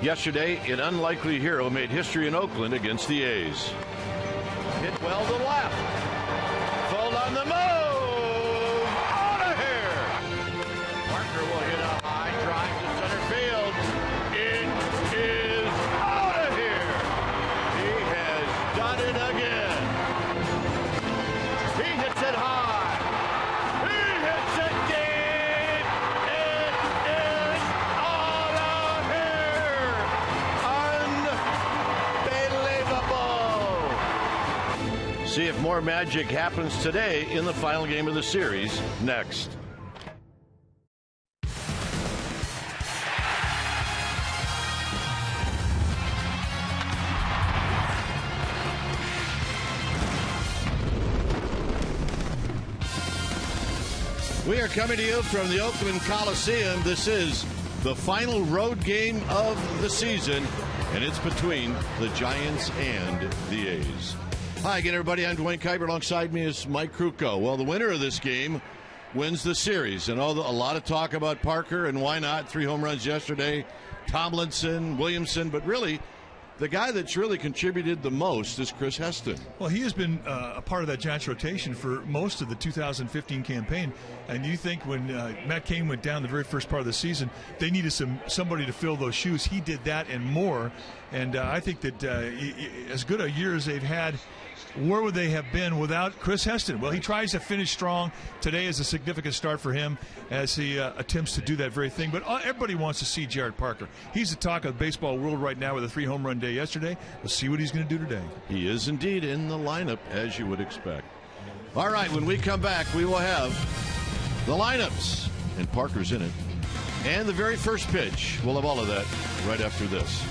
Yesterday, an unlikely hero made history in Oakland against the A's. Hit well to left. Full on the move. Out of here. Parker will hit a high drive to center field. It is out of here. He has done it again. He hits it high. He hits it deep. It is out of here. Unbelievable. See if more magic happens today in the final game of the series next. We are coming to you from the Oakland Coliseum. This is the final road game of the season, and it's between the Giants and the A's. Hi again, everybody. I'm Dwayne Kuiper. Alongside me is Mike Krukow. Well, the winner of this game wins the series, and a lot of talk about Parker, and why not? 3 home runs yesterday, Tomlinson, Williamson, but really, the guy that's really contributed the most is Chris Heston. Well, he has been a part of that Giants rotation for most of the 2015 campaign. And you think when Matt Cain went down the very first part of the season, they needed somebody to fill those shoes. He did that and more. And I think that as good a year as they've had, where would they have been without Chris Heston? Well, he tries to finish strong. Today is a significant start for him as he attempts to do that very thing. But everybody wants to see Jared Parker. He's the talk of the baseball world right now with a 3-home-run day yesterday. We'll see what he's going to do today. He is indeed in the lineup, as you would expect. All right, when we come back, we will have the lineups, and Parker's in it, and the very first pitch. We'll have all of that right after this.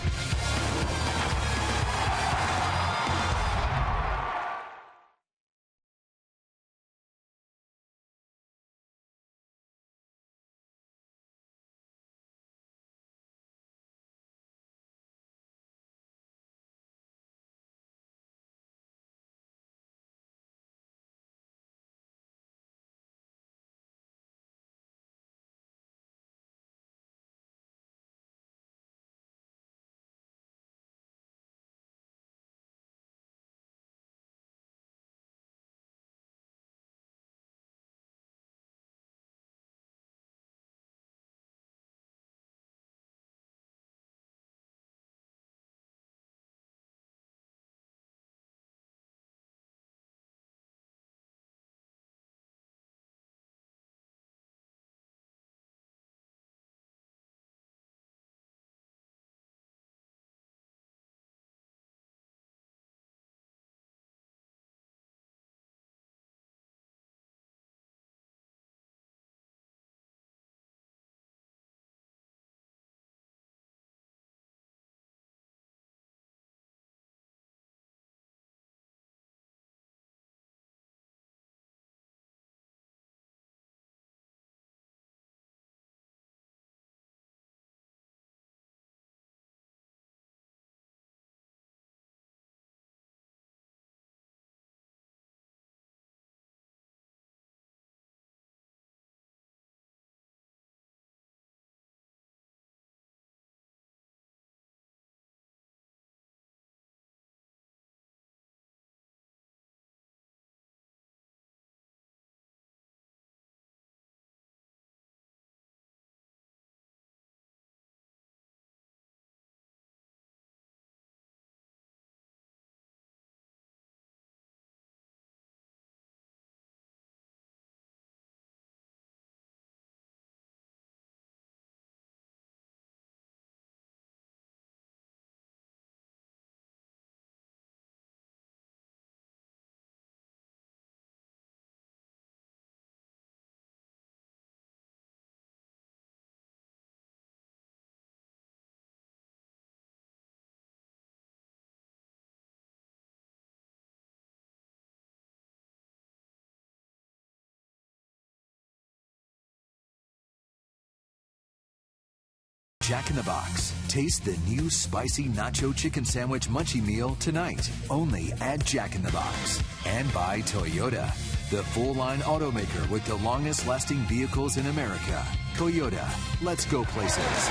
Jack in the Box. Taste the new spicy nacho chicken sandwich munchie meal tonight. Only at Jack in the Box. And by Toyota, the full-line automaker with the longest-lasting vehicles in America. Toyota, let's go places.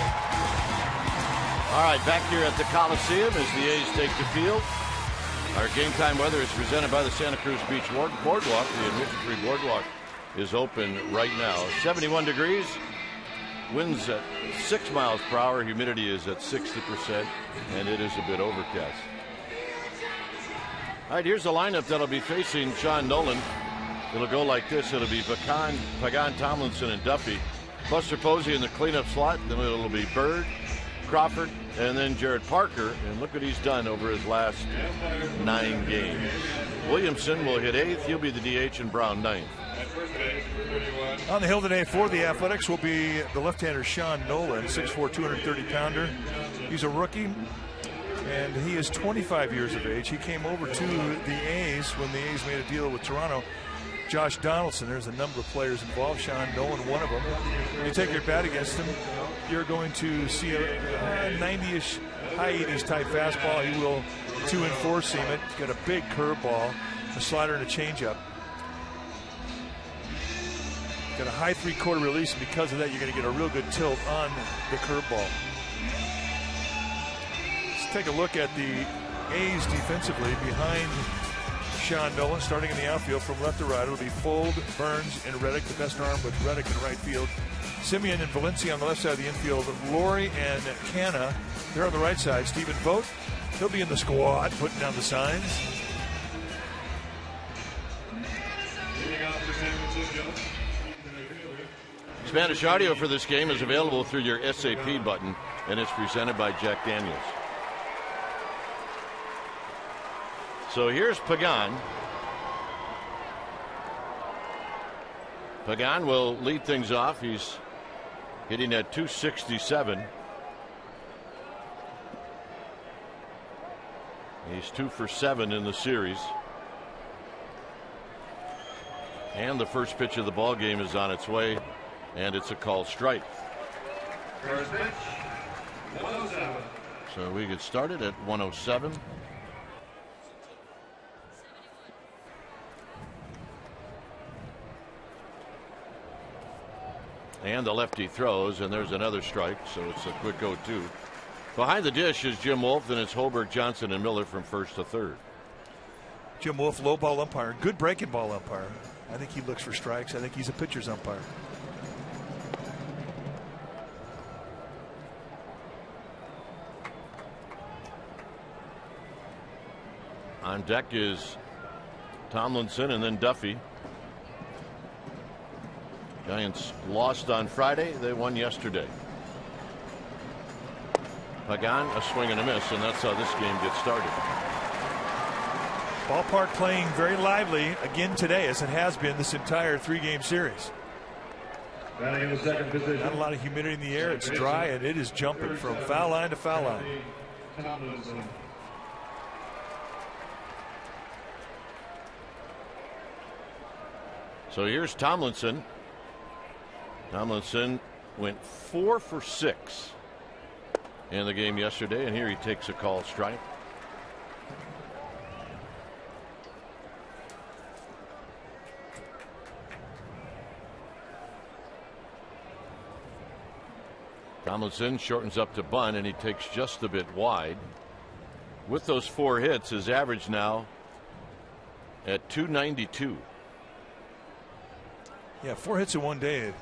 All right, back here at the Coliseum as the A's take the field. Our game time weather is presented by the Santa Cruz Beach Boardwalk. The Admission-free boardwalk is open right now. 71 degrees, winds at 6 miles per hour, humidity is at 60%, and it is a bit overcast. All right, here's the lineup that'll be facing Sean Nolan. It'll go like this. It'll be Pagan, Tomlinson, and Duffy. Buster Posey in the cleanup slot. Then it'll be Bird, Crawford, and then Jared Parker. And look what he's done over his last 9 games. Williamson will hit 8th. He'll be the DH, and Brown 9th. On the hill today for the Athletics will be the left-hander Sean Nolan, 6'4", 230-pounder. He's a rookie, and he is 25 years of age. He came over to the A's when the A's made a deal with Toronto. Josh Donaldson, there's a number of players involved. Sean Nolan, one of them. When you take your bat against him, you're going to see a 90-ish, high 80s type fastball. He will 2 and 4 seam it. He's got a big curveball, a slider, and a changeup. Got a high 3/4 release, and because of that, you're going to get a real good tilt on the curveball. Let's take a look at the A's defensively behind Sean Nolan, starting in the outfield from left to right. It'll be Fold, Burns, and Reddick. The best arm with Reddick in right field. Simeon and Valencia on the left side of the infield. Laurie and Canna, they're on the right side. Stephen Vogt, he'll be in the squad, putting down the signs. Spanish audio for this game is available through your SAP button, and it's presented by Jack Daniels. So here's Pagan. Pagan will lead things off. He's hitting at 267. He's 2 for 7 in the series. And the first pitch of the ball game is on its way, and it's a called strike. First pitch, 107. So we get started at 107. And the lefty throws, and there's another strike, so it's a quick 0-2. Behind the dish is Jim Wolf, then it's Holberg, Johnson, and Miller from first to third. Jim Wolf, low ball umpire, good breaking ball umpire. I think he looks for strikes. I think he's a pitcher's umpire. On deck is Tomlinson and then Duffy. Giants lost on Friday. They won yesterday. Pagan, a swing and a miss, and that's how this game gets started. Ballpark playing very lively again today, as it has been this entire 3-game series. Batting in the second position. Not a lot of humidity in the air. It's dry, and it is jumping from foul line to foul line. Tomlinson. So here's Tomlinson. Tomlinson went 4 for 6 in the game yesterday, and here he takes a called strike. Tomlinson shortens up to bunt, and he takes just a bit wide. With those 4 hits, his average now at 292. Yeah, 4 hits in one day.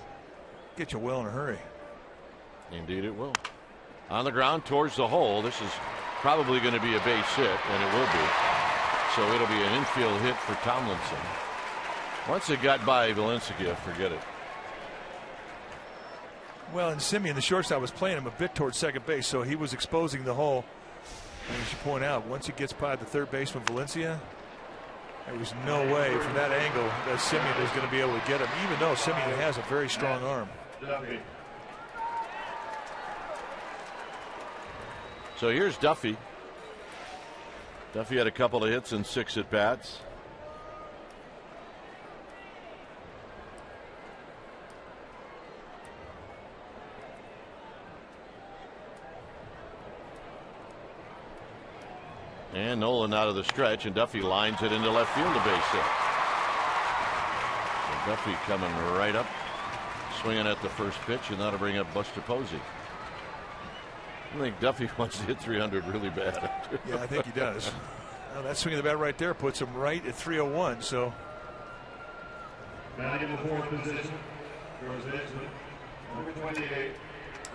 Get you well in a hurry. Indeed it will. On the ground towards the hole. This is probably going to be a base hit, and it will be. So it'll be an infield hit for Tomlinson. Once it got by Valencia, forget it. Well, and Simeon, the shortstop, was playing him a bit towards second base, so he was exposing the hole. And as you point out, once it gets by the third baseman, Valencia, there was no way from that angle that Simeon was going to be able to get him, even though Simeon has a very strong arm. So here's Duffy. Duffy had a couple of hits and 6 at bats. And Nolan out of the stretch, and Duffy lines it into left field, a base hit. So Duffy coming right up, swinging at the first pitch, and that'll bring up Buster Posey. I think Duffy wants to hit 300 really bad. Yeah, I think he does. Well, that swing of the bat right there puts him right at 301. So. Batting in the fourth position, first baseman, number 28,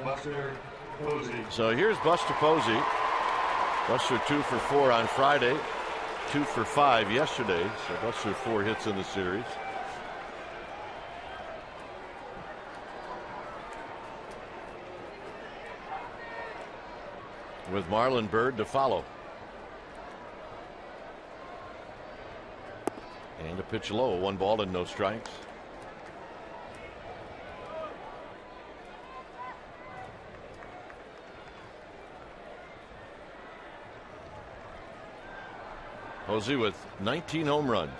Buster Posey. So here's Buster Posey. Buster 2 for 4 on Friday, 2 for 5 yesterday. So Buster 4 hits in the series. With Marlon Byrd to follow. And a pitch low, 1 ball and no strikes. Posey with 19 home runs,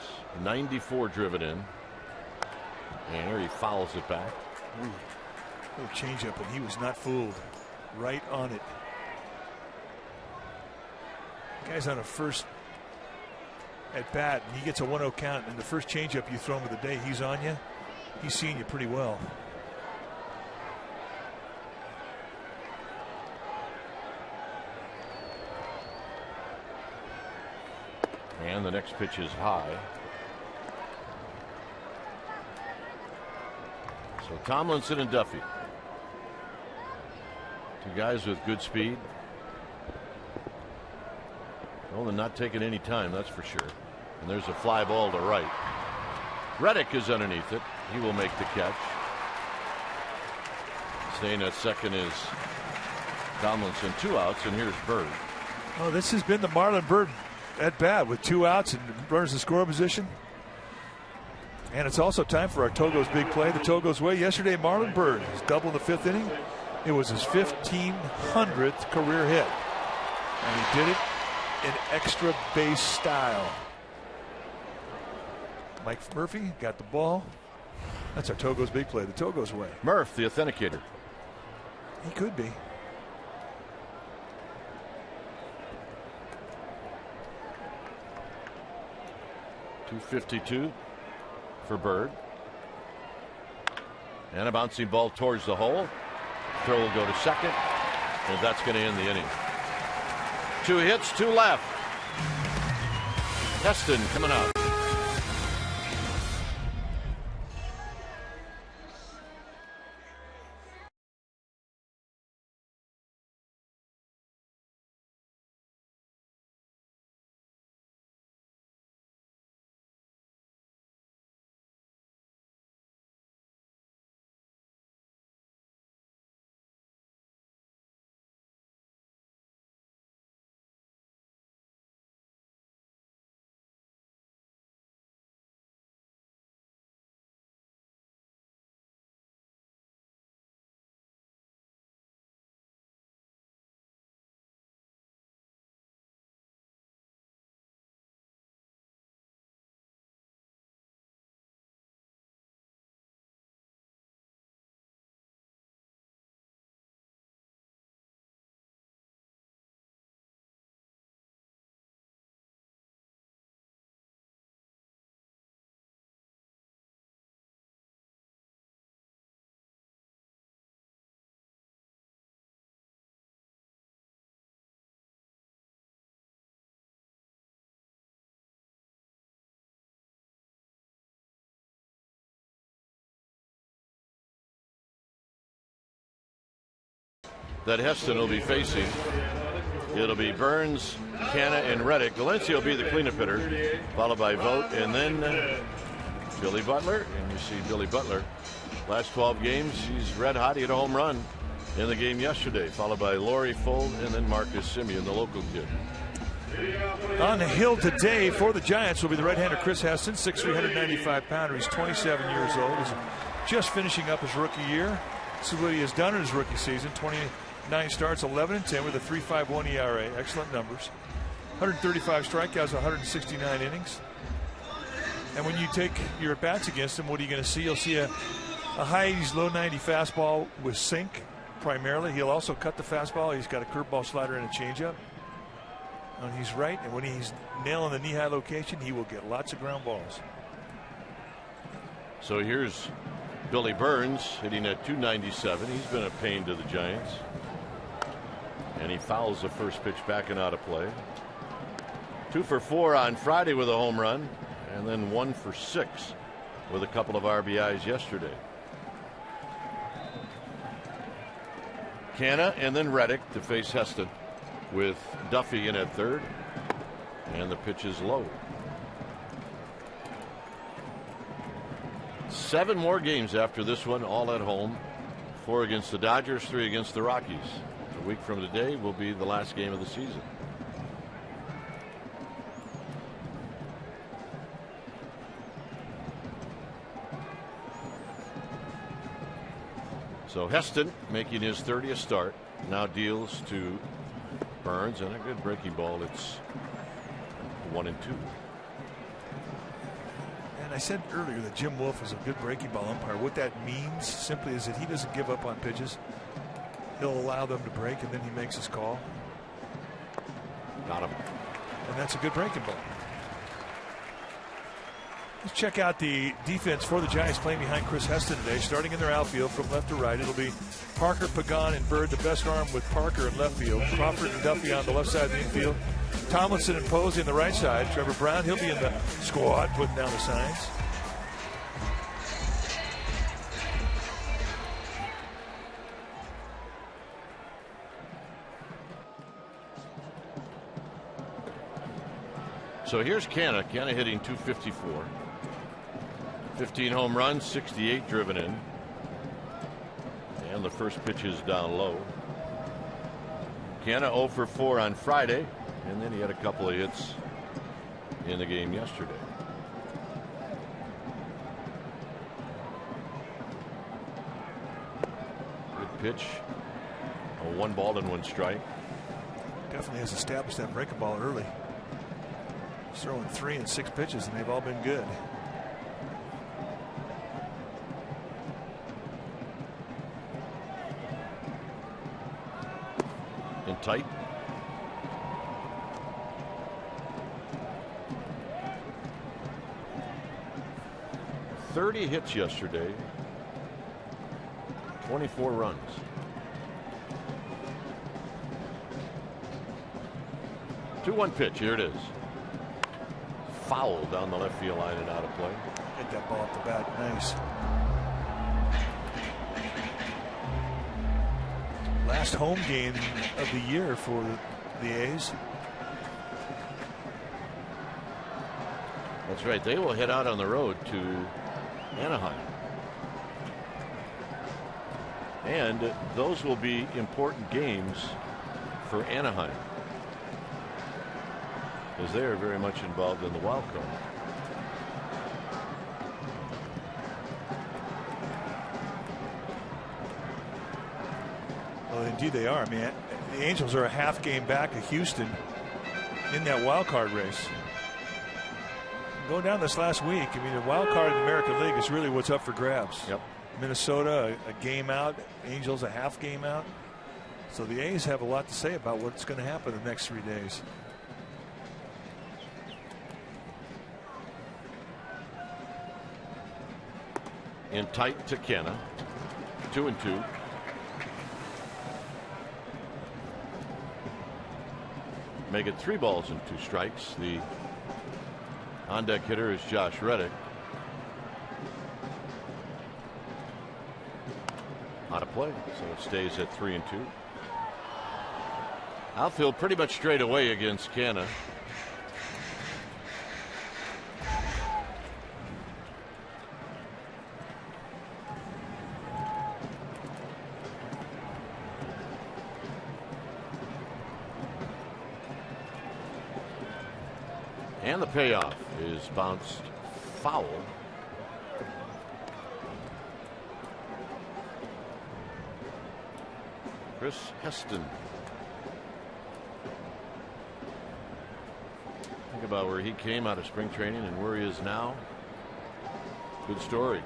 94 driven in. And here he fouls it back. Little changeup, and he was not fooled. Right on it. Guy's on a first at bat, and he gets a 1-0 count, and the first changeup you throw him of the day, he's on you. He's seeing you pretty well. And the next pitch is high. So Tomlinson and Duffy. 2 guys with good speed. Well, they're not taking any time, that's for sure. And there's a fly ball to right. Reddick is underneath it. He will make the catch. Staying at second is Tomlinson. 2 outs, and here's Byrd. Oh, this has been the Marlon Byrd at bat with 2 outs and runners in score position. And it's also time for our Togo's big play, the Togo's way. Yesterday, Marlon Byrd has doubled the 5th inning. It was his 1,500th career hit. And he did it in extra base style. Mike Murphy got the ball. That's our Togo's big play, the Togo's way. Murph, the authenticator. He could be. .252 for Byrd. And a bouncing ball towards the hole. Throw will go to second. And that's going to end the inning. 2 hits, 2 left. Heston coming out. That Heston will be facing. It'll be Burns, Canna, and Reddick. Valencia will be the cleanup hitter, followed by Vogt, and then Billy Butler. And you see Billy Butler. Last 12 games, he's red hot. He had a home run in the game yesterday, followed by Laurie Fold, and then Marcus Semien, the local kid. On the hill today for the Giants will be the right-hander Chris Heston, 6'3", 195-pounder. He's 27 years old. He's just finishing up his rookie year. This is what he has done in his rookie season. 29 starts, 11-10 with a 3.51 ERA. Excellent numbers. 135 strikeouts, 169 innings. And when you take your at-bats against him, what are you going to see? You'll see a high 80s, low 90 fastball with sink primarily. He'll also cut the fastball. He's got a curveball, slider, and a changeup. And he's right, and when he's nailing the knee-high location, he will get lots of ground balls. So here's Billy Burns hitting at .297. He's been a pain to the Giants. And he fouls the first pitch back and out of play. 2 for 4 on Friday with a home run, and then 1 for 6 with a couple of RBIs yesterday. Canna and then Reddick to face Heston with Duffy in at third, and the pitch is low. 7 more games after this one, all at home. 4 against the Dodgers, 3 against the Rockies. A week from today will be the last game of the season. So Heston, making his 30th start, now deals to Burns, and a good breaking ball. It's 1-2. And I said earlier that Jim Wolf is a good breaking ball umpire. What that means simply is that he doesn't give up on pitches. He'll allow them to break, and then he makes his call. Got him. And that's a good breaking ball. Let's check out the defense for the Giants playing behind Chris Heston today. Starting in their outfield from left to right, it'll be Parker, Pagan, and Bird, the best arm with Parker in left field. Crawford and Duffy on the left side of the infield. Tomlinson and Posey on the right side. Trevor Brown, he'll be in the squad putting down the signs. So here's Canna. Canna hitting .254. 15 home runs, 68 driven in. And the first pitch is down low. Canna 0 for 4 on Friday, and then he had a couple of hits in the game yesterday. Good pitch. A 1 ball and 1 strike. Definitely has established that breaking ball early. He's throwing 3 and 6 pitches, and they've all been good. In tight. $30 hits yesterday. 24 runs. Two-one pitch. Here it is. Foul down the left field line and out of play. Hit that ball off the bat. Nice. Last home game of the year for the A's. That's right. They will head out on the road to Anaheim. And those will be important games for Anaheim, as they are very much involved in the wild card. Well, indeed they are. I mean, the Angels are a half game back of Houston in that wild card race. Going down this last week, I mean, the wild card in the American League is really what's up for grabs. Yep. Minnesota a game out, Angels a half game out. So the A's have a lot to say about what's going to happen in the next 3 days. In tight to Canna. 2-2. Make it 3 balls and 2 strikes. The on deck hitter is Josh Reddick. Out of play, so it stays at 3-2. Outfield pretty much straight away against Canna. And the payoff is bounced foul. Chris Heston. Think about where he came out of spring training and where he is now. Good story.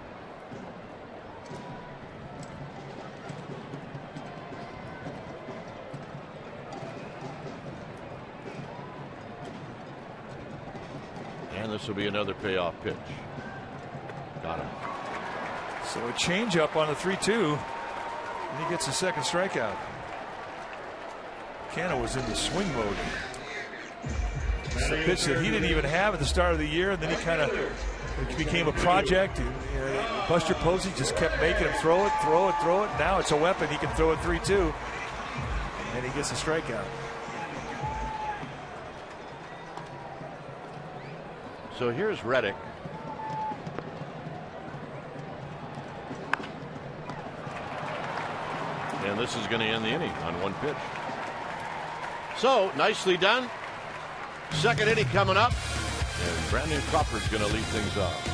And this will be another payoff pitch. Got him. So a changeup on the 3-2. And he gets a second strikeout. Cano was in the swing mode. It's a pitch that he didn't even have at the start of the year, and then he kind of became a project. And, Buster Posey just kept making him throw it. Now it's a weapon. He can throw it 3-2, and he gets a strikeout. So here's Reddick. And this is going to end the inning on one pitch. So nicely done. Second inning coming up. And Brandon Crawford's going to lead things off.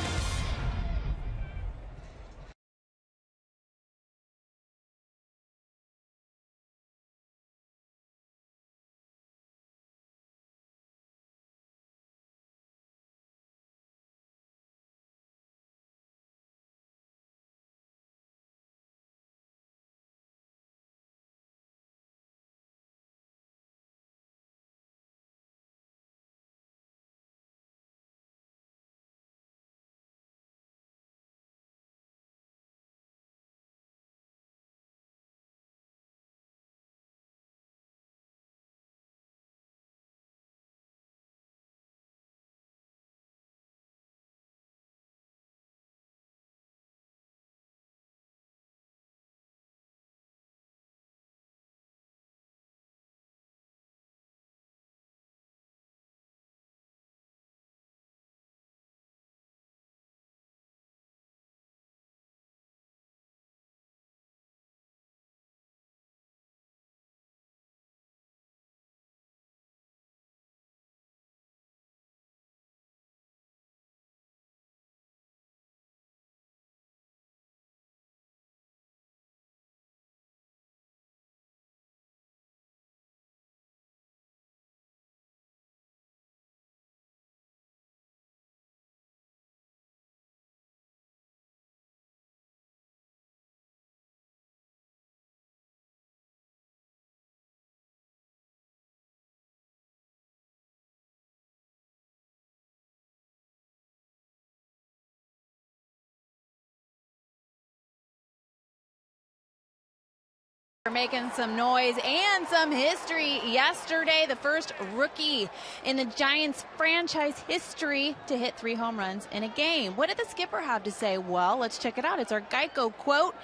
Making some noise and some history yesterday. The first rookie in the Giants franchise history to hit 3 home runs in a game. What did the skipper have to say? Well, let's check it out. It's our Geico quote.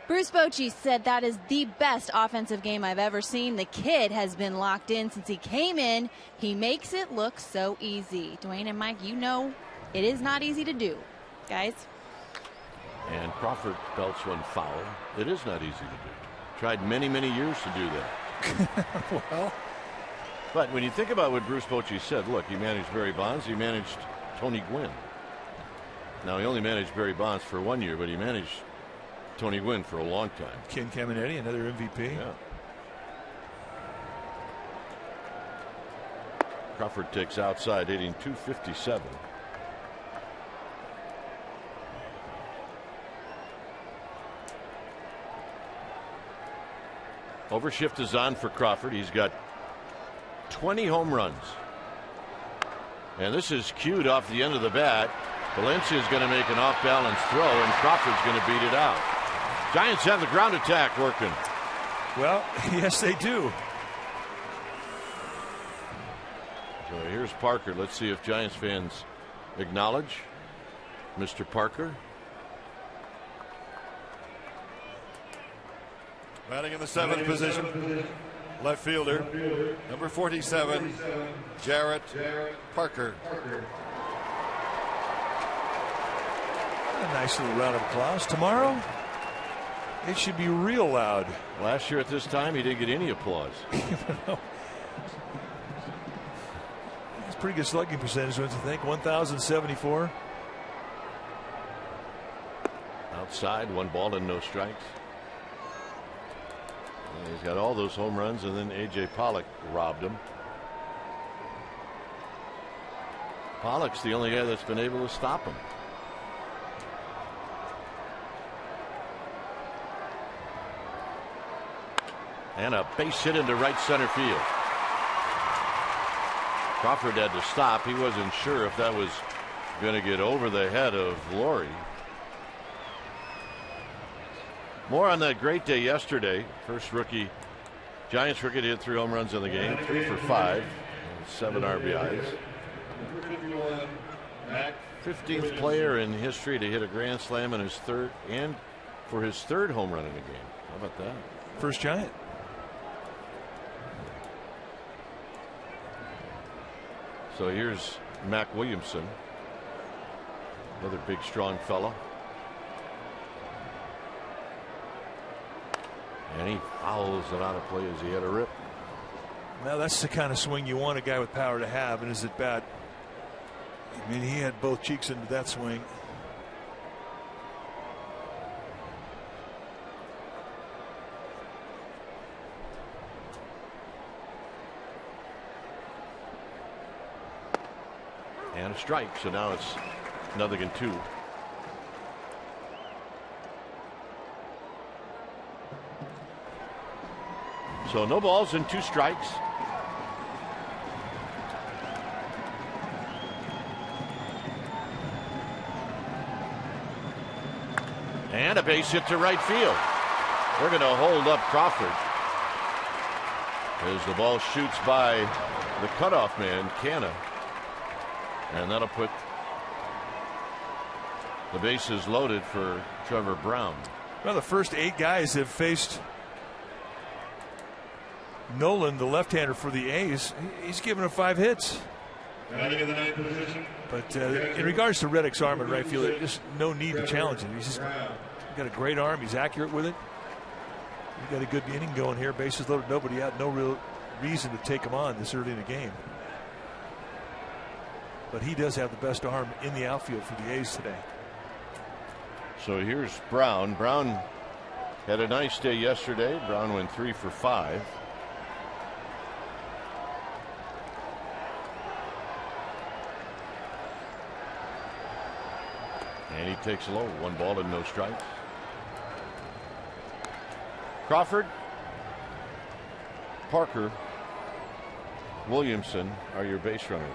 Bruce Bochy said, "That is the best offensive game I've ever seen. The kid has been locked in since he came in. He makes it look so easy." Dwayne and Mike, you know it is not easy to do, guys. And Crawford belts one foul. It is not easy to do. Tried many years to do that. Well, but when you think about what Bruce Bochy said, look, he managed Barry Bonds, he managed Tony Gwynn. Now, he only managed Barry Bonds for 1 year, but he managed Tony Gwynn for a long time. Ken Caminetti, another MVP. Yeah. Crawford takes outside, hitting .257. Overshift is on for Crawford. He's got 20 home runs. And this is cued off the end of the bat. Valencia is going to make an off-balance throw, and Crawford's going to beat it out. Giants have the ground attack working. Well, yes, they do. So here's Parker. Let's see if Giants fans acknowledge Mr. Parker. Batting in the 7th position, left fielder, number 47, Jarrett Parker. A nice little round of applause. Tomorrow, it should be real loud. Last year at this time, he didn't get any applause. It's pretty good slugging percentage, don't you think? 1,074. Outside, 1 ball and no strikes. He's got all those home runs, and then A.J. Pollock robbed him. Pollock's the only guy that's been able to stop him. And a base hit into right center field. Crawford had to stop. He wasn't sure if that was going to get over the head of Laurie. More on that great day yesterday. First rookie Giants rookie hit 3 home runs in the game, 3 for 5, 7 RBIs. 15th player in history to hit a grand slam in his third home run in a game. How about that? First Giant. So here's Mac Williamson, another big, strong fella. And he fouls it out of play as he had a rip. Well, that's the kind of swing you want a guy with power to have. And is it bad? I mean, he had both cheeks into that swing. And a strike. So now it's 0-2. So no balls and 2 strikes. And a base hit to right field. They're going to hold up Crawford as the ball shoots by the cutoff man, Canna. And that'll put the bases loaded for Trevor Brown. Well, the first 8 guys have faced Nolan, the left-hander for the A's. He's given him 5 hits. But in regards to Reddick's arm in right field, there's just no need to challenge him. He's got a great arm. He's accurate with it. He's got a good inning going here. Bases loaded, nobody out. No real reason to take him on this early in the game. But he does have the best arm in the outfield for the A's today. So here's Brown. Brown had a nice day yesterday. Brown went 3 for 5. And he takes low. 1 ball and no strikes. Crawford, Parker, Williamson are your base runners.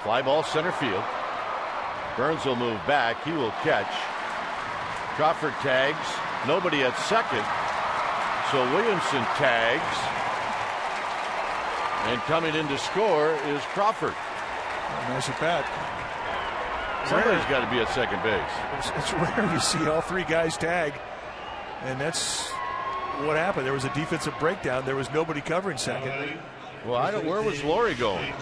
Fly ball center field. Burns will move back. He will catch. Crawford tags. Nobody at second. So Williamson tags. And coming in to score is Crawford. Nice at bat. Somebody's got to be at second base. It's rare you see all 3 guys tag. And that's what happened. There was a defensive breakdown. There was nobody covering second. Well, where was Laurie going?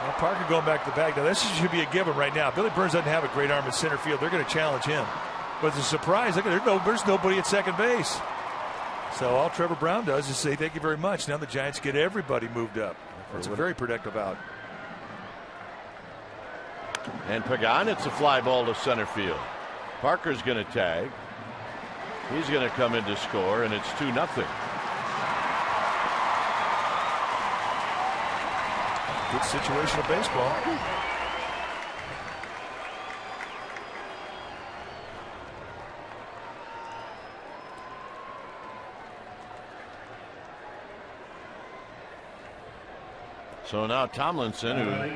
Well, Parker going back to the bag. Now, this should be a given right now. Billy Burns doesn't have a great arm in center field. They're going to challenge him. But it's a surprise. Look, there's nobody at second base. So all Trevor Brown does is say thank you very much. Now the Giants get everybody moved up. It's a very productive out. And Pagan, it's a fly ball to center field. Parker's going to tag. He's going to come in to score, and it's 2-0. Good situational baseball. So now Tomlinson, who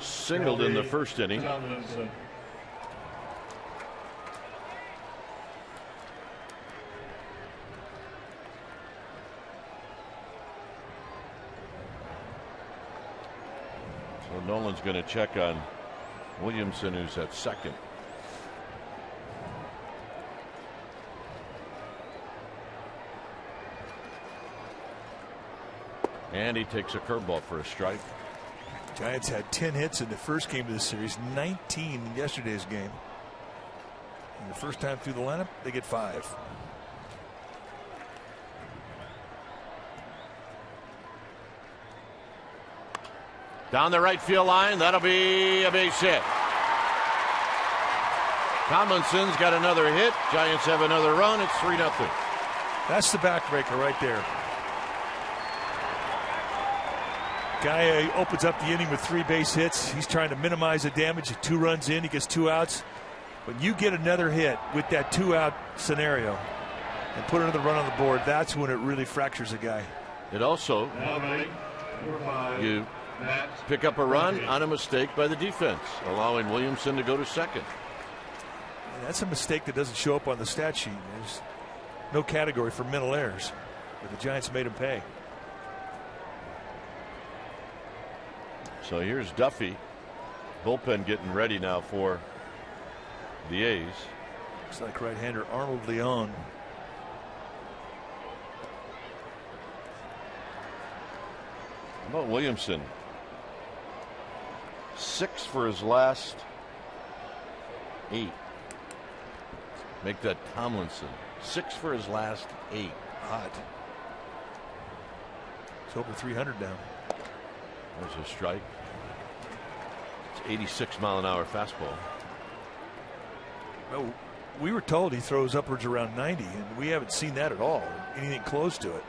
singled in the first inning. So Nolan's going to check on Williamson, who's at second. And he takes a curveball for a strike. Giants had 10 hits in the first game of the series, 19 in yesterday's game. And the first time through the lineup, they get 5. Down the right field line, that'll be a base hit. Tomlinson's got another hit. Giants have another run. It's 3-0. That's the backbreaker right there. Guy opens up the inning with 3 base hits. He's trying to minimize the damage. 2 runs in, he gets 2 outs. When you get another hit with that 2-out scenario and put another run on the board, that's when it really fractures a guy. It also, you pick up a run on a mistake by the defense, allowing Williamson to go to second. And that's a mistake that doesn't show up on the stat sheet. There's no category for mental errors, but the Giants made him pay. So here's Duffy. Bullpen getting ready now for the A's. Looks like right-hander Arnold Leon. How about Williamson? 6 for his last 8. Make that Tomlinson. 6 for his last 8. Hot. It's over 300 now. There's a strike. It's 86-mile-an-hour fastball. No, we were told he throws upwards around 90, and we haven't seen that at all. Anything close to it.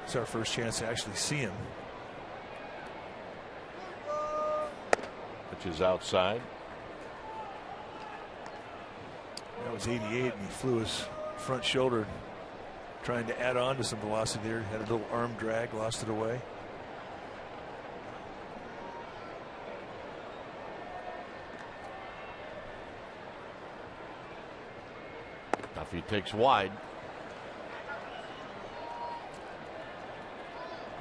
It's our first chance to actually see him. Which is outside. That was 88, and he flew his front shoulder, trying to add on to some velocity there. Had a little arm drag, lost it away. Duffy takes wide.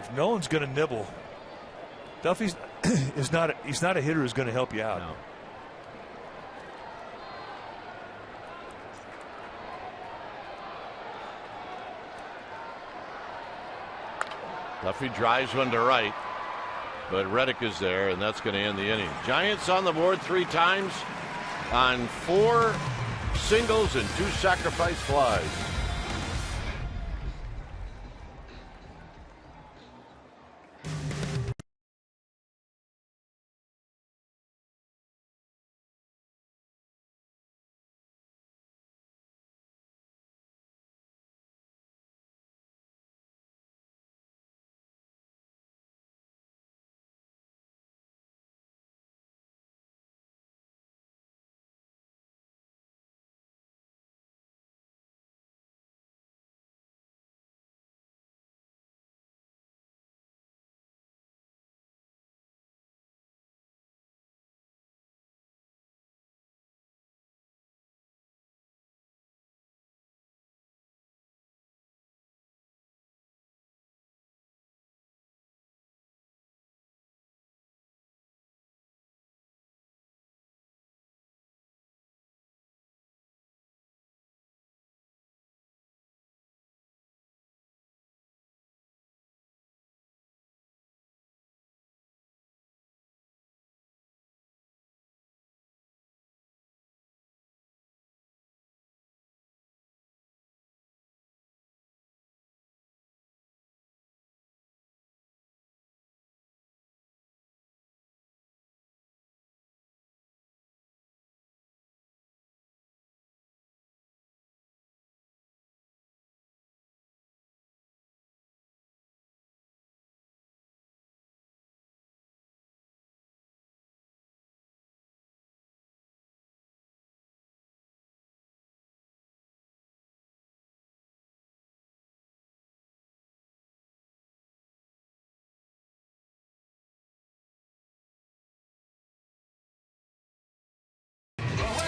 If no one's going to nibble, Duffy's he's not a hitter who's going to help you out. No. Duffy drives one to right, but Reddick is there, and that's going to end the inning. Giants on the board 3 times on 4 singles and 2 sacrifice flies.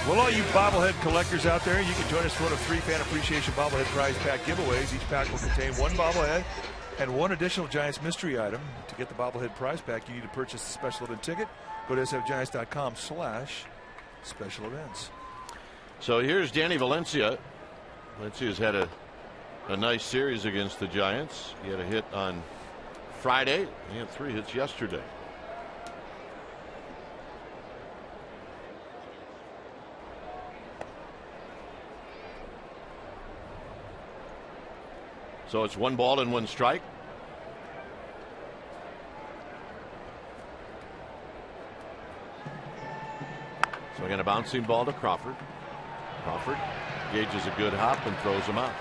Well, all you bobblehead collectors out there, you can join us for one of 3 fan appreciation bobblehead prize pack giveaways. Each pack will contain 1 bobblehead and 1 additional Giants mystery item. To get the bobblehead prize pack, you need to purchase the special event ticket. Go to sfgiants.com/special events. So here's Danny Valencia. Valencia's had a nice series against the Giants. He had a hit on Friday. He had 3 hits yesterday. So it's 1 ball and 1 strike. So again, a bouncing ball to Crawford. Crawford gauges a good hop and throws him out.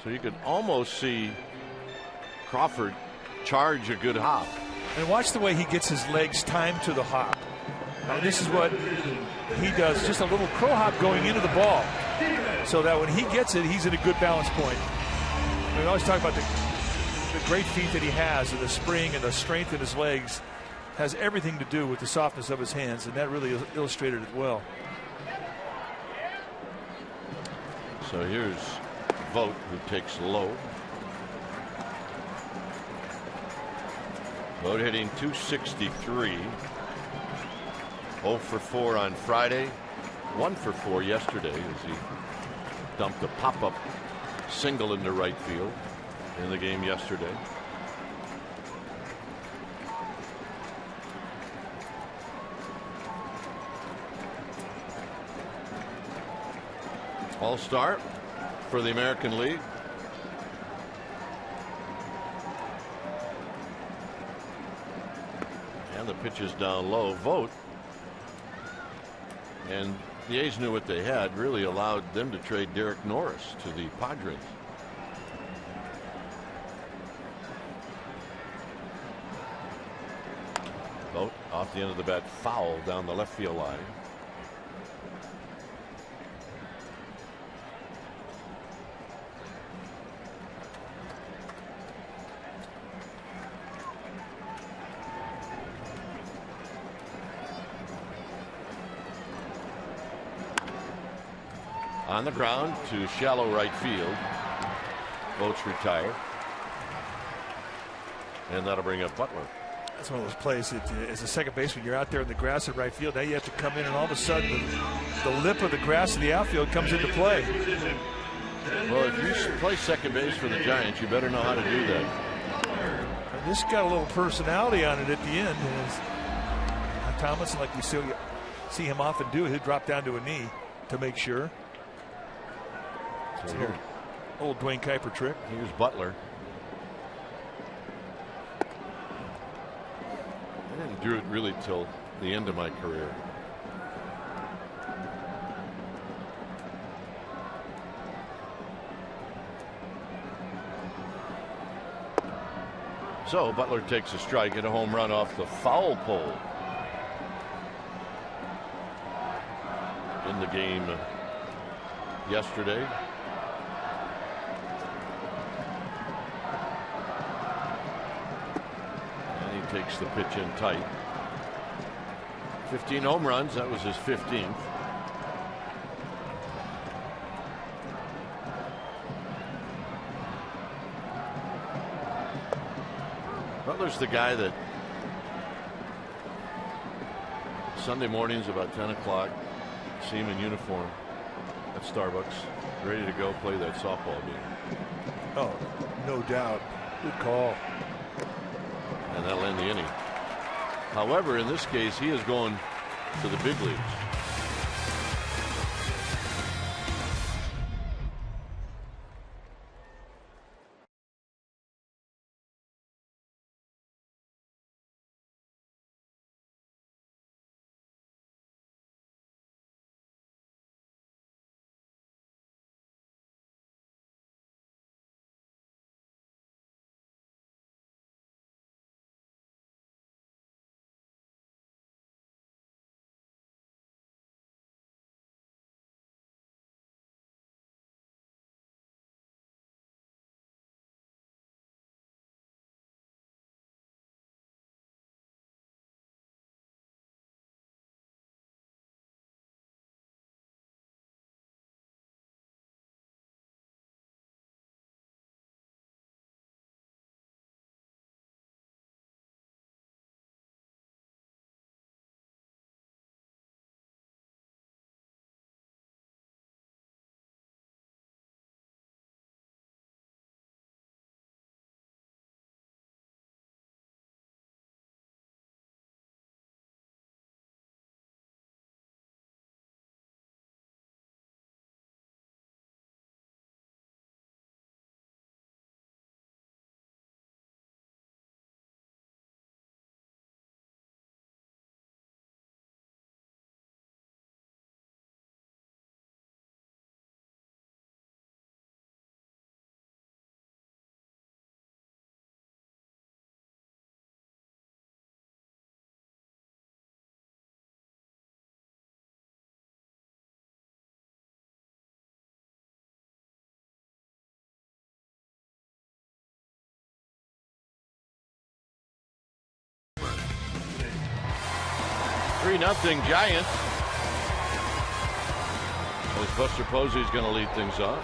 So you could almost see Crawford charge a good hop. And watch the way he gets his legs timed to the hop. Now, this is what he does, just a little crow hop going into the ball. so that when he gets it, he's at a good balance point. We always talk about the great feet that he has, and the spring and the strength in his legs has everything to do with the softness of his hands, and that really illustrated it well. So here's Vogt, who takes low. Vogt hitting .263. 0 for 4 on Friday. 1 for 4 yesterday as he dumped a pop-up single into right field in the game yesterday. All-star for the American League. And the pitch is down low. Vogt. And the A's knew what they had, really allowed them to trade Derek Norris to the Padres. Vogt off the end of the bat, foul down the left field line. On the ground to shallow right field. Vogt's retired. And that'll bring up Butler. That's one of those plays that as a second baseman, you're out there in the grass in right field. Now you have to come in, and all of a sudden the lip of the grass of the outfield comes into play. Well, if you play second base for the Giants, you better know how to do that. And this got a little personality on it at the end. And Thomas, like we see him often do, he'll drop down to a knee to make sure. So old Dwayne Kuiper trick. Here's Butler. I didn't do it really till the end of my career. So Butler takes a strike and a home run off the foul pole in the game yesterday. Takes the pitch in tight. 15 home runs. That was his 15th. Butler's the guy that Sunday mornings about 10 o'clock, see him in uniform at Starbucks, ready to go play that softball game. Oh, no doubt. Good call. And that'll end the inning. However, in this case, he is going to the big leagues. 3-0 Giants. As Buster Posey's going to lead things off.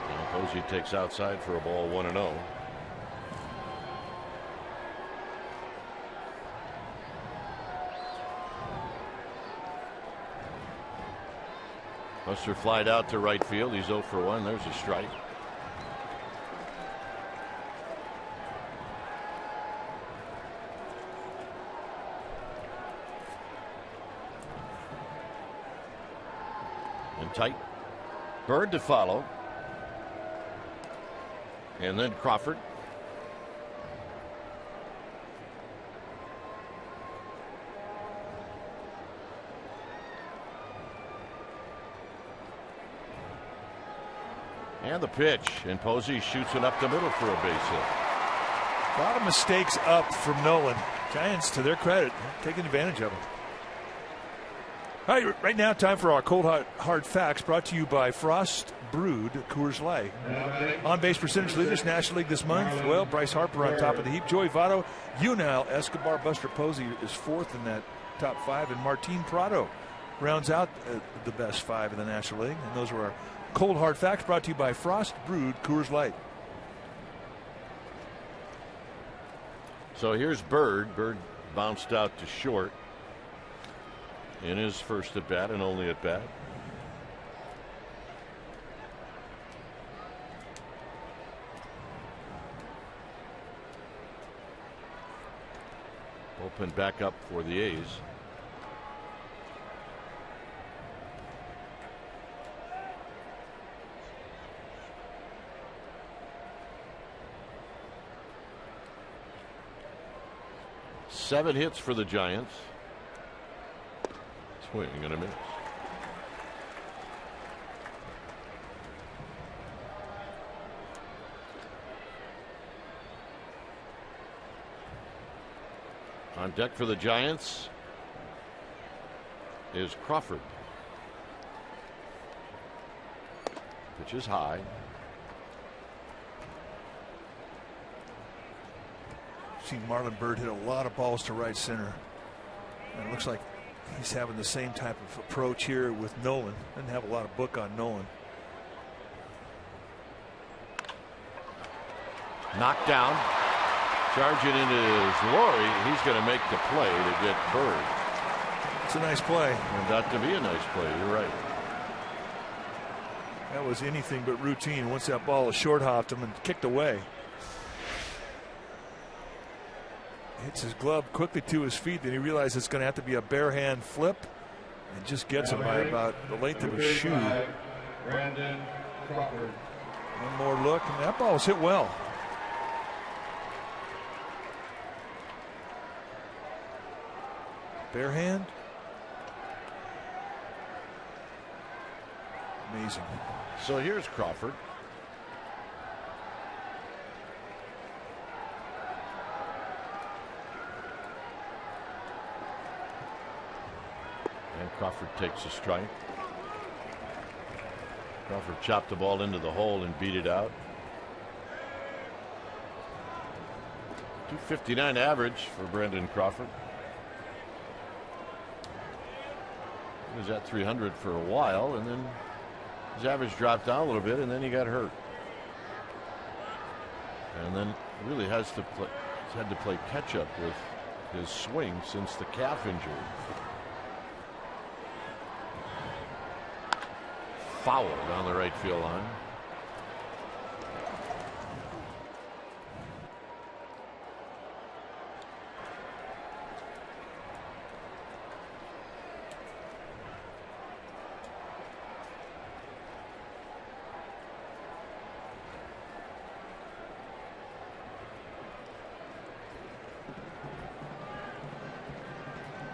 And Posey takes outside for a ball, 1-0. Buster flied out to right field. He's 0 for 1. There's a strike. And tight. Bird to follow. And then Crawford. And the pitch, and Posey shoots it up the middle for a base hit. A lot of mistakes up from Nolan. Giants, to their credit, taking advantage of them. All right, right now, time for our cold hard facts, brought to you by Frost Brewed Coors Light. On base percentage leaders, National League this month. Well, Bryce Harper on top of the heap. Joey Votto, Yunel Escobar, Buster Posey is 4th in that top 5, and Martin Prado rounds out the best 5 in the National League. And those were our cold hard facts, brought to you by Frost Brewed Coors Light. So here's Bird. Bird bounced out to short in his first at bat and only at bat. Bullpen back up for the A's. Seven hits for the Giants. Swing and a miss. On deck for the Giants is Crawford. Pitch is high. Seen Marlon Byrd hit a lot of balls to right center. And it looks like he's having the same type of approach here with Nolan. Doesn't have a lot of book on Nolan. Knocked down. Charging into his Laurie. He's going to make the play to get Byrd. It's a nice play. Turned out to be a nice play. You're right. That was anything but routine. Once that ball was short hopped him and kicked away. Hits his glove quickly to his feet. Then he realizes it's going to have to be a bare hand flip, and just gets him by about the length of his shoe. Brandon Crawford. One more look, and that ball was hit well. Bare hand. Amazing. So here's Crawford. And Crawford takes a strike. Crawford chopped the ball into the hole and beat it out. .259 average for Brandon Crawford. He was at .300 for a while, and then his average dropped down a little bit, and then he got hurt. And then really had to play catch up with his swing since the calf injury. Foul down the right field line.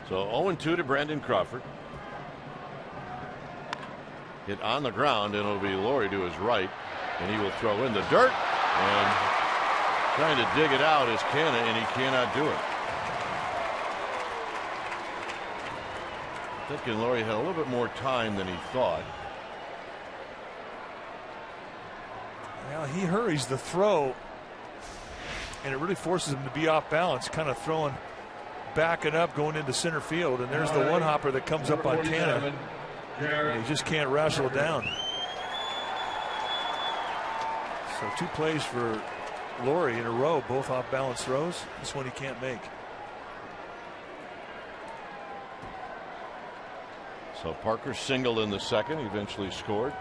So 0-2 to Brandon Crawford. Hit on the ground, and it'll be Laurie to his right, and he will throw in the dirt and trying to dig it out is Canna, and he cannot do it. Thinking Laurie had a little bit more time than he thought. Well, he hurries the throw. and it really forces him to be off balance, kind of throwing, backing up, going into center field. And there's the one hopper that comes up on Canna. He just can't wrestle it down. So 2 plays for Laurie in a row, both off balance throws. This one he can't make. So Parker singled in the second, eventually scored.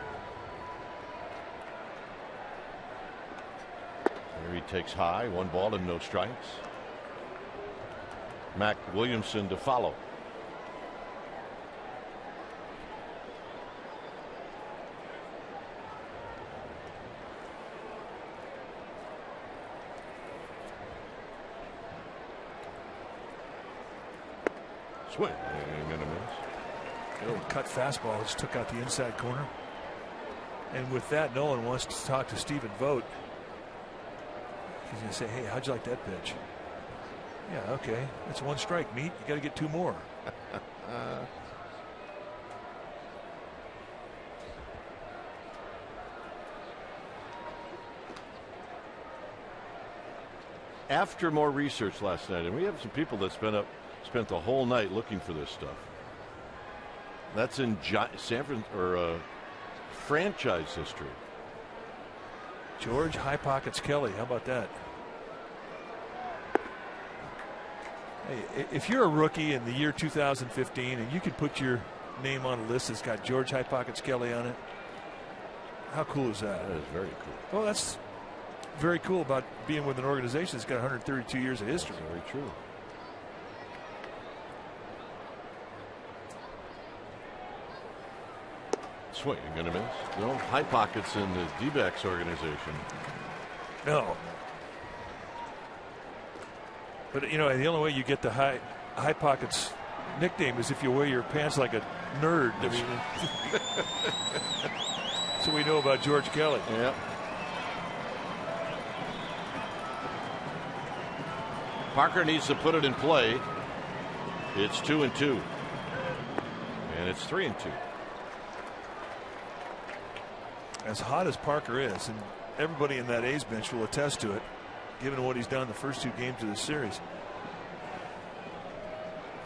There he takes high, 1 ball and no strikes. Mac Williamson to follow. Swing and a miss. A little cut fastball just took out the inside corner. And with that, Nolan wants to talk to Stephen Vogt. He's going to say, hey, how'd you like that pitch? Yeah, okay. That's 1 strike, Meat. You got to get 2 more. After more research last night, and we have some people that spent the whole night looking for this stuff. That's in franchise history. George High Pockets Kelly. How about that? Hey, if you're a rookie in the year 2015 and you could put your name on a list that's got George High Pockets Kelly on it, how cool is that? That is very cool. Well, that's very cool about being with an organization that's got 132 years of history. That's very true. Swing and a miss. No high pockets in the D-backs organization. No. But you know, the only way you get the high pockets nickname is if you wear your pants like a nerd. I mean, so we know about George Kelly. Yep. Parker needs to put it in play. It's 2-2. And it's 3-2. As hot as Parker is, and everybody in that A's bench will attest to it, given what he's done the first 2 games of this series,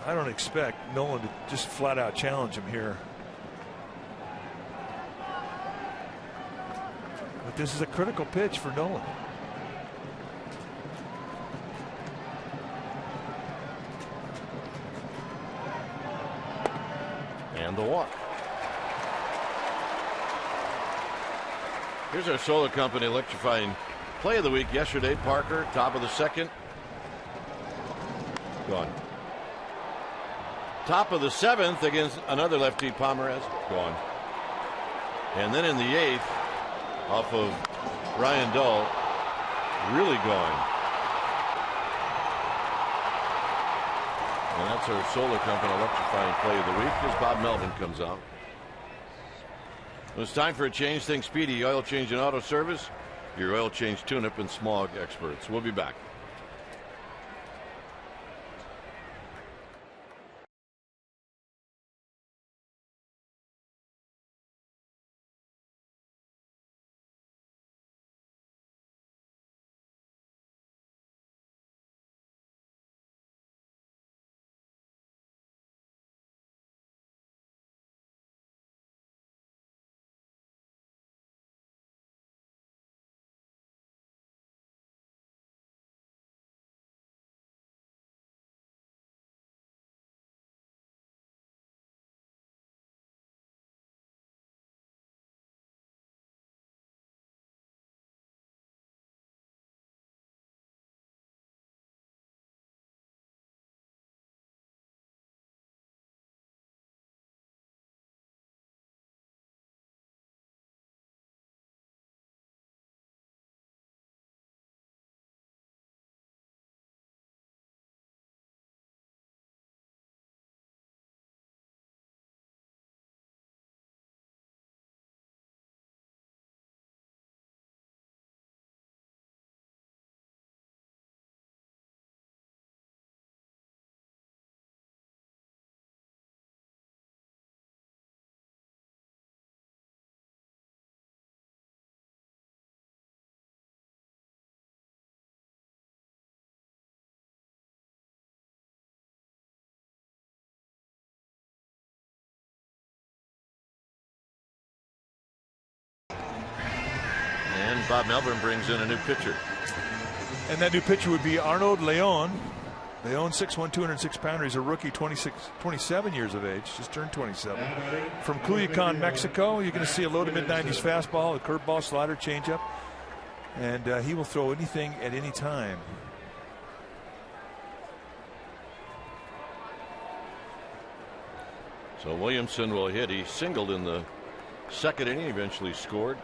I don't expect Nolan to just flat out challenge him here. But this is a critical pitch for Nolan. And the walk. Here's our solar company electrifying play of the week yesterday. Parker, top of the second. Gone. Top of the 7th against another lefty, Pomeranz. Gone. And then in the 8th, off of Ryan Dull, really gone. And that's our solar company electrifying play of the week as Bob Melvin comes out. It's time for a change. Think Speedy Oil Change and Auto Service. Your oil change, tune-up, and smog experts. We'll be back. Bob Melbourne brings in a new pitcher. And that new pitcher would be Arnold Leon. Leon, 6'1", 206-pounder. He's a rookie, 27 years of age, just turned 27. From Culiacan, Mexico. You're going to see a low to mid-90s fastball, a curveball, slider, changeup. And he will throw anything at any time. So Williamson will hit. He singled in the second inning, eventually scored.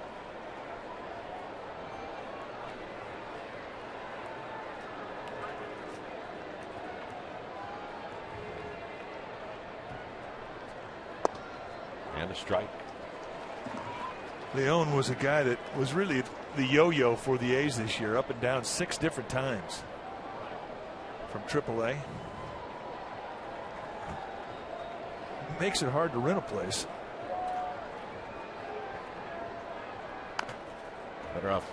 And a strike. Leon was a guy that was really the yo-yo for the A's this year, up and down 6 different times from AAA. Makes it hard to rent a place. Better off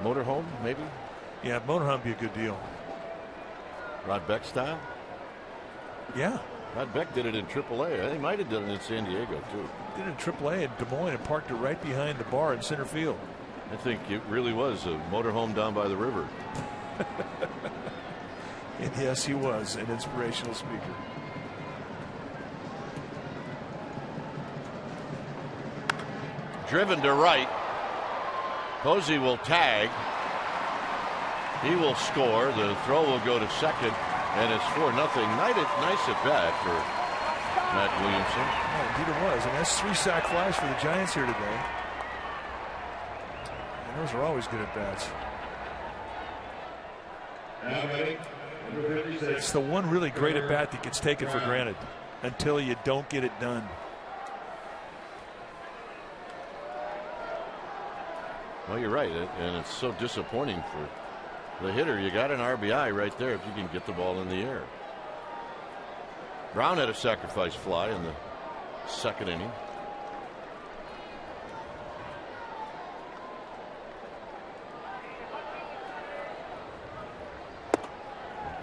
motorhome, maybe? Yeah, motorhome would be a good deal. Rod Beck style? Yeah. Rod Beck did it in AAA. He might have done it in San Diego, too. Did it in AAA in Des Moines and parked it right behind the bar in center field. I think it really was a motorhome down by the river. And yes, he was an inspirational speaker. Driven to right. Posey will tag. He will score. The throw will go to second, and it's 4-0. Nice at bat for Matt Williamson. Oh, indeed it was. And that's 3 sack flies for the Giants here today. And those are always good at bats. It's the one really great at bat that gets taken for granted until you don't get it done. Well, you're right, and it's so disappointing for the hitter. You got an RBI right there if you can get the ball in the air. Brown had a sacrifice fly in the second inning.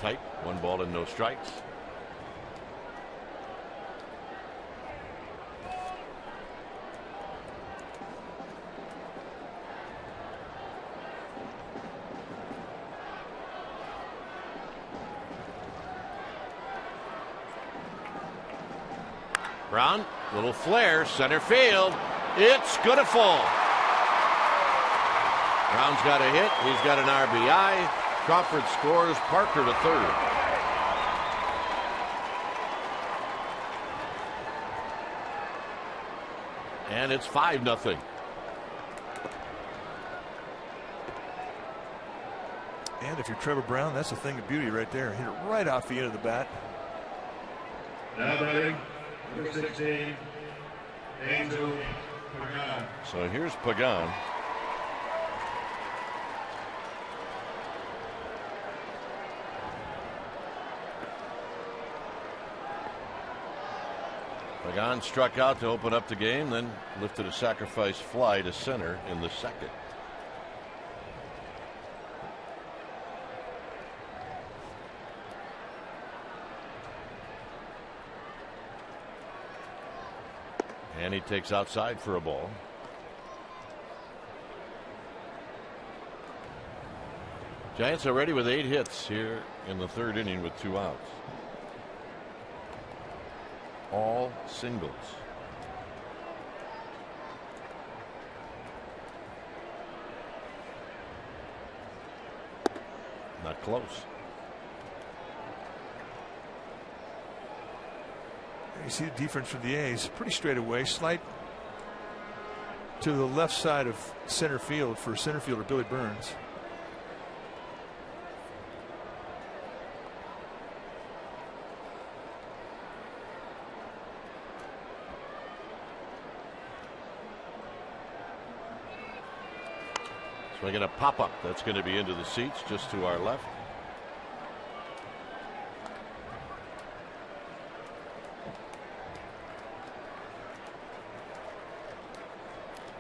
Tight, 1 ball and no strikes. Brown, little flare, center field. It's going to fall. Brown's got a hit. He's got an RBI. Crawford scores. Parker to third. And it's 5-0. And if you're Trevor Brown, that's a thing of beauty right there. Hit it right off the end of the bat. Now batting, number 16, Angel Pagan. So here's Pagan. Pagan struck out to open up the game, then lifted a sacrifice fly to center in the second. And he takes outside for a ball. Giants are ready with 8 hits here in the third inning with 2 outs. All singles. Not close. You see the defense from the A's, pretty straight away, slight to the left side of center field for center fielder Billy Burns. Swinging a pop-up that's going to be into the seats just to our left.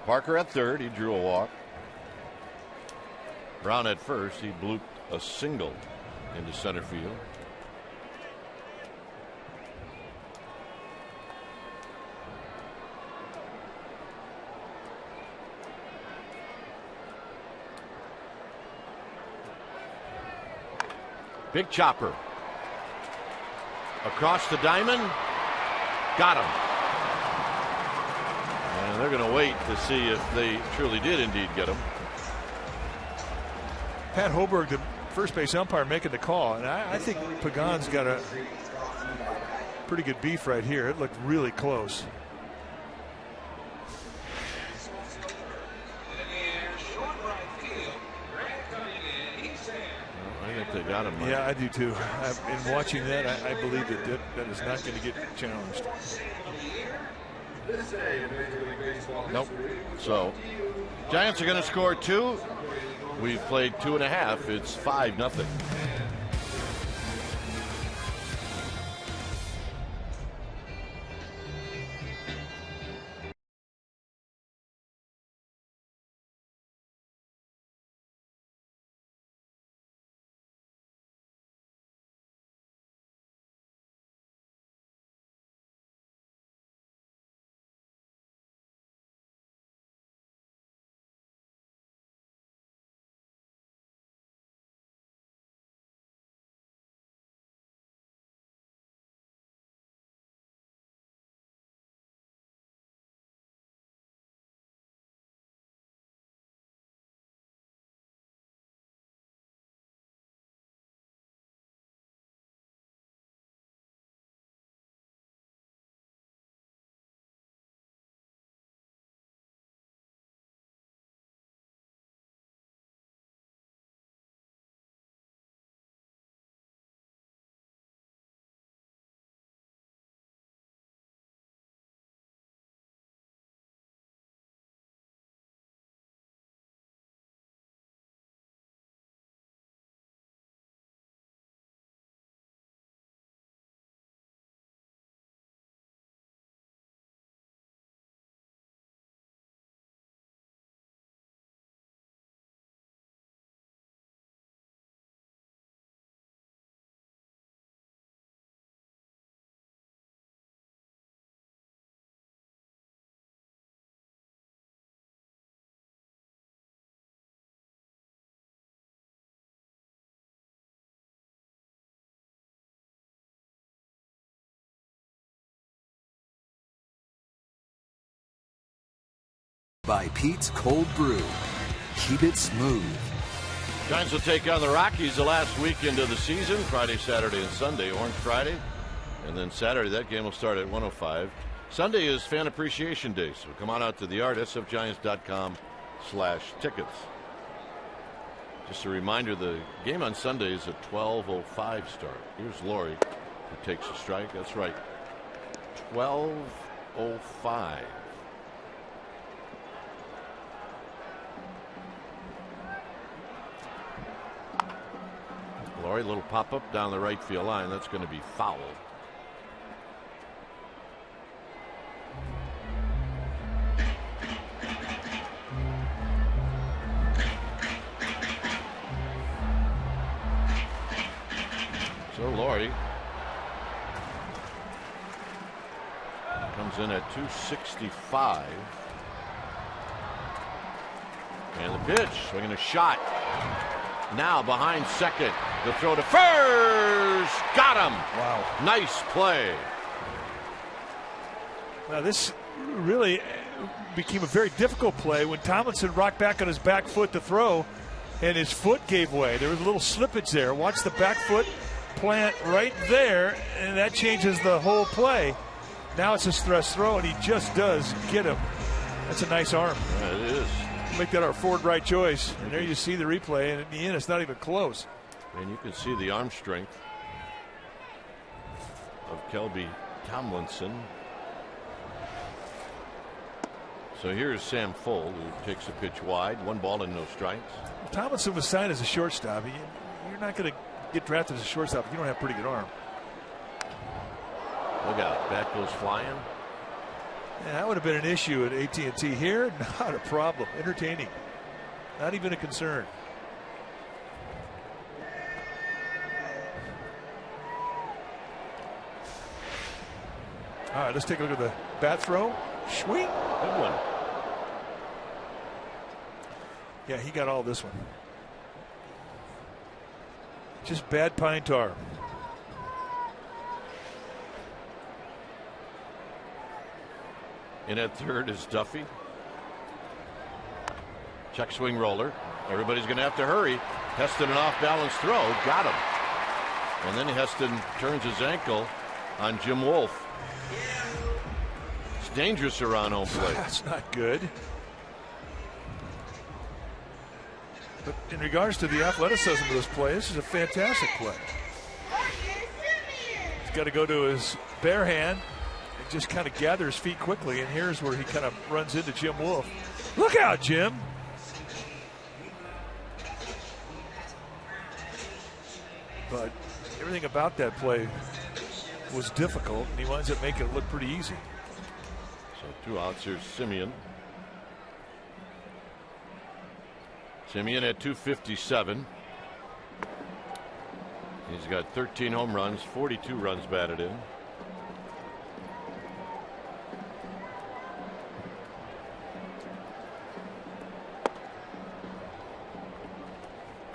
Parker at third. He drew a walk. Brown at first. He blooped a single into center field. Big chopper. Across the diamond. Got him. And they're going to wait to see if they truly did indeed get him. Pat Hoberg, the first base umpire, making the call. And I think Pagan's got a pretty good beef right here. It looked really close. I think they got him. Mike. Yeah, I do too. In watching that, I believe that is not going to get challenged. Nope. So, Giants are going to score 2. We've played 2.5. It's 5-0. By Pete's Cold Brew. Keep it smooth. Giants will take on the Rockies the last weekend of the season, Friday, Saturday, and Sunday. Orange Friday. And then Saturday, that game will start at 1:05. Sunday is Fan Appreciation Day, so come on out to the Yard, sfgiants.com/tickets. Just a reminder, the game on Sunday is a 12:05 start. Here's Laurie, who takes a strike. That's right, 12:05. Laurie, little pop-up down the right field line. That's going to be foul. So Laurie comes in at 265. And the pitch, swinging a shot. Now behind second. The throw to first. Got him. Wow. Nice play. Now this really became a very difficult play when Tomlinson rocked back on his back foot to throw, and his foot gave way. There was a little slippage there. Watch the back foot plant right there, and that changes the whole play. Now it's a stress throw, and he just does get him. That's a nice arm. Yeah, it is. Make that our forward right choice. And there you see the replay, and in the end, it's not even close. And you can see the arm strength of Kelby Tomlinson. So here's Sam Fuld, who takes a pitch wide. 1 ball and no strikes. Tomlinson was signed as a shortstop. You're not going to get drafted as a shortstop if you don't have a pretty good arm. Look out. Bat goes flying. Yeah, that would have been an issue at AT&T. Here, not a problem. Entertaining. Not even a concern. All right, let's take a look at the bat throw. Swing. Good one. Yeah, he got all this one. Just bad pine tar. In at third is Duffy. Check swing roller. Everybody's going to have to hurry. Heston, an off-balance throw. Got him. And then Heston turns his ankle on Jim Wolf. It's dangerous around home plate. That's not good. But in regards to the athleticism of this play, this is a fantastic play. He's got to go to his bare hand and just kind of gather his feet quickly. And here's where he kind of runs into Jim Wolf. Look out, Jim. But everything about that play was difficult, and he winds up making it look pretty easy. So 2 outs. Here's Simeon. Simeon at 257. He's got 13 home runs, 42 runs batted in.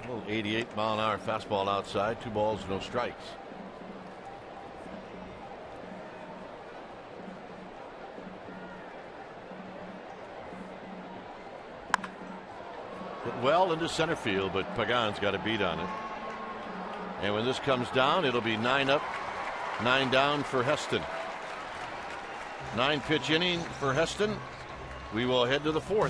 A little 88-mile-an-hour fastball outside. 2 balls, no strikes. Well into center field, but Pagan's got a beat on it. And when this comes down, it'll be 9 up, 9 down for Heston. 9-pitch inning for Heston. We will head to the 4th.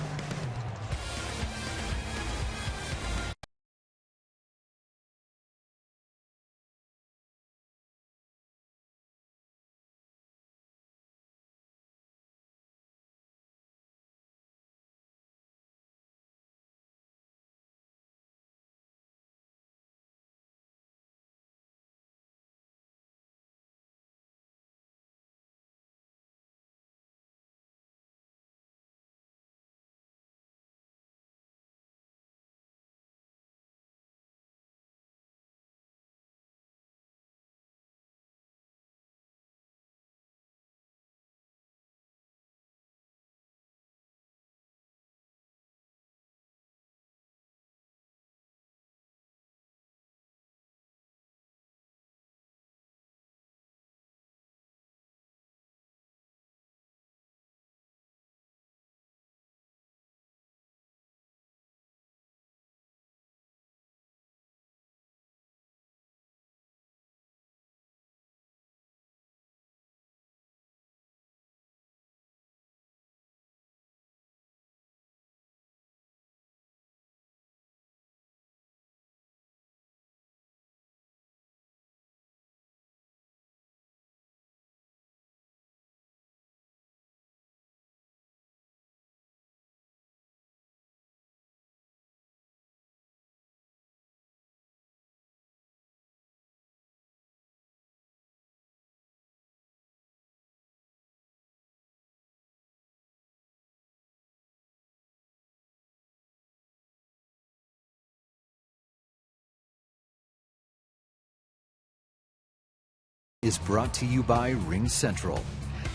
Is brought to you by Ring Central.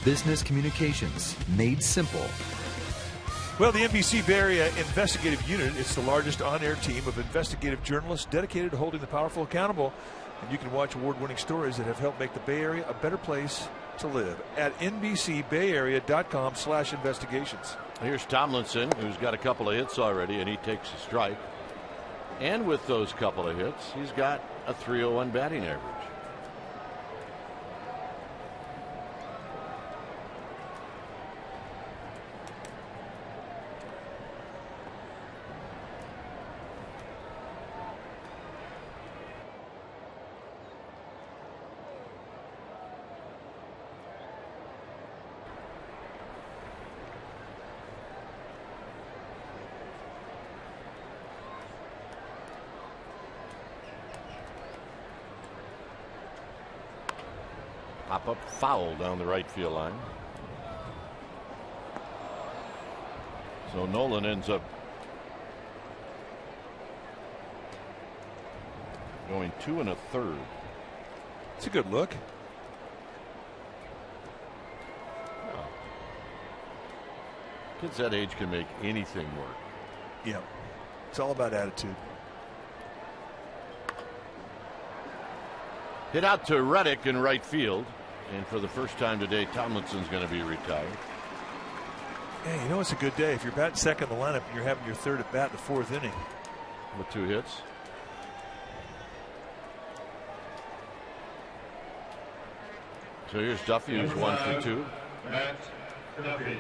Business communications made simple. Well, the NBC Bay Area Investigative Unit is the largest on-air team of investigative journalists dedicated to holding the powerful accountable. And you can watch award-winning stories that have helped make the Bay Area a better place to live at NBCBayArea.com/investigations. Here's Tomlinson, who's got a couple of hits already, and he takes a strike. And with those couple of hits, he's got a .301 batting average. Pop-up foul down the right field line. So Nolan ends up going 2 1/3. It's a good look. Well, kids that age can make anything work. Yeah, it's all about attitude. Hit out to Reddick in right field. And for the first time today, Tomlinson's going to be retired. Hey, you know it's a good day. If you're batting second in the lineup and you're having your third at bat in the fourth inning. With 2 hits. So here's Duffy, who's 1 for 2. Matt Duffy.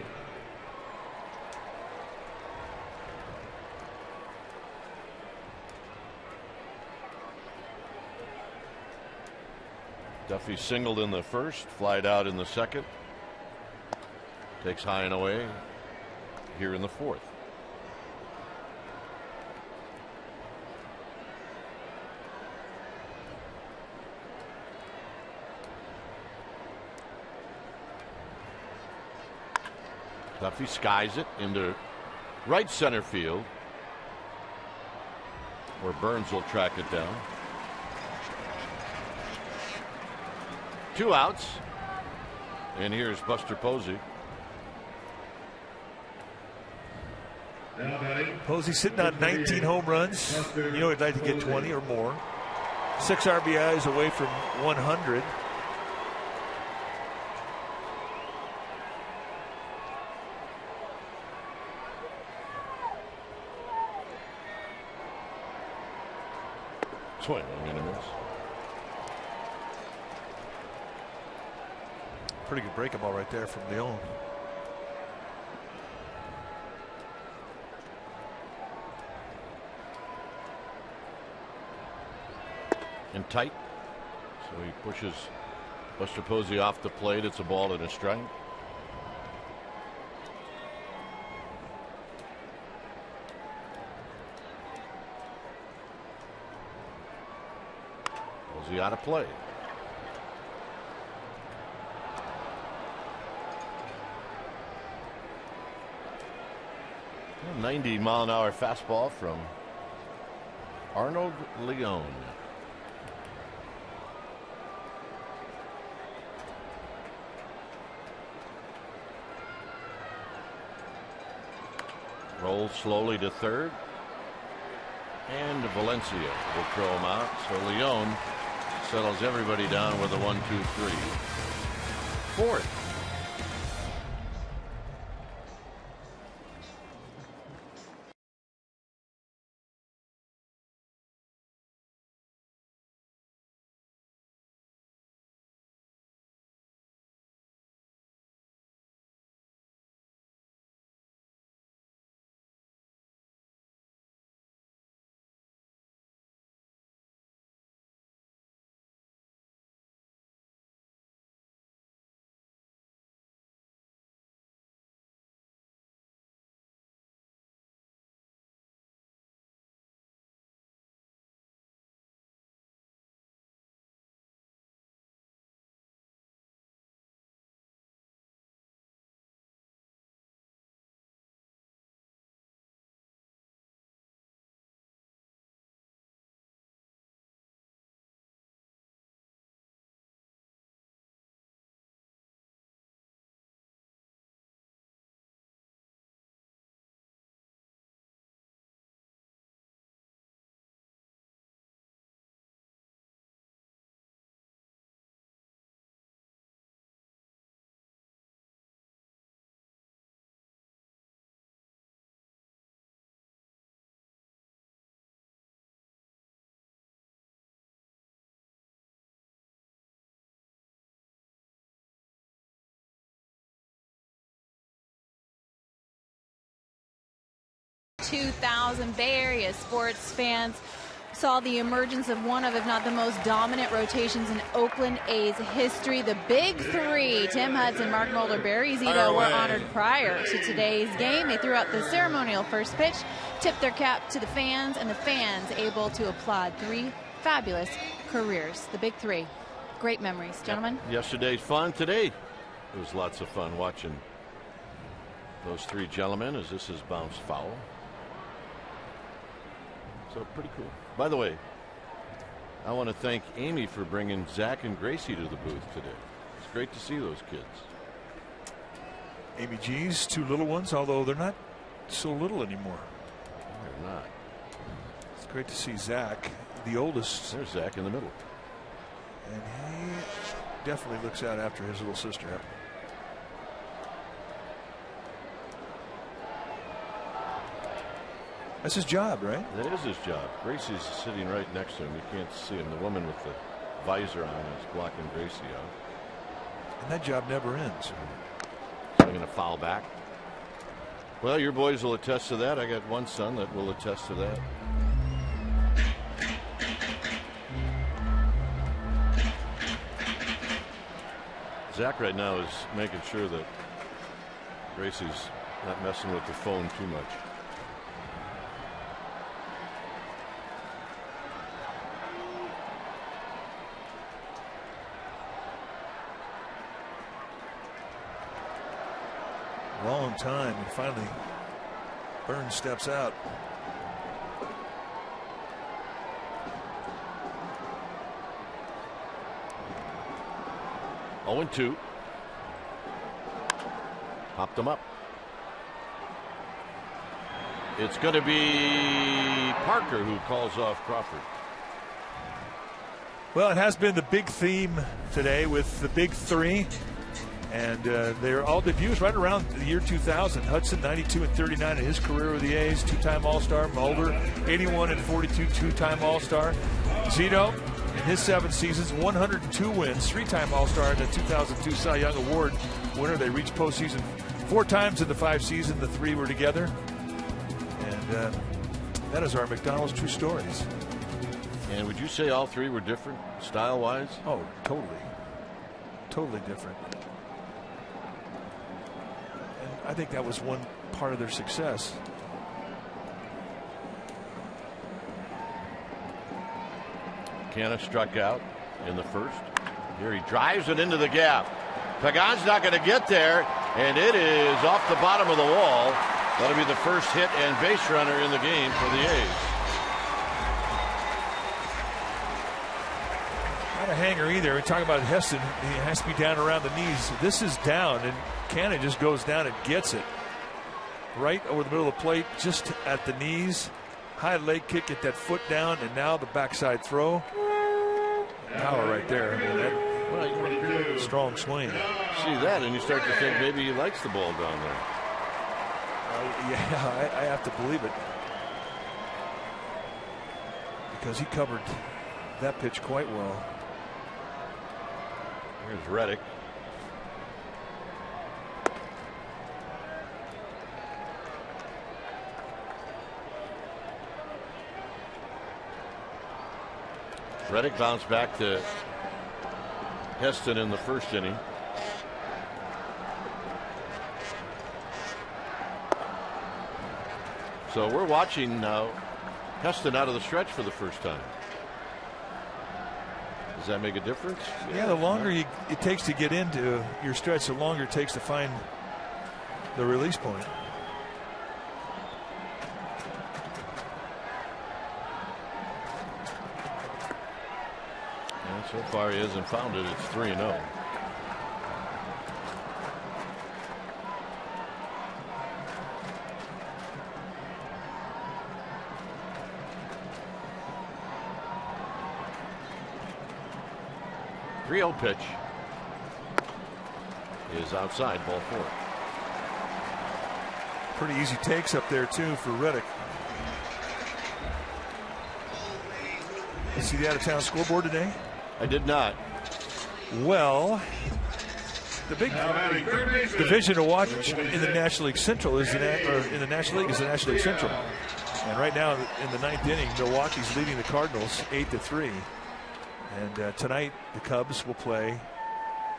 Duffy singled in the first, flied out in the second. Takes high and away here in the fourth. Duffy skies it into right center field, where Burns will track it down. 2 outs. And here's Buster Posey. Posey sitting on 19 home runs. You know he'd like to get 20 or more. 6 RBIs away from 100. Swing and a miss. Pretty good breaking ball right there from Leon. And tight. So he pushes Buster Posey off the plate. It's a ball and a strike. Posey out of play. 90-mile-an-hour fastball from Arnold Leon. Rolls slowly to third. And Valencia will throw him out. So Leon settles everybody down with a 1-2-3. Fourth. .2000 Bay Area sports fans saw the emergence of one of, if not the most dominant rotations in Oakland A's history. The big three, Tim Hudson, Mark Mulder, Barry Zito, were honored prior to today's game. They threw out the ceremonial first pitch, tipped their cap to the fans, and the fans able to applaud 3 fabulous careers. The big three. Great memories, gentlemen. Yesterday's fun. Today it was lots of fun watching those 3 gentlemen as this is bounced foul. So pretty cool. By the way, I want to thank Amy for bringing Zach and Gracie to the booth today. It's great to see those kids. Amy G's 2 little ones, although they're not so little anymore. They're not. It's great to see Zach, the oldest. There's Zach in the middle. And he definitely looks out after his little sister. That's his job, right? That is his job. Gracie's sitting right next to him. You can't see him. The woman with the visor on is blocking Gracie out. And that job never ends. So I'm going to foul back. Well, your boys will attest to that. I got one son that will attest to that. Zach right now is making sure that Gracie's not messing with the phone too much. Long time, and finally Burns steps out. Oh, 0-2. Popped them up. It's going to be Parker who calls off Crawford. Well, it has been the big theme today with the big three. And they're all debuts right around the year 2000. Hudson, 92 and 39 in his career with the A's, two-time All-Star. Mulder, 81 and 42, two-time All-Star. Zito, in his 7 seasons, 102 wins, three-time All-Star, and the 2002 Cy Young Award winner. They reached postseason 4 times in the 5 seasons. The 3 were together. And that is our McDonald's True Stories. And would you say all 3 were different style-wise? Oh, totally. Totally different. I think that was one part of their success. Canna struck out in the first. Here he drives it into the gap. Pagan's not going to get there, and it is off the bottom of the wall. That'll be the first hit and base runner in the game for the A's. Not a hanger either. We talk about Heston. He has to be down around the knees. This is down, and Cannon just goes down and gets it right over the middle of the plate, just at the knees. High leg kick, get that foot down, and now the backside throw. Power right there. I mean, that strong swing. See that, and you start to think maybe he likes the ball down there. Yeah, I have to believe it, because he covered that pitch quite well. Here's Reddick. Reddick bounced back to Heston in the first inning. So we're watching now Heston out of the stretch for the first time. Does that make a difference? Yeah, the longer it takes to get into your stretch, the longer it takes to find the release point. And so far he hasn't found it. It's 3-0. Pitch is outside, ball 4. Pretty easy takes up there too for Reddick. You see the out-of-town scoreboard today? I did not. Well, the big division to watch in the National League Central is in the National League is the National League Central, and right now in the 9th inning, Milwaukee's leading the Cardinals 8-3. And tonight, the Cubs will play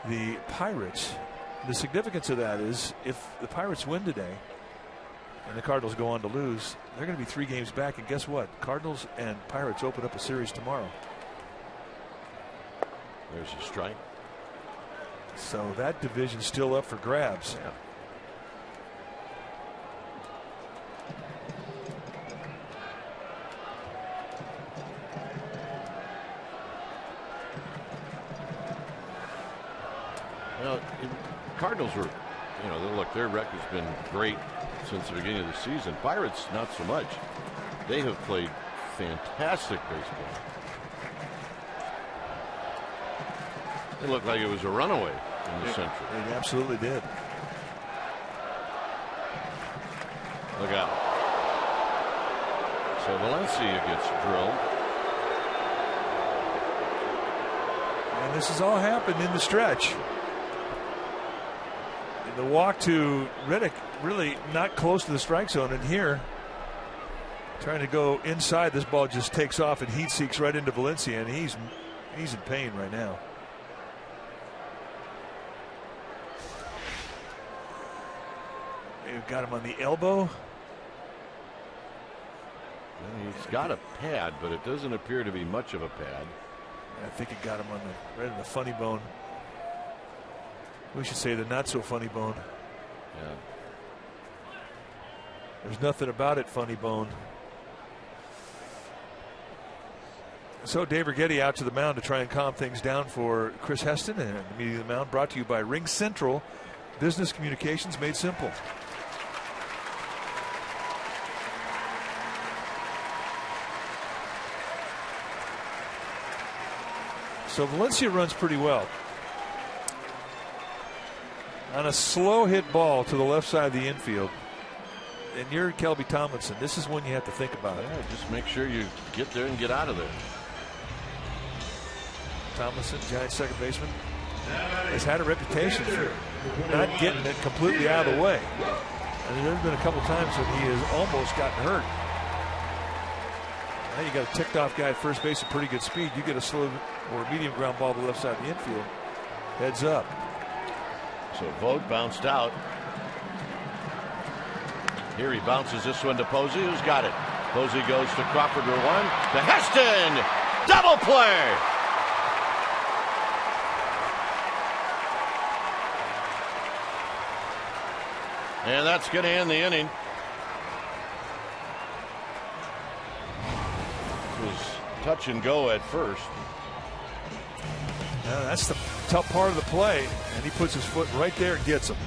the Pirates. The significance of that is if the Pirates win today and the Cardinals go on to lose, they're going to be 3 games back. And guess what? Cardinals and Pirates open up a series tomorrow. There's a strike. So that division's still up for grabs. Yeah. Well, Cardinals were, look, their record's been great since the beginning of the season. Pirates, not so much. They have played fantastic baseball. It looked like it was a runaway in the Central. It absolutely did. Look out. So Valencia gets drilled. And this has all happened in the stretch. The walk to Riddick really not close to the strike zone, and here trying to go inside, this ball just takes off and heat seeks right into Valencia, and he's in pain right now. They've got him on the elbow. He's got a pad, but it doesn't appear to be much of a pad. I think it got him on right in the funny bone. We should say the not so funny bone. Yeah. There's nothing about it funny bone. So Dave Righetti out to the mound to try and calm things down for Chris Heston, and immediately the mound brought to you by Ring Central, business communications made simple. So Valencia runs pretty well. On a slow hit ball to the left side of the infield, and you're Kelby Tomlinson, this is when you have to think about it. Yeah, just make sure you get there and get out of there. Tomlinson, Giants second baseman, has had a reputation for not getting it completely out of the way. And there's been a couple times when he has almost gotten hurt. Now you got a ticked off guy at first base at pretty good speed. You get a slow or a medium ground ball to the left side of the infield. Heads up. So Vogt bounced out. Here he bounces this one to Posey, who's got it. Posey goes to Crawford for one. To Heston! Double play! And that's going to end the inning. It was touch and go at first. Yeah, that's the tough part of the play, and he puts his foot right there and gets him.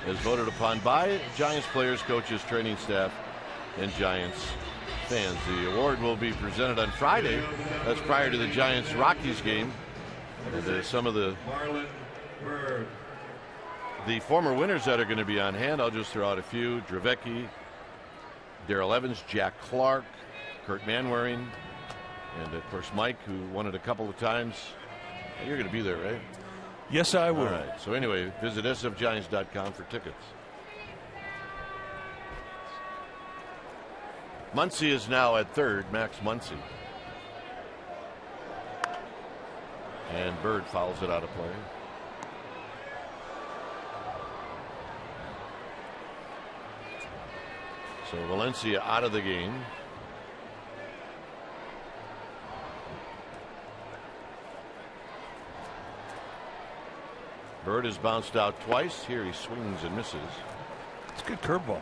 As voted upon by Giants players, coaches, training staff, and Giants fans. The award will be presented on Friday. That's prior to the Giants Rockies game. And some of the former winners that are going to be on hand, I'll just throw out a few. Dravecki, Darrell Evans, Jack Clark, Kurt Manwaring, and of course Mike, who won it a couple of times. You're going to be there, right? Yes, I will. All right. So anyway, visit sfgiants.com for tickets. Muncy is now at third, Max Muncy. And Bird fouls it out of play. So Valencia out of the game. Bird has bounced out twice. Here he swings and misses. It's a good curveball.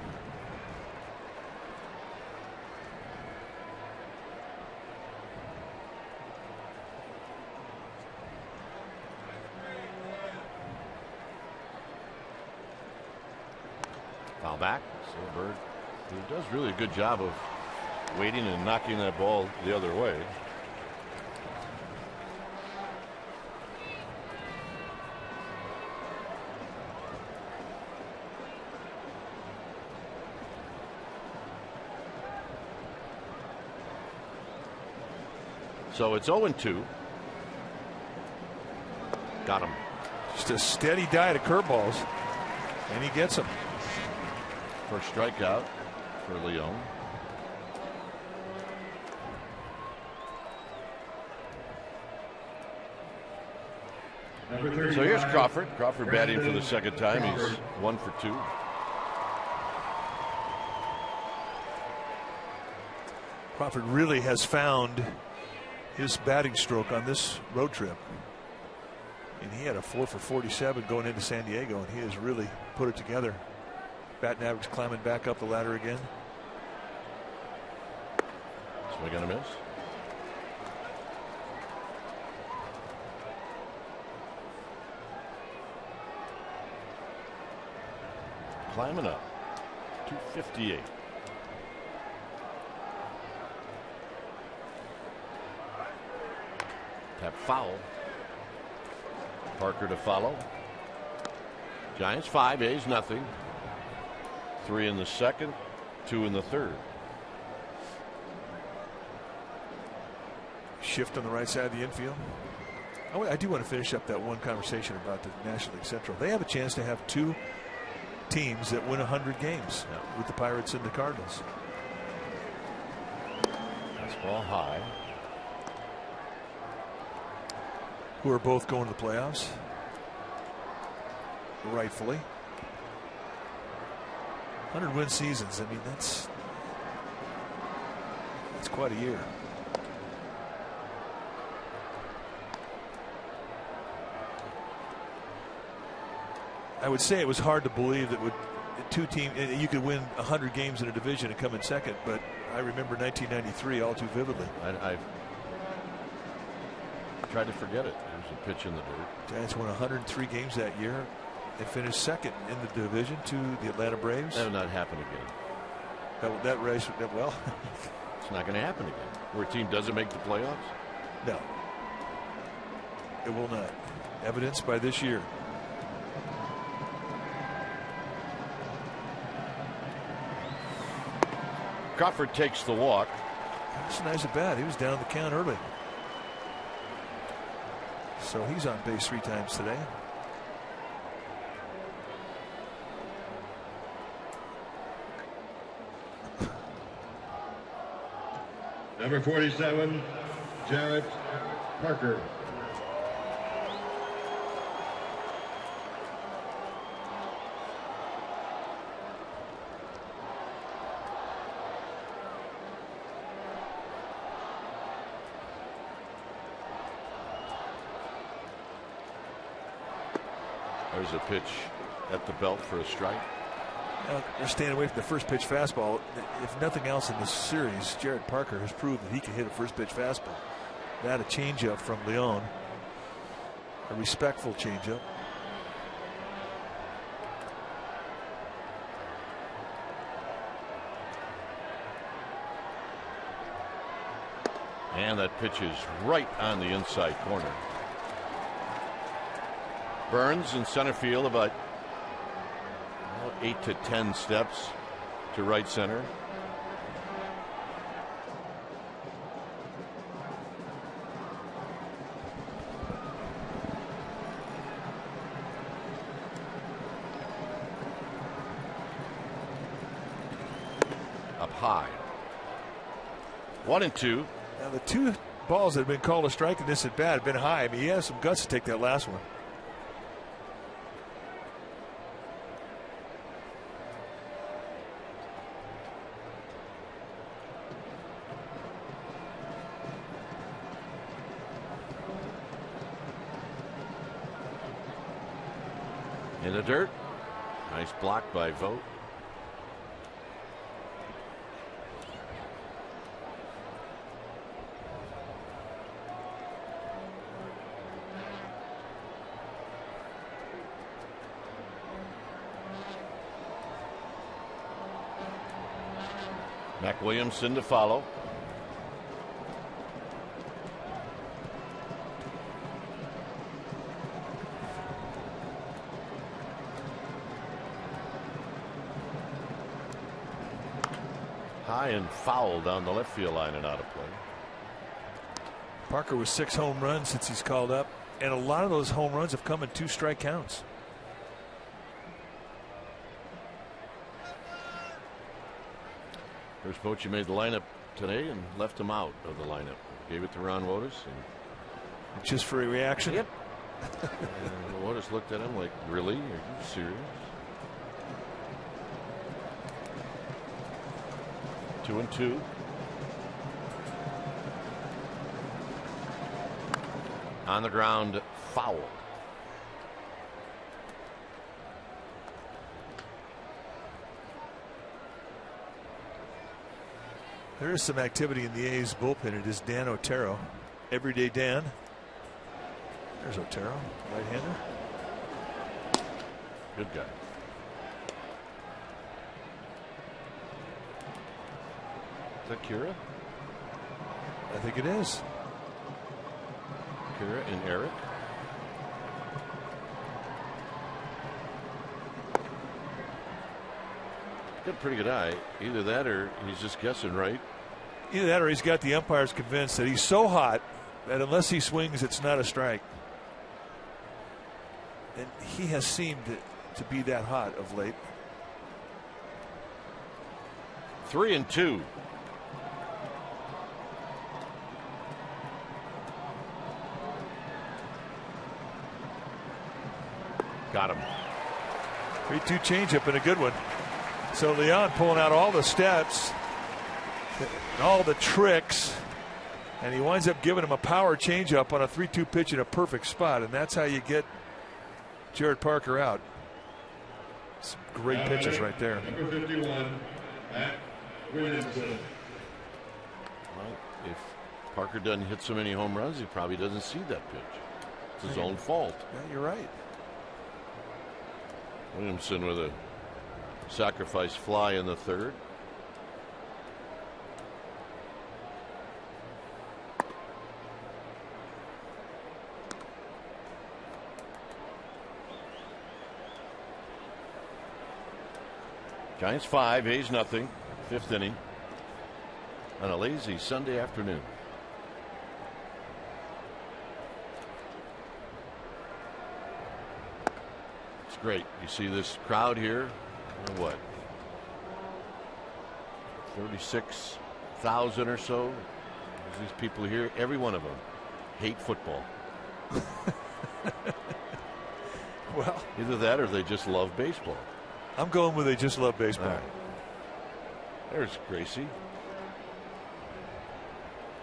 Foul back. So Bird, he does really a good job of waiting and knocking that ball the other way. So it's 0-2. Got him. Just a steady diet of curveballs, and he gets them. First strikeout for Leon. So here's Crawford. Crawford batting for the second time. He's 1 for 2. Crawford really has found his batting stroke on this road trip. And he had a 4 for 47 going into San Diego, and he has really put it together. Batting average climbing back up the ladder again. Swing and a miss. Climbing up. 258. Tap foul. Parker to follow. Giants 5, A's nothing. 3 in the second, 2 in the third. Shift on the right side of the infield. I do want to finish up that one conversation about the National League Central. They have a chance to have 2 teams that win 100 games with the Pirates and the Cardinals. Fastball high. Who are both going to the playoffs, rightfully. 100 win seasons. I mean, that's quite a year. I would say it was hard to believe that 2 teams you could win 100 games in a division and come in second, but I remember 1993 all too vividly. I've tried to forget it. There's a pitch in the dirt. Giants won 103 games that year. They finished second in the division to the Atlanta Braves. That will not happen again. That race, well, it's not going to happen again. Where a team doesn't make the playoffs? No, it will not. Evidenced by this year. Crawford takes the walk. That's nice at bat. He was down the count early. So he's on base 3 times today. Number 47, Jarrett Parker. There's a pitch at the belt for a strike. They're staying away from the first pitch fastball. If nothing else in this series, Jarrett Parker has proved that he can hit a first pitch fastball. That a changeup from Leon. A respectful changeup. And that pitch is right on the inside corner. Burns in center field about 8 to 10 steps to right center. Up high. 1-2. Now the 2 balls that have been called a strike in this at bat have been high. I mean, he has some guts to take that last one. In the dirt. Nice block by Vogt. Mac Williamson to follow. High and foul down the left field line and out of play. Parker with 6 home runs since he's called up, and a lot of those home runs have come in 2 strike counts. Bruce Bochy made the lineup today and left him out of the lineup. Gave it to Ron Wotus. And just for a reaction? Yep. And Wotus looked at him like, really? Are you serious? 2-2. On the ground, foul. There is some activity in the A's bullpen. It is Dan Otero. Everyday Dan. There's Otero, right-hander. Good guy. Is that Kira? I think it is. Kira and Eric. Got a pretty good eye. Either that or he's just guessing right. Either that or he's got the umpires convinced that he's so hot that unless he swings, it's not a strike. And he has seemed to be that hot of late. 3-2. Got him. 3-2 changeup and a good one. So Leon pulling out all the steps, all the tricks, and he winds up giving him a power changeup on a 3-2 pitch in a perfect spot, and that's how you get Jared Parker out. Some great pitches right there. Number 51, Matt Williamson. Well, if Parker doesn't hit so many home runs, he probably doesn't see that pitch. It's his own fault. Yeah, you're right. Williamson with a sacrifice fly in the third. Giants 5, A's nothing. 5th inning on a lazy Sunday afternoon. It's great. You see this crowd here. What? 36,000 or so. These people here, every one of them hate football. Well, either that or they just love baseball. I'm going with they just love baseball. Right. There's Gracie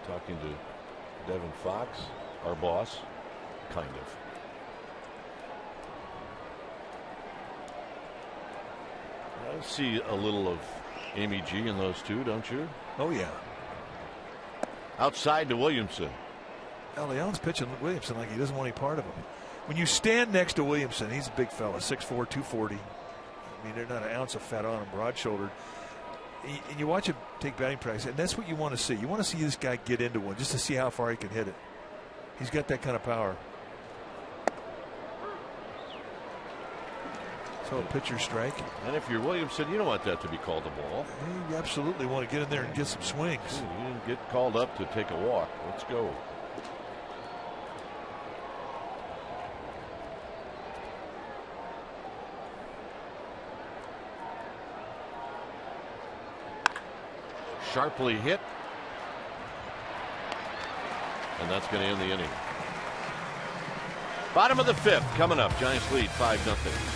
talking to Devin Fox, our boss, kind of. I see a little of Amy G in those two, don't you? Oh, yeah. Outside to Williamson. Well, Leon's pitching Williamson like he doesn't want any part of him. When you stand next to Williamson, he's a big fella, 6'4", 240. I mean, there's not an ounce of fat on him, broad-shouldered. And you watch him take batting practice, and that's what you want to see. You want to see this guy get into one just to see how far he can hit it. He's got that kind of power. So a pitcher strike. And if you're Williamson, you don't want that to be called a ball. You absolutely want to get in there and get some swings. You didn't get called up to take a walk. Let's go. Sharply hit. And that's going to end the inning. Bottom of the 5th coming up. Giants lead 5-0.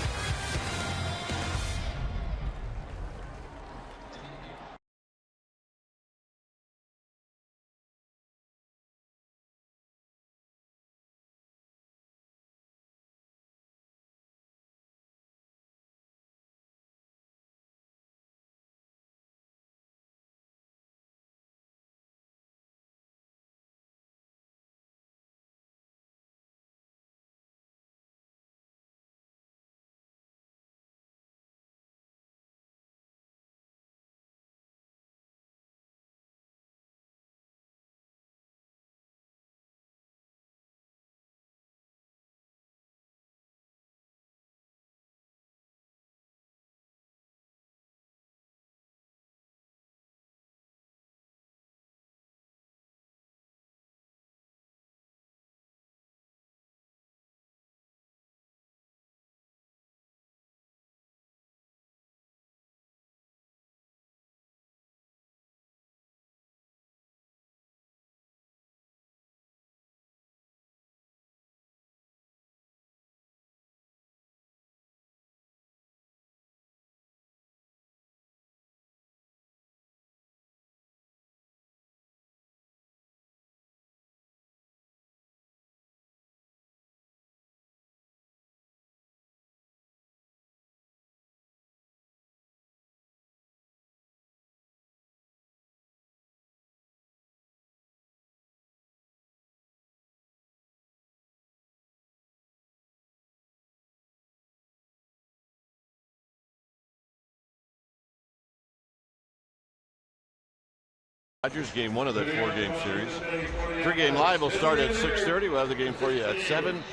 Dodgers game 1 of that 4-game series. Three-game live will start at 6:30. We'll have the game for you at 7.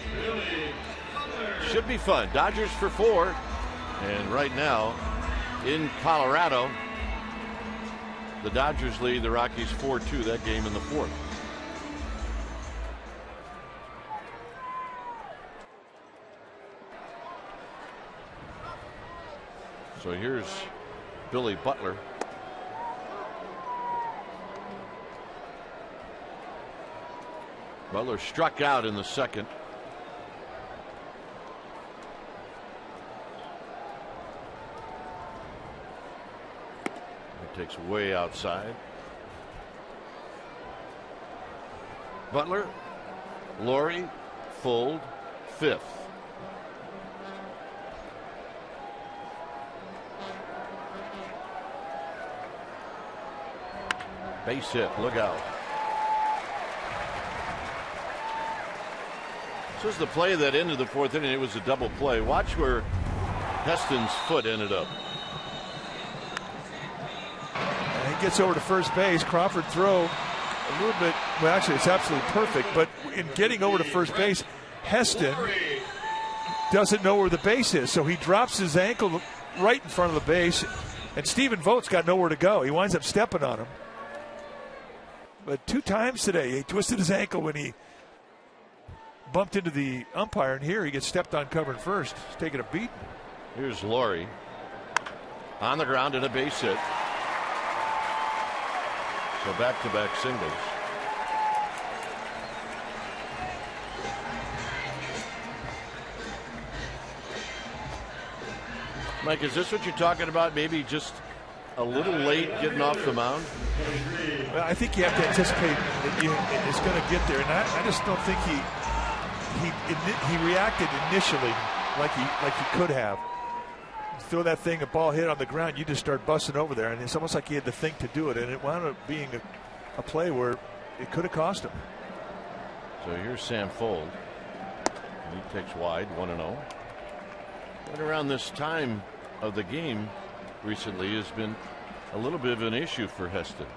Should be fun. Dodgers for 4. And right now in Colorado, the Dodgers lead the Rockies 4-2. That game in the 4th. So here's Billy Butler. Butler struck out in the 2nd. He takes way outside. Butler, Laurie, Fold, 5th. Base hit, look out. This was the play that ended the 4th inning. It was a double play. Watch where Heston's foot ended up. And he gets over to first base. Crawford throw a little bit. Well, actually, it's absolutely perfect. But in getting over to first base, Heston doesn't know where the base is. So he drops his ankle right in front of the base. And Stephen Vogt's got nowhere to go. He winds up stepping on him. But 2 times today, he twisted his ankle when he bumped into the umpire, and here he gets stepped on covering first. He's taking a beat. Here's Laurie on the ground in a base hit. So back-to-back singles. Mike, is this what you're talking about? Maybe just a little late getting off the mound? Well, I think you have to anticipate that it's going to get there, and I just don't think he reacted initially like he could have. Throw that thing, a ball hit on the ground, you just start busting over there, and it's almost like he had to think to do it, and it wound up being a play where it could have cost him. So here's Sam Fold. He takes wide, 1-0. Right around this time of the game recently has been a little bit of an issue for Heston.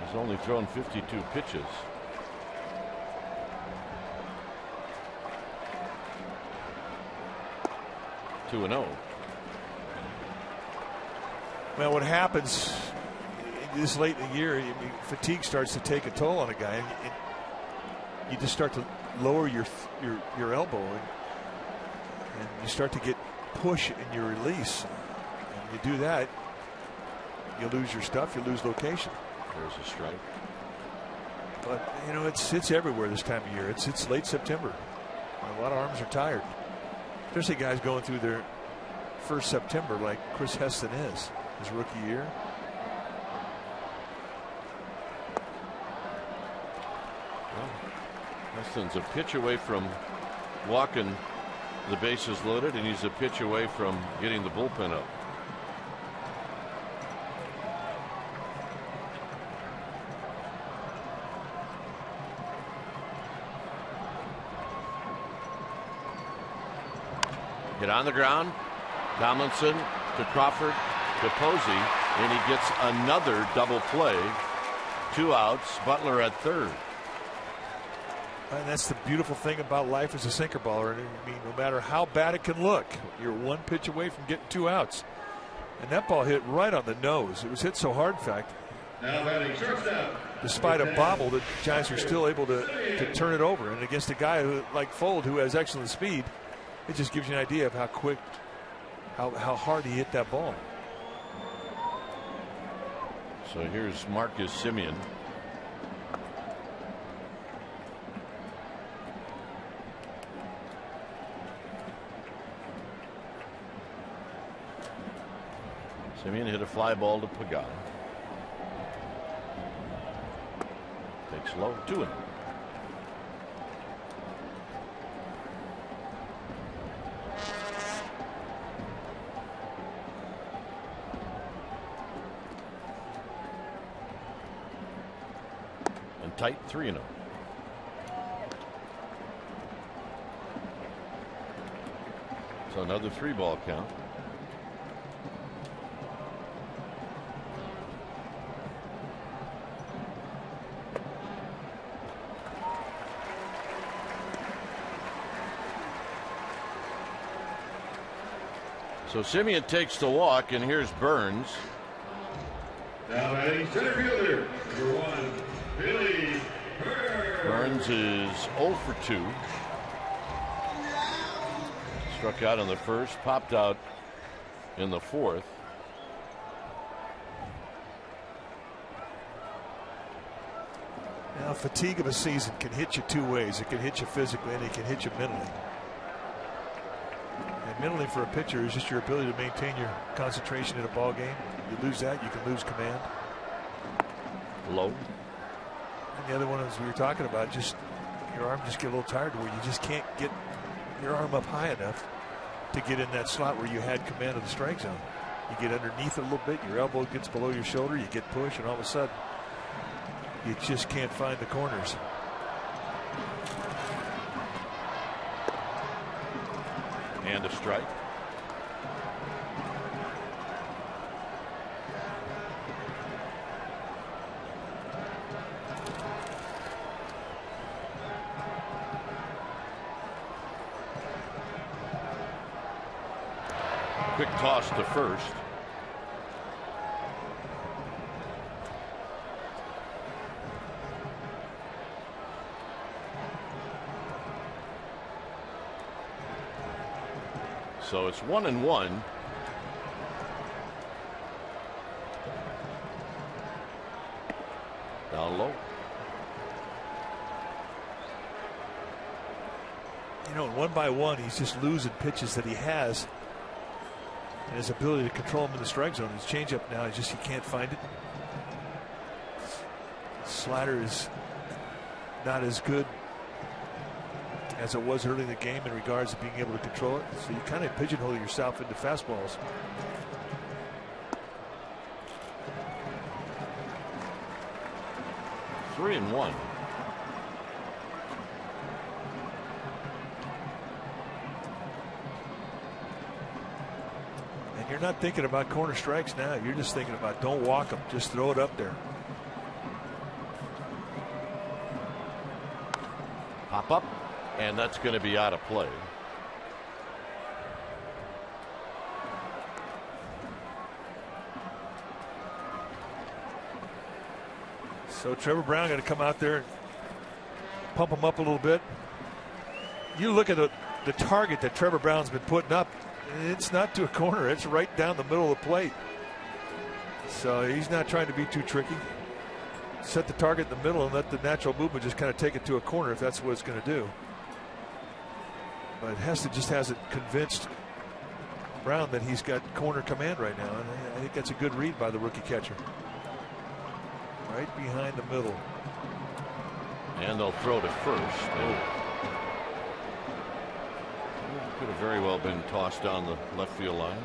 He's only thrown 52 pitches. -0. Well, what happens this late in the year, fatigue starts to take a toll on a guy, and you just start to lower your elbow, and you start to get push in your release. And you do that, you lose your stuff, you lose location. There's a strike. But you know, it's everywhere this time of year. It's late September. A lot of arms are tired. Especially guys going through their first September like Chris Heston is, his rookie year. Well, Heston's a pitch away from walking the bases loaded, and he's a pitch away from getting the bullpen up. Get on the ground. Tomlinson to Crawford to Posey, and he gets another double play. 2 outs. Butler at third. And that's the beautiful thing about life as a sinker baller. I mean, no matter how bad it can look, you're 1 pitch away from getting 2 outs. And that ball hit right on the nose. It was hit so hard, in fact. Despite a bobble, the Giants are still able to turn it over. And against a guy like Fold, who has excellent speed, it just gives you an idea of how quick, how hard he hit that ball. So here's Marcus Semien. Semien hit a fly ball to Pagan. Takes low, 2-0. Tight, 3-0. So another 3-ball count. So Semien takes the walk, and here's Burns. Now batting center fielder, number 1, Billy Burns is 0 for 2. Struck out in the first, popped out in the fourth. Now, fatigue of a season can hit you two ways. It can hit you physically, and it can hit you mentally. And mentally, for a pitcher, is just your ability to maintain your concentration in a ball game. You lose that, you can lose command. Low. And the other one is we were talking about, just your arm just get a little tired to where you just can't get your arm up high enough to get in that slot where you had command of the strike zone. You get underneath it a little bit, your elbow gets below your shoulder, you get pushed, and all of a sudden you just can't find the corners. And a strike. Quick toss to first. So it's 1-1. Down low. You know, one by one, he's just losing pitches that he has. And his ability to control him in the strike zone. His changeup now is just he can't find it. Slider is not as good as it was early in the game in regards to being able to control it. So you kind of pigeonhole yourself into fastballs. Three and one. And you're not thinking about corner strikes now. You're just thinking about don't walk them. Just throw it up there. Pop up. And that's going to be out of play. So Trevor Brown going to come out there and pump him up a little bit. You look at the target that Trevor Brown's been putting up. It's not to a corner. It's right down the middle of the plate. So he's not trying to be too tricky. Set the target in the middle and let the natural movement just kind of take it to a corner if that's what it's going to do. But Heston just hasn't convinced Brown that he's got corner command right now. And I think that's a good read by the rookie catcher. Right behind the middle. And they'll throw to first. Could have very well been tossed down the left field line.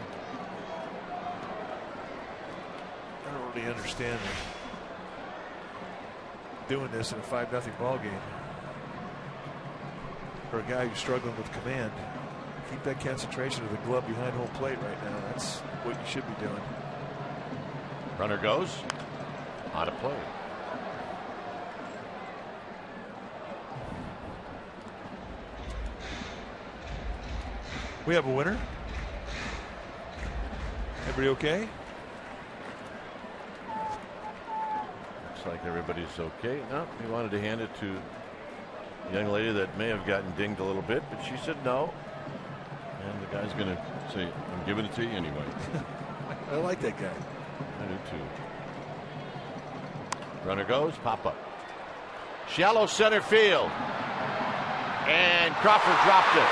I don't really understand doing this in a 5-0 ball game. For a guy who's struggling with command, keep that concentration of the glove behind home plate right now. That's what you should be doing. Runner goes. Out of play. We have a winner. Everybody okay? Looks like everybody's okay. No, he wanted to hand it to a young lady that may have gotten dinged a little bit, but she said no. And the guy's going to say, I'm giving it to you anyway. I like that guy. I do too. Runner goes, pop up. Shallow center field. And Crawford dropped it.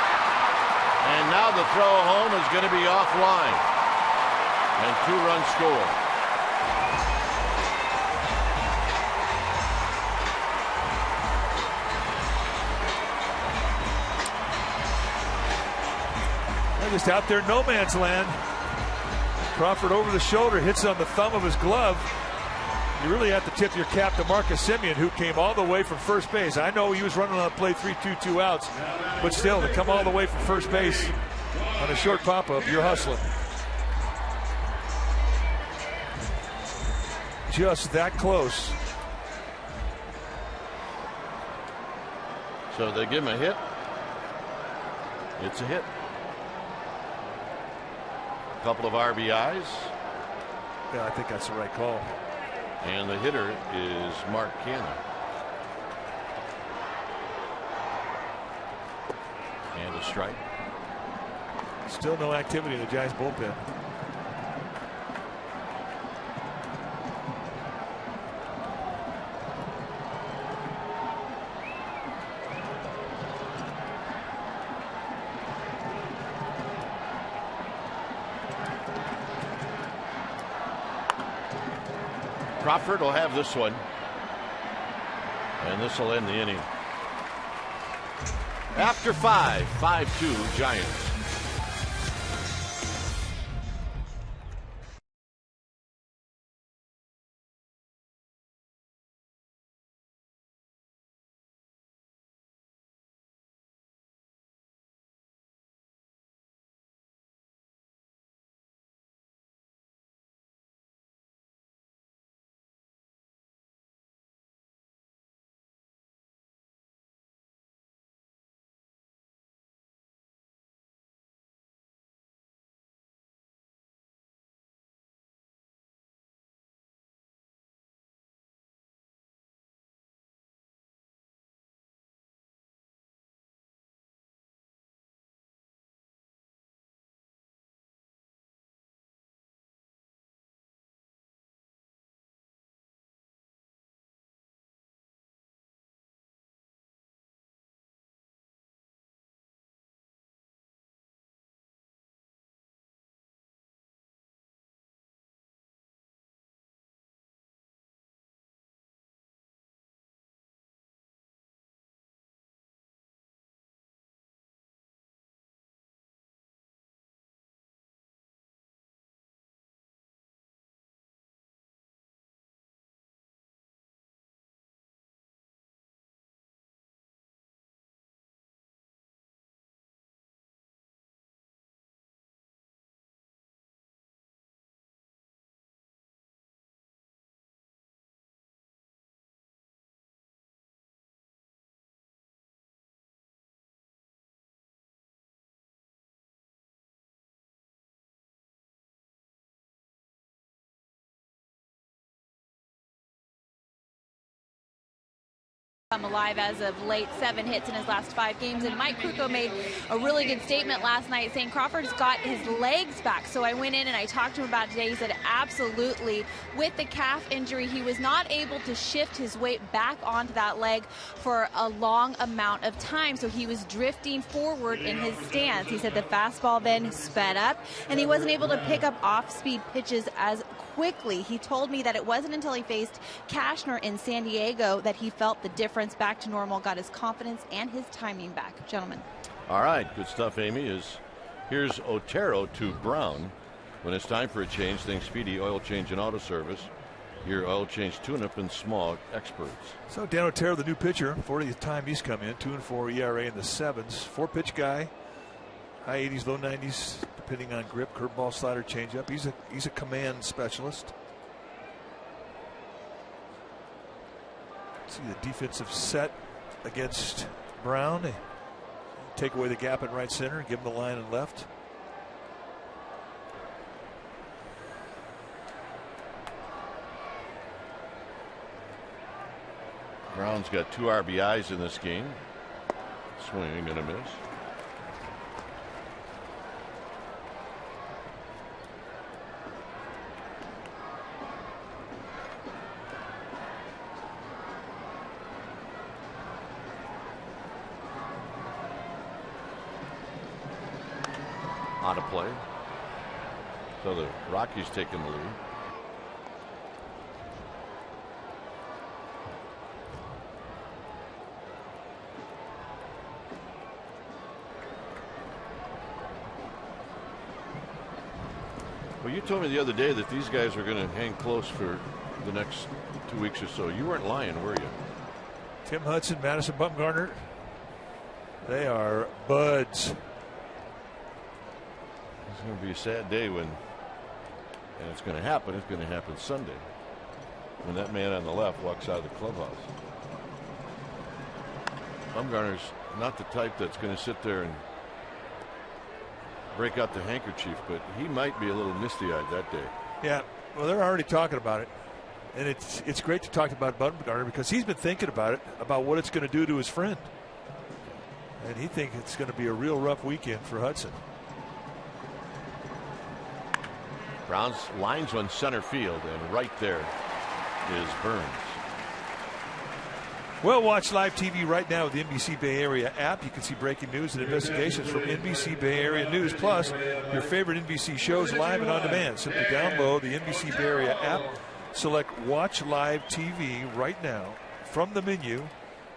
And now the throw home is going to be offline. And 2-run score. They're just out there, no man's land. Crawford over the shoulder, hits on the thumb of his glove. You really have to tip your cap to Marcus Semien, who came all the way from first base. I know he was running on a play 3-2, 2 outs, but still to come all the way from first base on a short pop-up, you're hustling. Just that close. So they give him a hit. It's a hit. couple of RBIs. Yeah, I think that's the right call. And the hitter is Mark Cannon. And a strike. Still no activity in the Giants bullpen. Crawford will have this one. And this will end the inning. After 5-2 Giants. Alive as of late, 7 hits in his last 5 games, and Mike Krukow made a really good statement last night saying Crawford's got his legs back. So I went in and I talked to him about it today. He said absolutely, with the calf injury, he was not able to shift his weight back onto that leg for a long amount of time, so he was drifting forward in his stance. He said the fastball then sped up and he wasn't able to pick up off-speed pitches as quickly. He told me that it wasn't until he faced Cashner in San Diego that he felt the difference back to normal, got his confidence and his timing back. Gentlemen. All right, good stuff, Amy. Here's Otero to Brown. When it's time for a change, think Speedy Oil Change and Auto Service. Your oil change tune-up and smog experts. So Dan Otero, the new pitcher, 40th time he's come in, 2-4 ERA in the 7s, 4-pitch guy, high 80s, low 90s, depending on grip, curveball, slider, changeup. He's a command specialist. See the defensive set against Brown. Take away the gap in right center, give him the line and left. Brown's got 2 RBIs in this game. Swing and a miss. Out of play. So the Rockies taking the lead. Well, you told me the other day that these guys are going to hang close for the next 2 weeks or so. You weren't lying, were you? Tim Hudson, Madison Bumgarner, they are buds. It's going to be a sad day when, and it's going to happen Sunday, when that man on the left walks out of the clubhouse. Bumgarner's not the type that's going to sit there and break out the handkerchief, but he might be a little misty-eyed that day. Yeah, well, they're already talking about it. And it's great to talk about Bumgarner because he's been thinking about it, about what it's going to do to his friend. And he thinks it's going to be a real rough weekend for Hudson. Browns lines one center field, and right there is Burns. Well, watch live TV right now with the NBC Bay Area app. You can see breaking news and investigations from NBC Bay Area News, plus your favorite NBC shows live and on demand. Simply download the NBC Bay Area app, select Watch Live TV right now from the menu,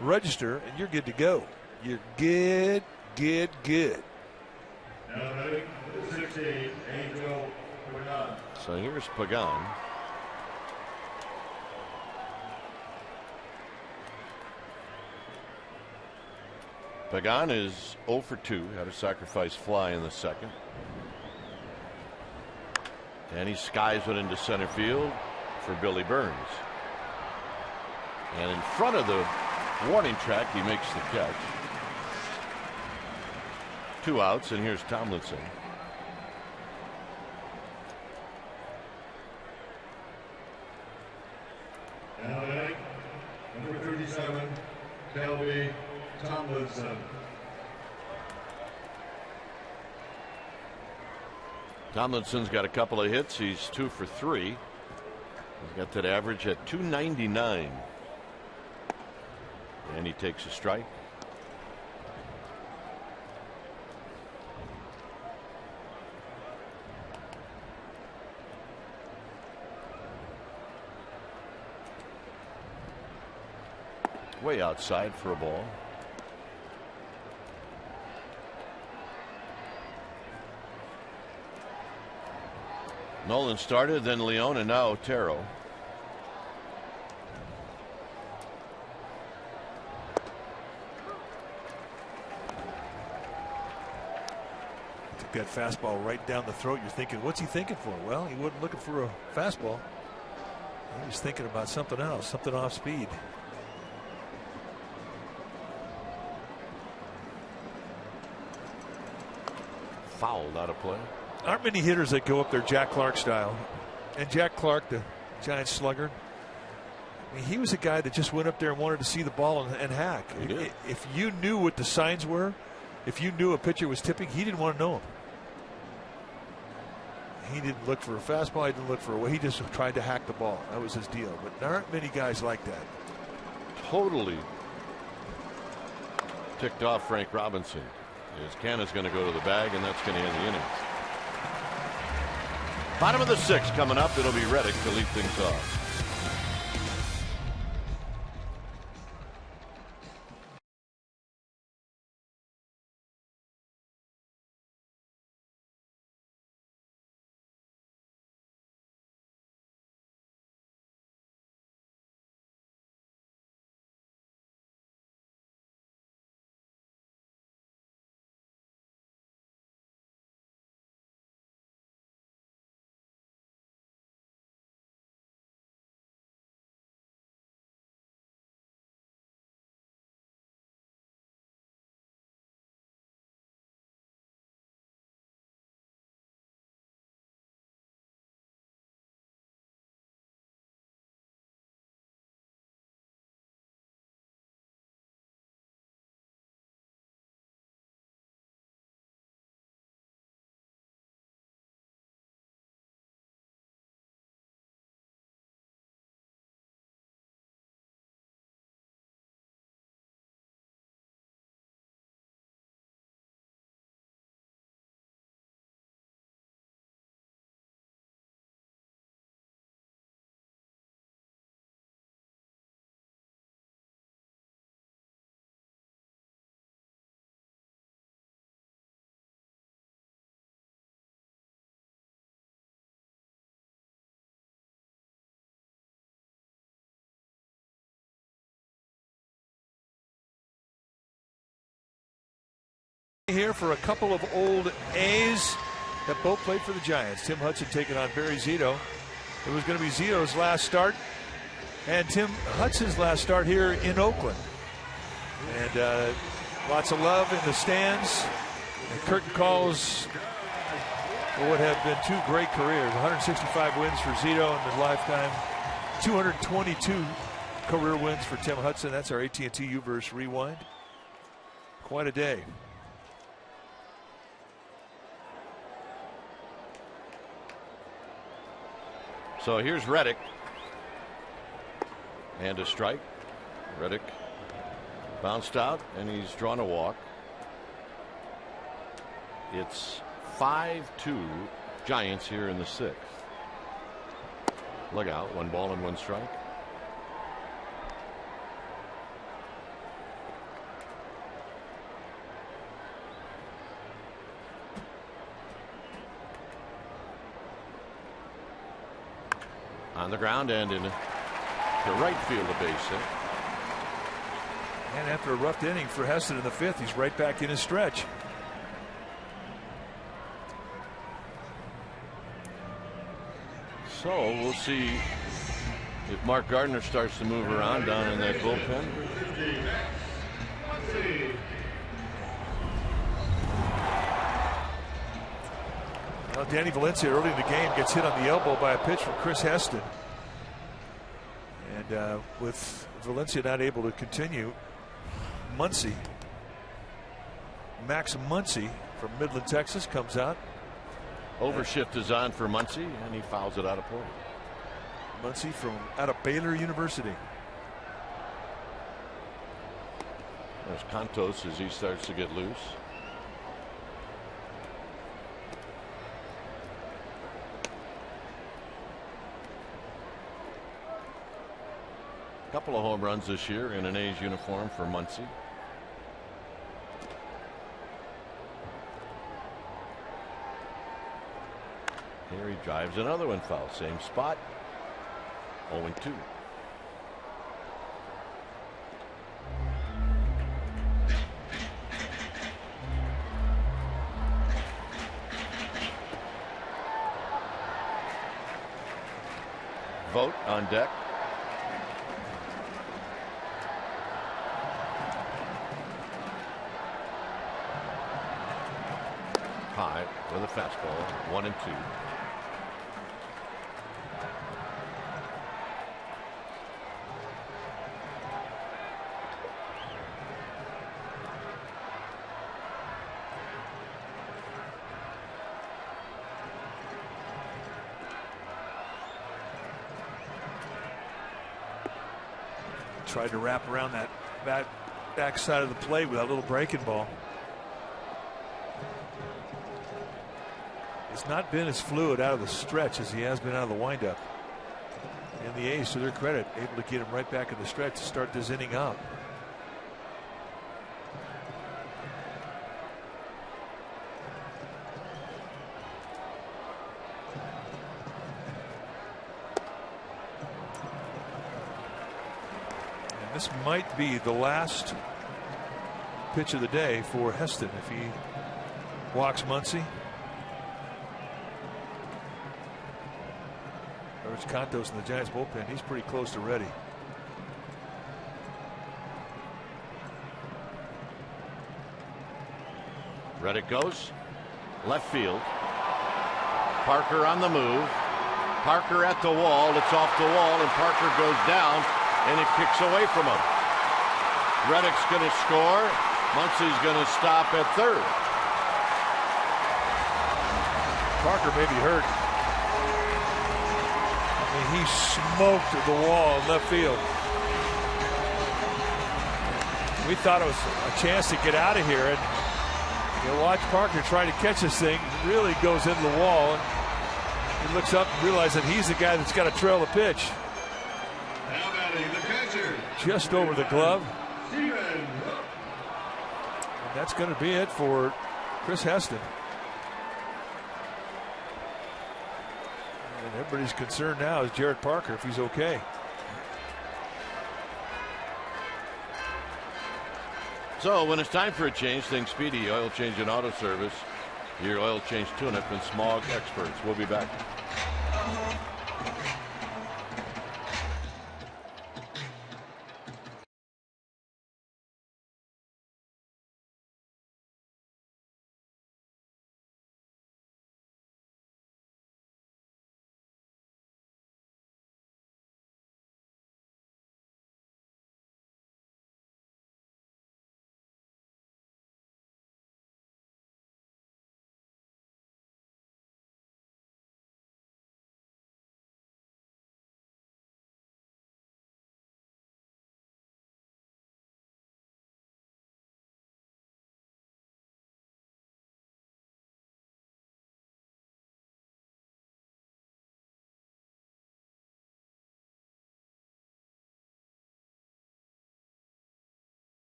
register, and you're good to go. You're good. Now ready, 16, Angel Pagan. So here's Pagan. Pagan is 0 for 2. Had a sacrifice fly in the second. And he skies it into center field for Billy Burns. And in front of the warning track, he makes the catch. 2 outs, and here's Tomlinson. Now ready, number 37, Kelby Tomlinson. Tomlinson's got a couple of hits. He's 2 for 3. He's got that average at 299. And he takes a strike. Way outside for a ball. Nolan started, then Leone, and now Otero. Took that fastball right down the throat. You're thinking, what's he thinking for? Well, he wasn't looking for a fastball. He was thinking about something else, something off speed. Fouled out of play. Aren't many hitters that go up there Jack Clark style. And Jack Clark, the Giants slugger, I mean, he was a guy that just went up there and wanted to see the ball and hack. If you knew what the signs were, if you knew a pitcher was tipping, he didn't want to know him. He didn't look for a fastball. He didn't look for a way. He just tried to hack the ball. That was his deal. But there aren't many guys like that. Totally ticked off Frank Robinson. His Canna's going to go to the bag, and that's going to end the innings. Bottom of the 6th coming up. It'll be Reddick to lead things off. Here for a couple of old A's that both played for the Giants. Tim Hudson taking on Barry Zito. It was going to be Zito's last start and Tim Hudson's last start here in Oakland. And lots of love in the stands. And curtain calls for what have been 2 great careers. 165 wins for Zito in his lifetime. 222 career wins for Tim Hudson. That's our AT&T U-verse rewind. Quite a day. So here's Reddick. And a strike. Reddick bounced out, and he's drawn a walk. It's 5-2 Giants here in the 6th. Look out, 1 ball and 1 strike. On the ground and in the right field, a base hit. And after a rough inning for Heston in the 5th, he's right back in his stretch. So we'll see if Mark Gardner starts to move around down in that bullpen. Well, Danny Valencia early in the game gets hit on the elbow by a pitch from Chris Heston. And with Valencia not able to continue, Muncy, Max Muncy from Midland, Texas, comes out. Overshift is on for Muncy, and he fouls it out of play. Muncy from out of Baylor University. There's Contos as he starts to get loose. Couple of home runs this year in an A's uniform for Muncy. Here he drives another one foul. Same spot. 0-2. Vogt on deck. High with a fastball. 1-2. Tried to wrap around that back side of the plate with that little breaking ball. It's not been as fluid out of the stretch as he has been out of the windup. And the A's, to their credit, able to get him right back in the stretch to start this inning out. And this might be the last pitch of the day for Heston if he walks Muncy. There's Contos in the Giants bullpen. He's pretty close to ready. Reddick goes left field. Parker on the move. Parker at the wall. It's off the wall, and Parker goes down, and it kicks away from him. Reddick's going to score. Muncy's going to stop at third. Parker may be hurt. He smoked the wall in left field. We thought it was a chance to get out of here, and you watch Parker try to catch this thing. It really goes into the wall. He looks up and realizes that he's the guy that's got to trail the pitch. Now batting the catcher. Just over the glove. And that's going to be it for Chris Heston. And everybody's concern now is Jared Parker, if he's okay. So when it's time for a change, think Speedy Oil Change and Auto Service. Your oil change tune-up and smog experts. We'll be back.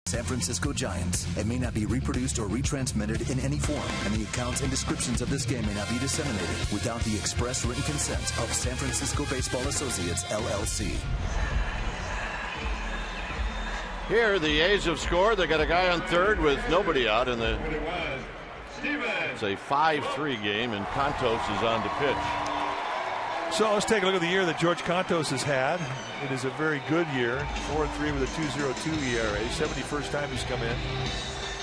San Francisco Giants and may not be reproduced or retransmitted in any form, and the accounts and descriptions of this game may not be disseminated without the express written consent of San Francisco Baseball Associates, LLC. Here, the A's have scored. They got a guy on third with nobody out, and it's a 5-3 game, and Contos is on to pitch. So let's take a look at the year that George Contos has had. It is a very good year. 4-3 with a 2.02 ERA. 71st time he's come in.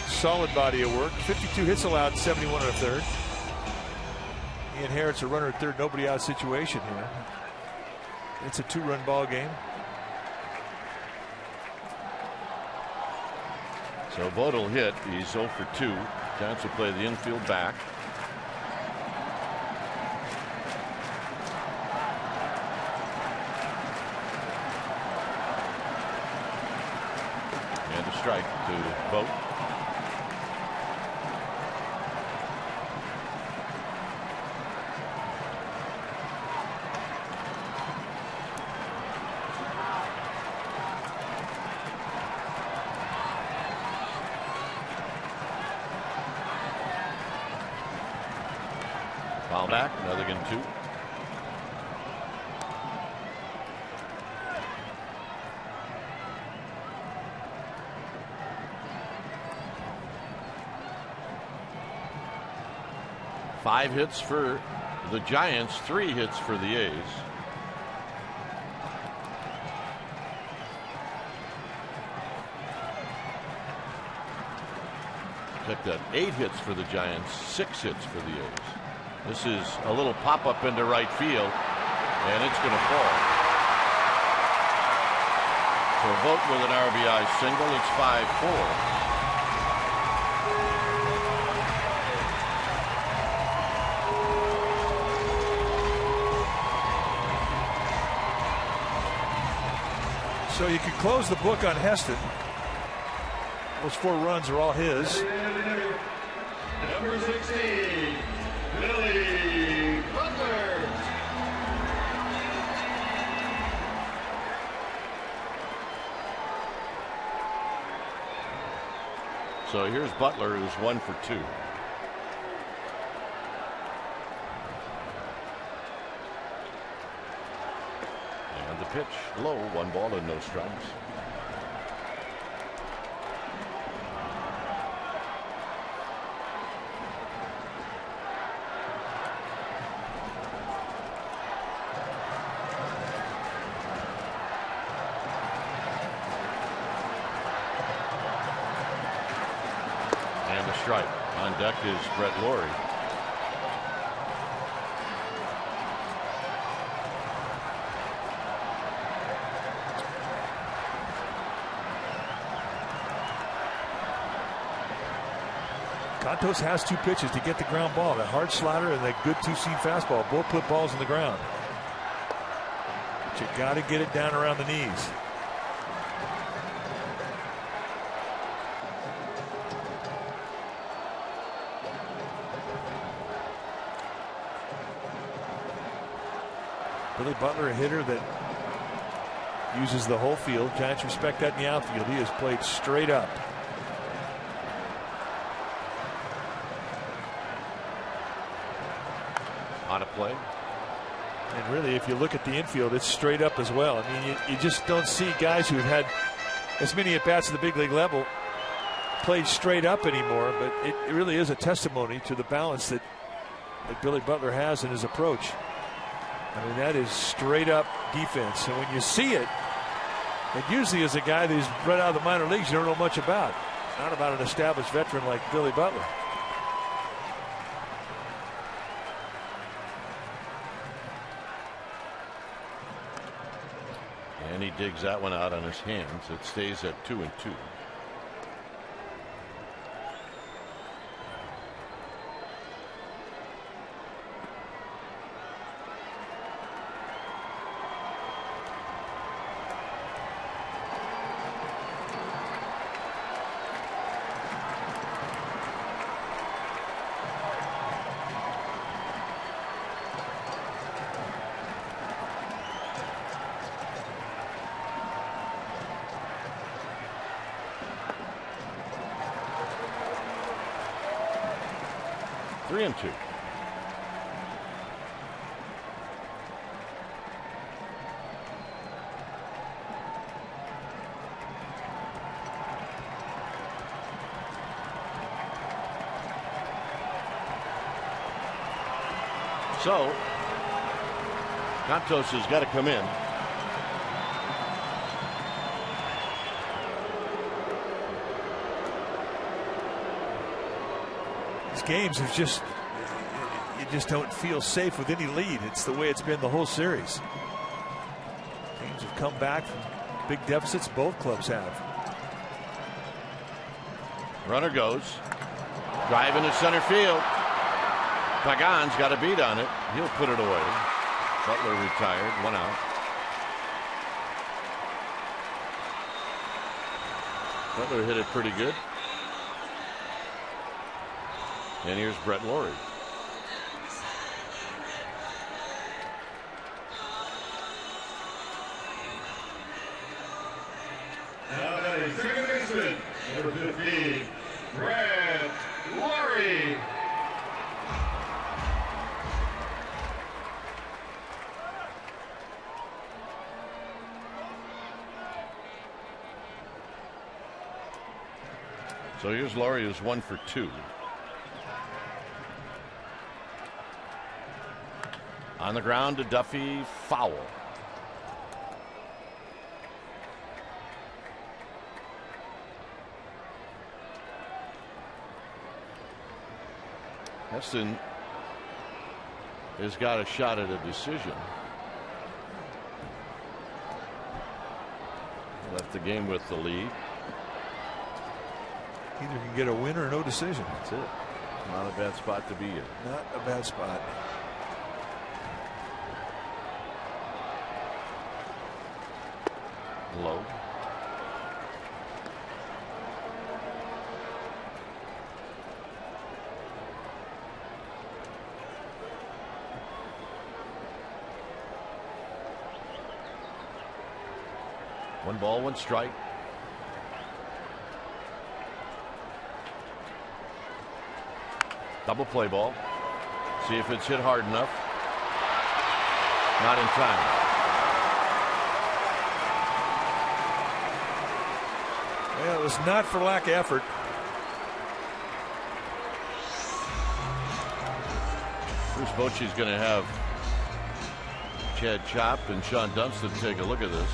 Solid body of work. 52 hits allowed, 71 and a third. He inherits a runner at third, nobody out situation here. It's a 2-run ball game. So Vogt will hit. He's 0 for 2. Giants will play the infield back. And a strike to Vogt. Foul back, another again 2. Five hits for the Giants, 3 hits for the A's. Check that, 8 hits for the Giants, 6 hits for the A's. This is a little pop-up into right field, and it's going to fall. So Vogt with an RBI single. It's 5-4. So you can close the book on Heston. Those 4 runs are all his. Number 16, Billy Butler. So here's Butler, who's 1 for 2. And the pitch low, 1 ball and no strikes. Strike. On deck is Brett Lawrie. Contos has 2 pitches to get the ground ball. That hard slider and that good 2-seam fastball. Both put balls in the ground. But you got to get it down around the knees. Billy Butler, a hitter that uses the whole field. Giants respect that in the outfield. He has played straight up. On a play. And really, if you look at the infield, it's straight up as well. I mean, you just don't see guys who've had as many at-bats at the big league level played straight up anymore. But it really is a testimony to the balance that Billy Butler has in his approach. I mean, that is straight up defense. And when you see it, it usually is a guy who's right out of the minor leagues you don't know much about. Not about an established veteran like Billy Butler. And he digs that one out on his hands. It stays at 2-2. 3-2. So, Santos has got to come in. These games have just, you just don't feel safe with any lead. It's the way it's been the whole series. Teams have come back from big deficits. Both clubs have. Runner goes. Drive into center field. Pagan's got a beat on it. He'll put it away. Butler retired. 1 out. Butler hit it pretty good. And here's Brett Laurie. Now batting second baseman, number 15, Brett Laurie. So here's Laurie, who's 1 for 2. On the ground to Duffy, foul. Heston has got a shot at a decision. Left the game with the lead. Either can get a win or no decision. That's it. Not a bad spot to be in. Not a bad spot. Low. One ball, one strike. Double play ball. See if it's hit hard enough. Not in time. Well, it was not for lack of effort. Bruce Bochy's going to have Chad Chop and Sean Dunston take a look at this.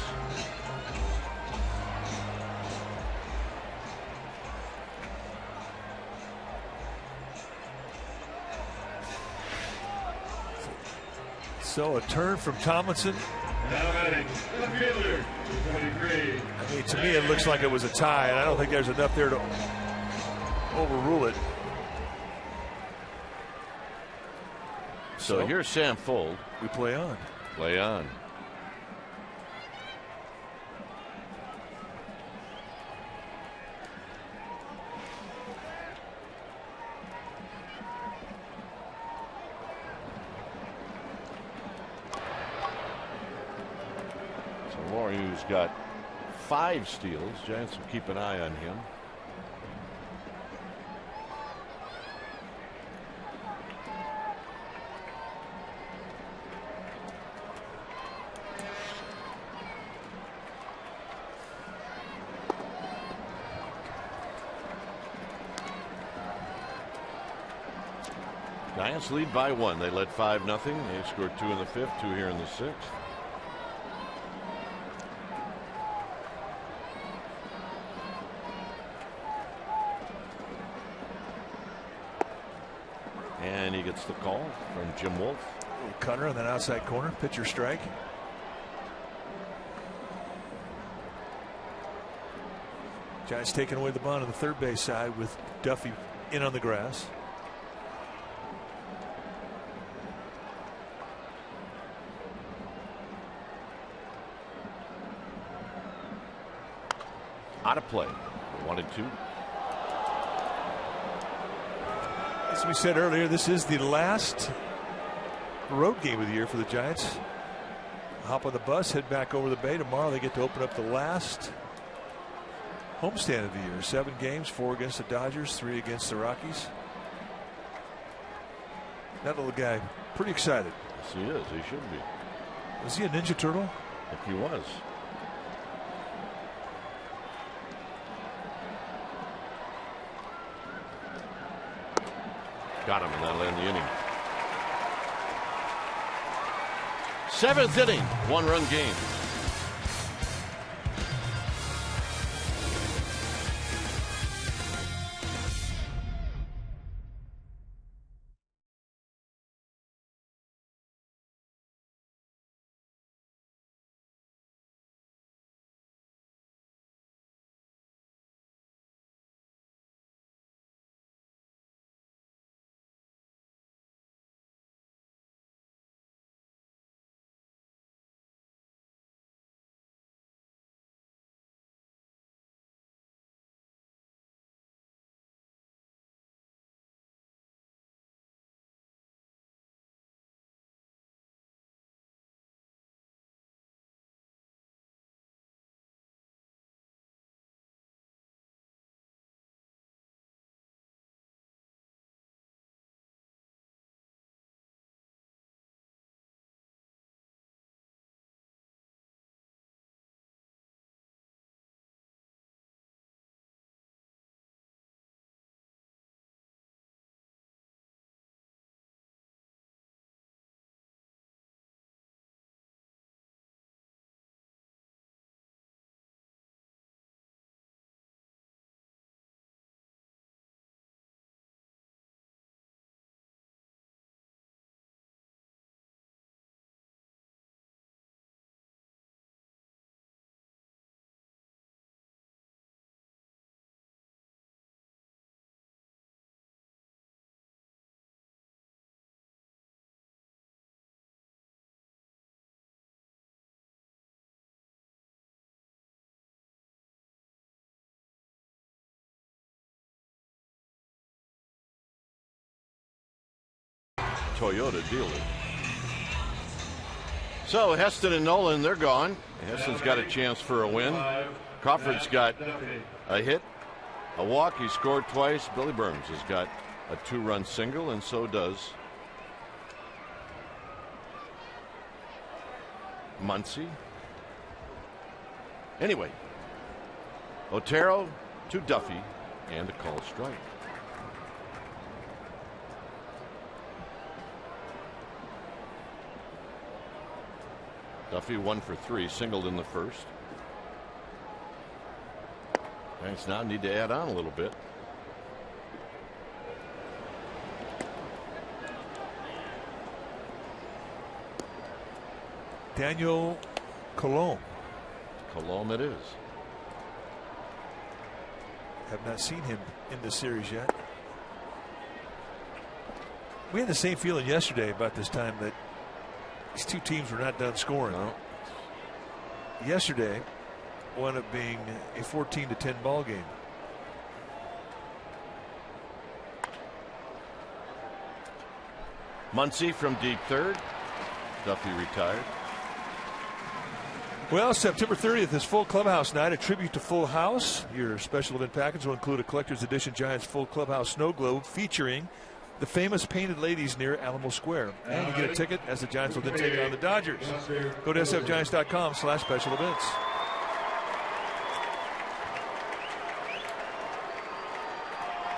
So a turn from Tomlinson. Now batting the fielder, 23. I mean, to me, it looks like it was a tie, and I don't think there's enough there to overrule it. So here's Sam Fuld. We play on. Play on. Who's got 5 steals. Giants will keep an eye on him. Giants lead by 1. They led 5-0. They scored 2 in the 5th, 2 here in the 6th. And he gets the call from Jim Wolf. Cutter on that outside corner. Pitcher strike. Giants taking away the bunt on the third base side with Duffy in on the grass. Out of play. 1-2. As we said earlier, this is the last road game of the year for the Giants. Hop on the bus, head back over the bay. Tomorrow they get to open up the last homestand of the year. 7 games, 4 against the Dodgers, 3 against the Rockies. That little guy, pretty excited. Yes, he is. He should be. Was he a Ninja Turtle? I think he was. Got him, and that'll end the inning. 7th inning, 1-run game. Toyota dealer. So Heston and Nolan, they're gone. Heston's got a chance for a win. Crawford's got a hit, a walk. He scored twice. Billy Burns has got a 2-run single, and so does Muncy. Anyway, Otero to Duffy and a called strike. Duffy 1 for 3, singled in the first. Giants now need to add on a little bit. Daniel Colon. Colon it is. Have not seen him in this series yet. We had the same feeling yesterday about this time that these two teams were not done scoring. No. Yesterday wound up being a 14-10 ball game. Muncy from deep third. Duffy retired. Well, September 30th is Full Clubhouse Night, a tribute to Full House. Your special event package will include a collector's edition Giants Full Clubhouse snow globe featuring the famous painted ladies near Alamo Square. And you get a ticket as the Giants will then take on the Dodgers. Go to sfgiants.com/special events.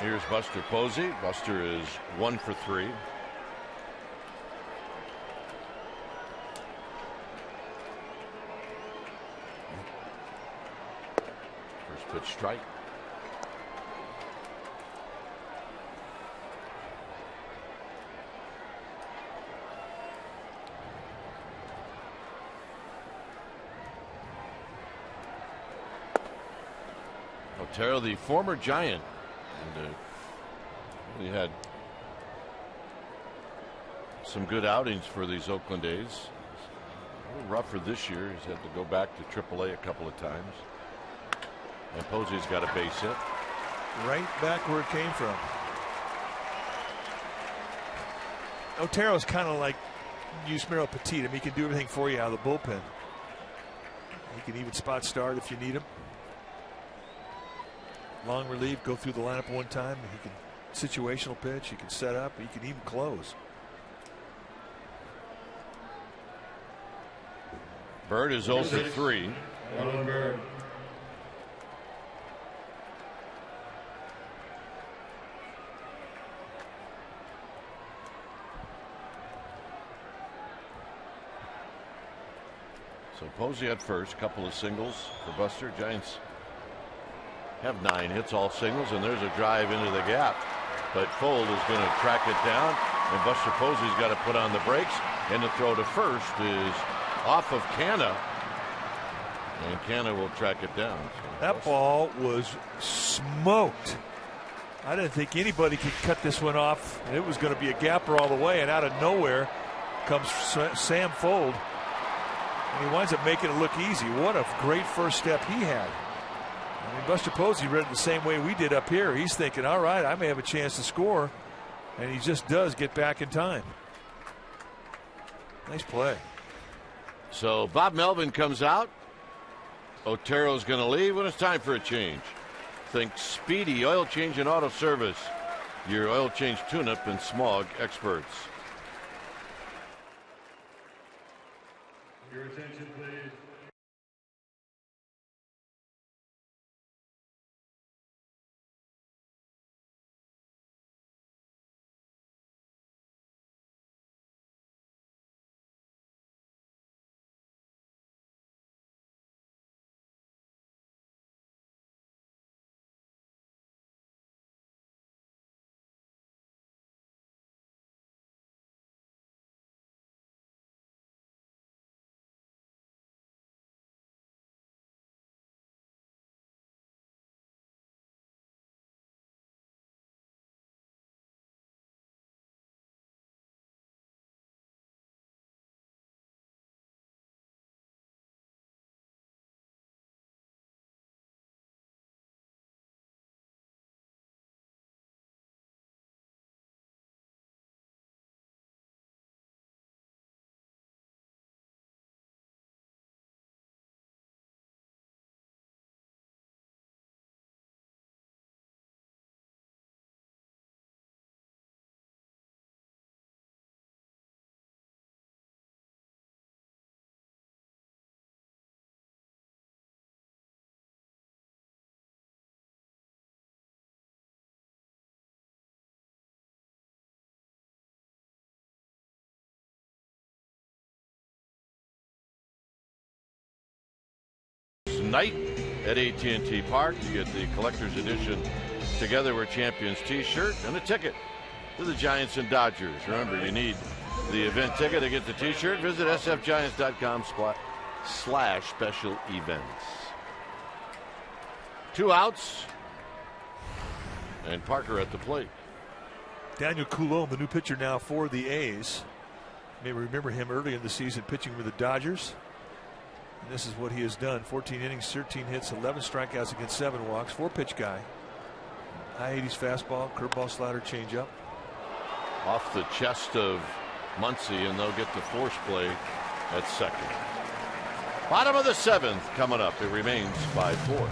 Here's Buster Posey. Buster is 1 for 3. First pitch strike. Otero, the former Giant, and he had some good outings for these Oakland A's. A little rougher this year. He's had to go back to AAA a couple of times. And Posey's got a base hit. Right back where it came from. Otero's kind of like Yusmeiro Petit. I mean, he can do everything for you out of the bullpen. He can even spot start if you need him. Long relief, go through the lineup one time. He can situational pitch. He can set up. He can even close. Bird is 0 for 3. Marlon Bird. So Posey at first, couple of singles for Buster. Giants have 9 hits, all singles, and there's a drive into the gap. But Fold is going to track it down, and Buster Posey's got to put on the brakes, and the throw to first is off of Canna, and Canna will track it down. So that ball was smoked. I didn't think anybody could cut this one off, and it was going to be a gapper all the way, and out of nowhere comes Sam Fold, and he winds up making it look easy. What a great first step he had. I mean, Buster Posey read it the same way we did up here. He's thinking, all right, I may have a chance to score, and he just does get back in time. Nice play. So Bob Melvin comes out. Otero's going to leave when it's time for a change. Think Speedy Oil Change and Auto Service, your oil change tune-up and smog experts. Your attention, please. Night at AT&T Park. You get the collector's edition Together We're Champions t-shirt and a ticket to the Giants and Dodgers. Remember, you need the event ticket to get the t-shirt. Visit sfgiants.com/special events. 2 outs, and Parker at the plate. Daniel Coulombe, the new pitcher now for the A's. You may remember him early in the season pitching with the Dodgers. And this is what he has done. 14 innings, 13 hits, 11 strikeouts against 7 walks. 4-pitch guy. High 80s fastball, curveball, slider, changeup. Off the chest of Muncy, and they'll get the force play at second. Bottom of the 7th coming up. It remains 5-4.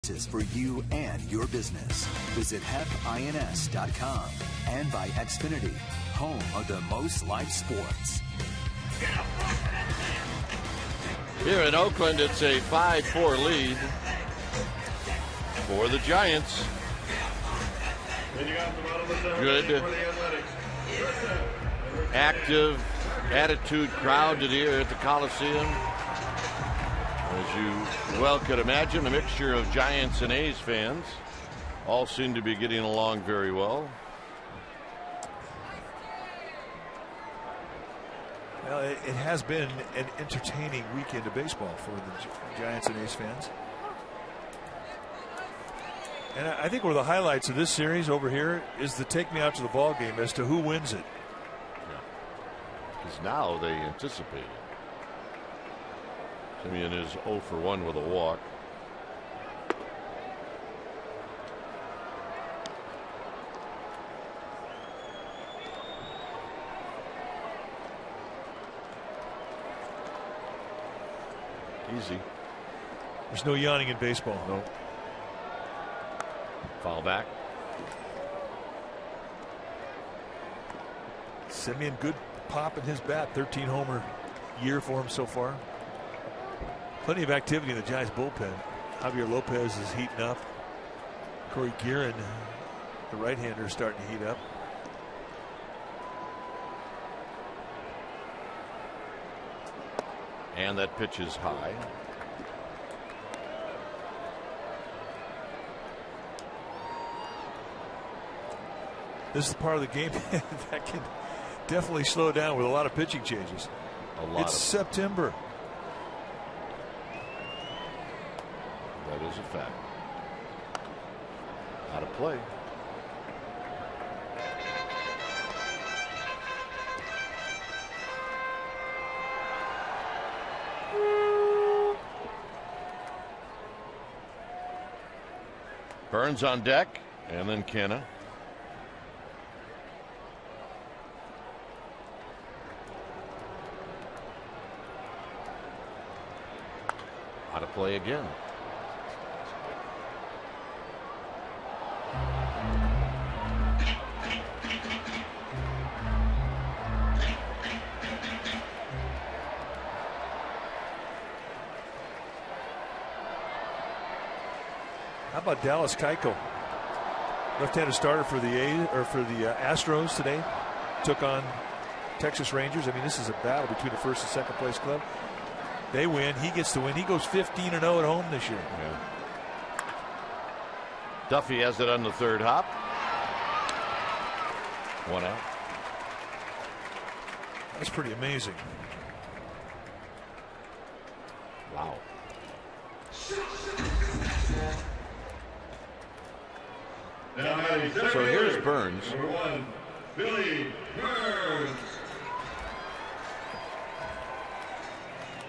prices for you and your business. Visit HEPINS.com and by Xfinity, home of the most live sports. Here in Oakland, it's a 5-4 lead for the Giants. Good, active, attitude crowd here at the Coliseum. As you well could imagine, a mixture of Giants and A's fans. All seem to be getting along very well. Well, it has been an entertaining weekend of baseball for the Giants and A's fans. And I think one of the highlights of this series over here is the take me out to the ball game as to who wins it. Because now they anticipate it. Simeon is 0 for 1 with a walk. Easy. There's no yawning in baseball. No. Foul back. Simeon, good pop in his bat. 13 homer year for him so far. Plenty of activity in the Giants bullpen. Javier Lopez is heating up. Corey Guerin, the right-hander, is starting to heat up. And that pitch is high. This is the part of the game that can definitely slow down with a lot of pitching changes. It's September. That is a fact. Out of play. Burns on deck, and then Kenna. Out of play again. How about Dallas Keuchel, left-handed starter for the Astros today, took on Texas Rangers. I mean, this is a battle between the first and second place club. They win, he gets to win. He goes 15-0 at home this year. Yeah. Duffy has it on the third hop. 1 out. That's pretty amazing. Wow. So here's Burns. Number 1, Billy Burns.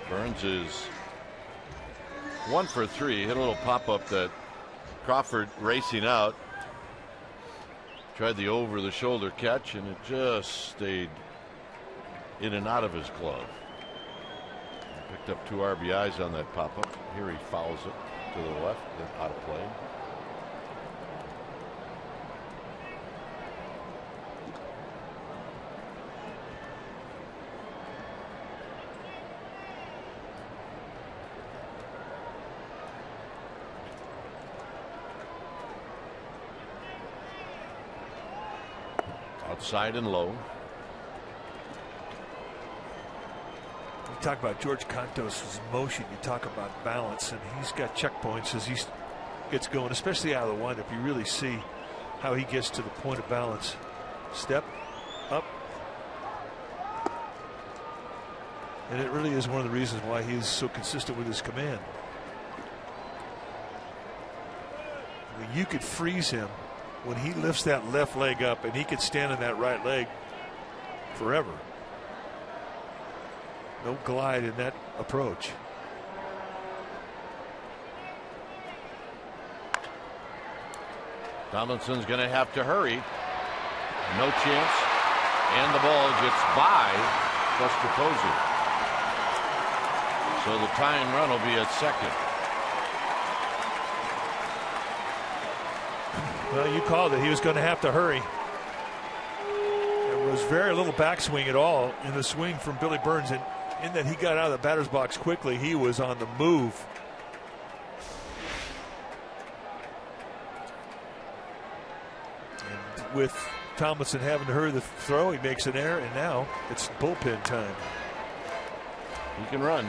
Burns is 1 for 3. Hit a little pop-up that Crawford racing out. Tried the over-the-shoulder catch, and it just stayed in and out of his glove. Picked up 2 RBIs on that pop-up. Here he fouls it to the left, then out of play. Outside and low. You talk about George Cantos' motion, you talk about balance, and he's got checkpoints as he gets going, especially out of the windup. You really see how he gets to the point of balance. Step up. And it really is one of the reasons why he's so consistent with his command. I mean, you could freeze him when he lifts that left leg up, and he could stand on that right leg forever. No glide in that approach. Donaldson's going to have to hurry. No chance. And the ball gets by Buster Posey. So the tying run will be at second. Well, you called it. He was going to have to hurry. There was very little backswing at all in the swing from Billy Burns, and in that he got out of the batter's box quickly. He was on the move. And with Tomlinson having to hurry the throw, he makes an error, and now it's bullpen time. He can run.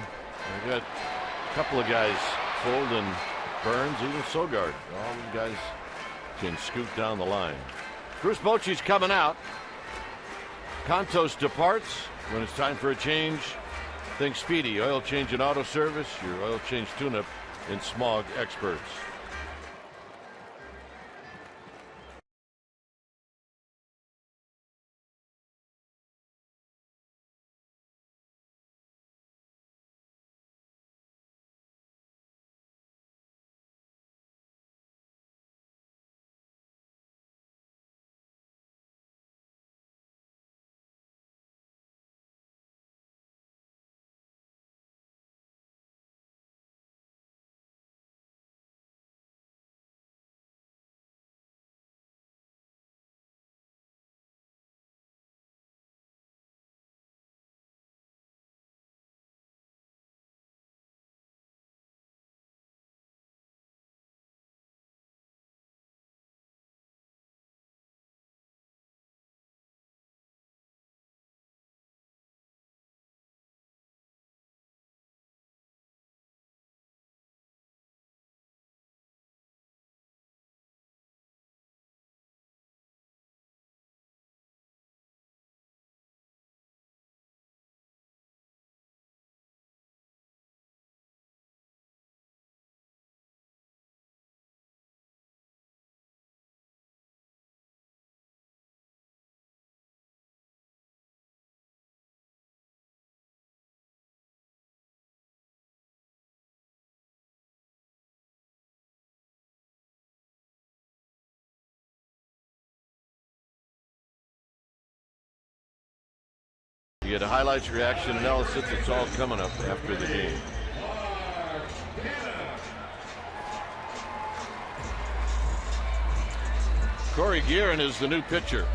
We got a couple of guys, Fold and Burns, even Sogard. All the guys can scoot down the line. Bruce Bochy's coming out. Contos departs. When it's time for a change, think Speedy. Oil change and auto service. Your oil change tune-up and smog experts. You get a highlights, reaction, analysis. It's all coming up after the game. Corey Guerin is the new pitcher.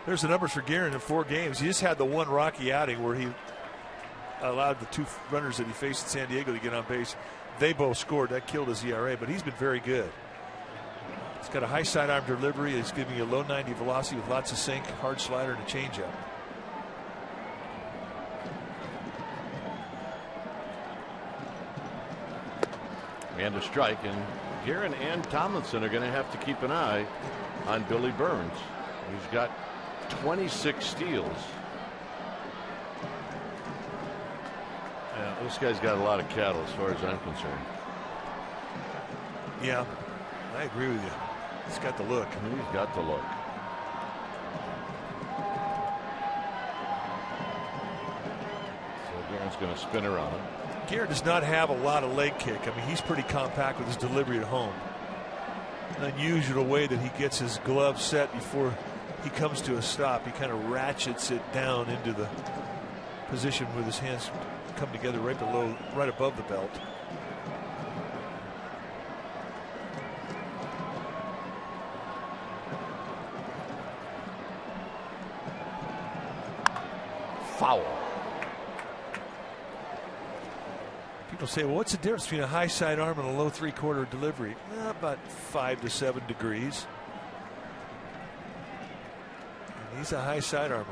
There's the numbers for Guerin in 4 games. He just had the one Rocky outing where he allowed the 2 runners that he faced in San Diego to get on base. They both scored. That killed his ERA, but he's been very good. He's got a high sidearm delivery. He's giving you a low 90 velocity with lots of sink, hard slider, and a changeup. And a strike, and Guerin and Tomlinson are going to have to keep an eye on Billy Burns. He's got 26 steals. Yeah, this guy's got a lot of cattle as far as I'm concerned. Yeah, I agree with you. He's got the look. He's got the look. So Guerin's going to spin around. Guerin does not have a lot of leg kick. I mean, he's pretty compact with his delivery at home. An unusual way that he gets his glove set before he comes to a stop. He kind of ratchets it down into the position with his hands come together right above the belt. Foul. People say, well, what's the difference between a high sidearm and a low 3/4 delivery? About 5 to 7 degrees. And he's a high sidearmer.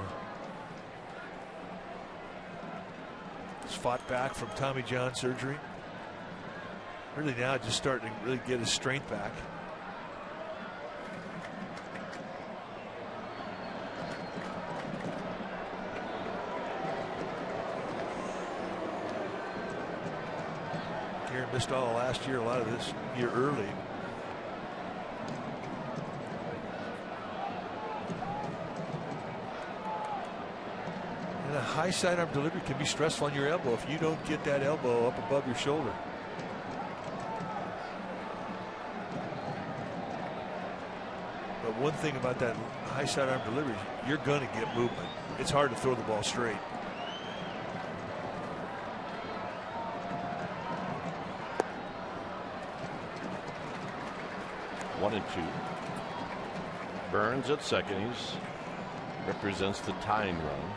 He's fought back from Tommy John surgery. Really now just starting to really get his strength back. Guerin missed all last year, a lot of this year early. And a high sidearm delivery can be stressful on your elbow if you don't get that elbow up above your shoulder. But one thing about that high sidearm delivery, you're going to get movement. It's hard to throw the ball straight. One and two. Burns at second. He represents the tying run.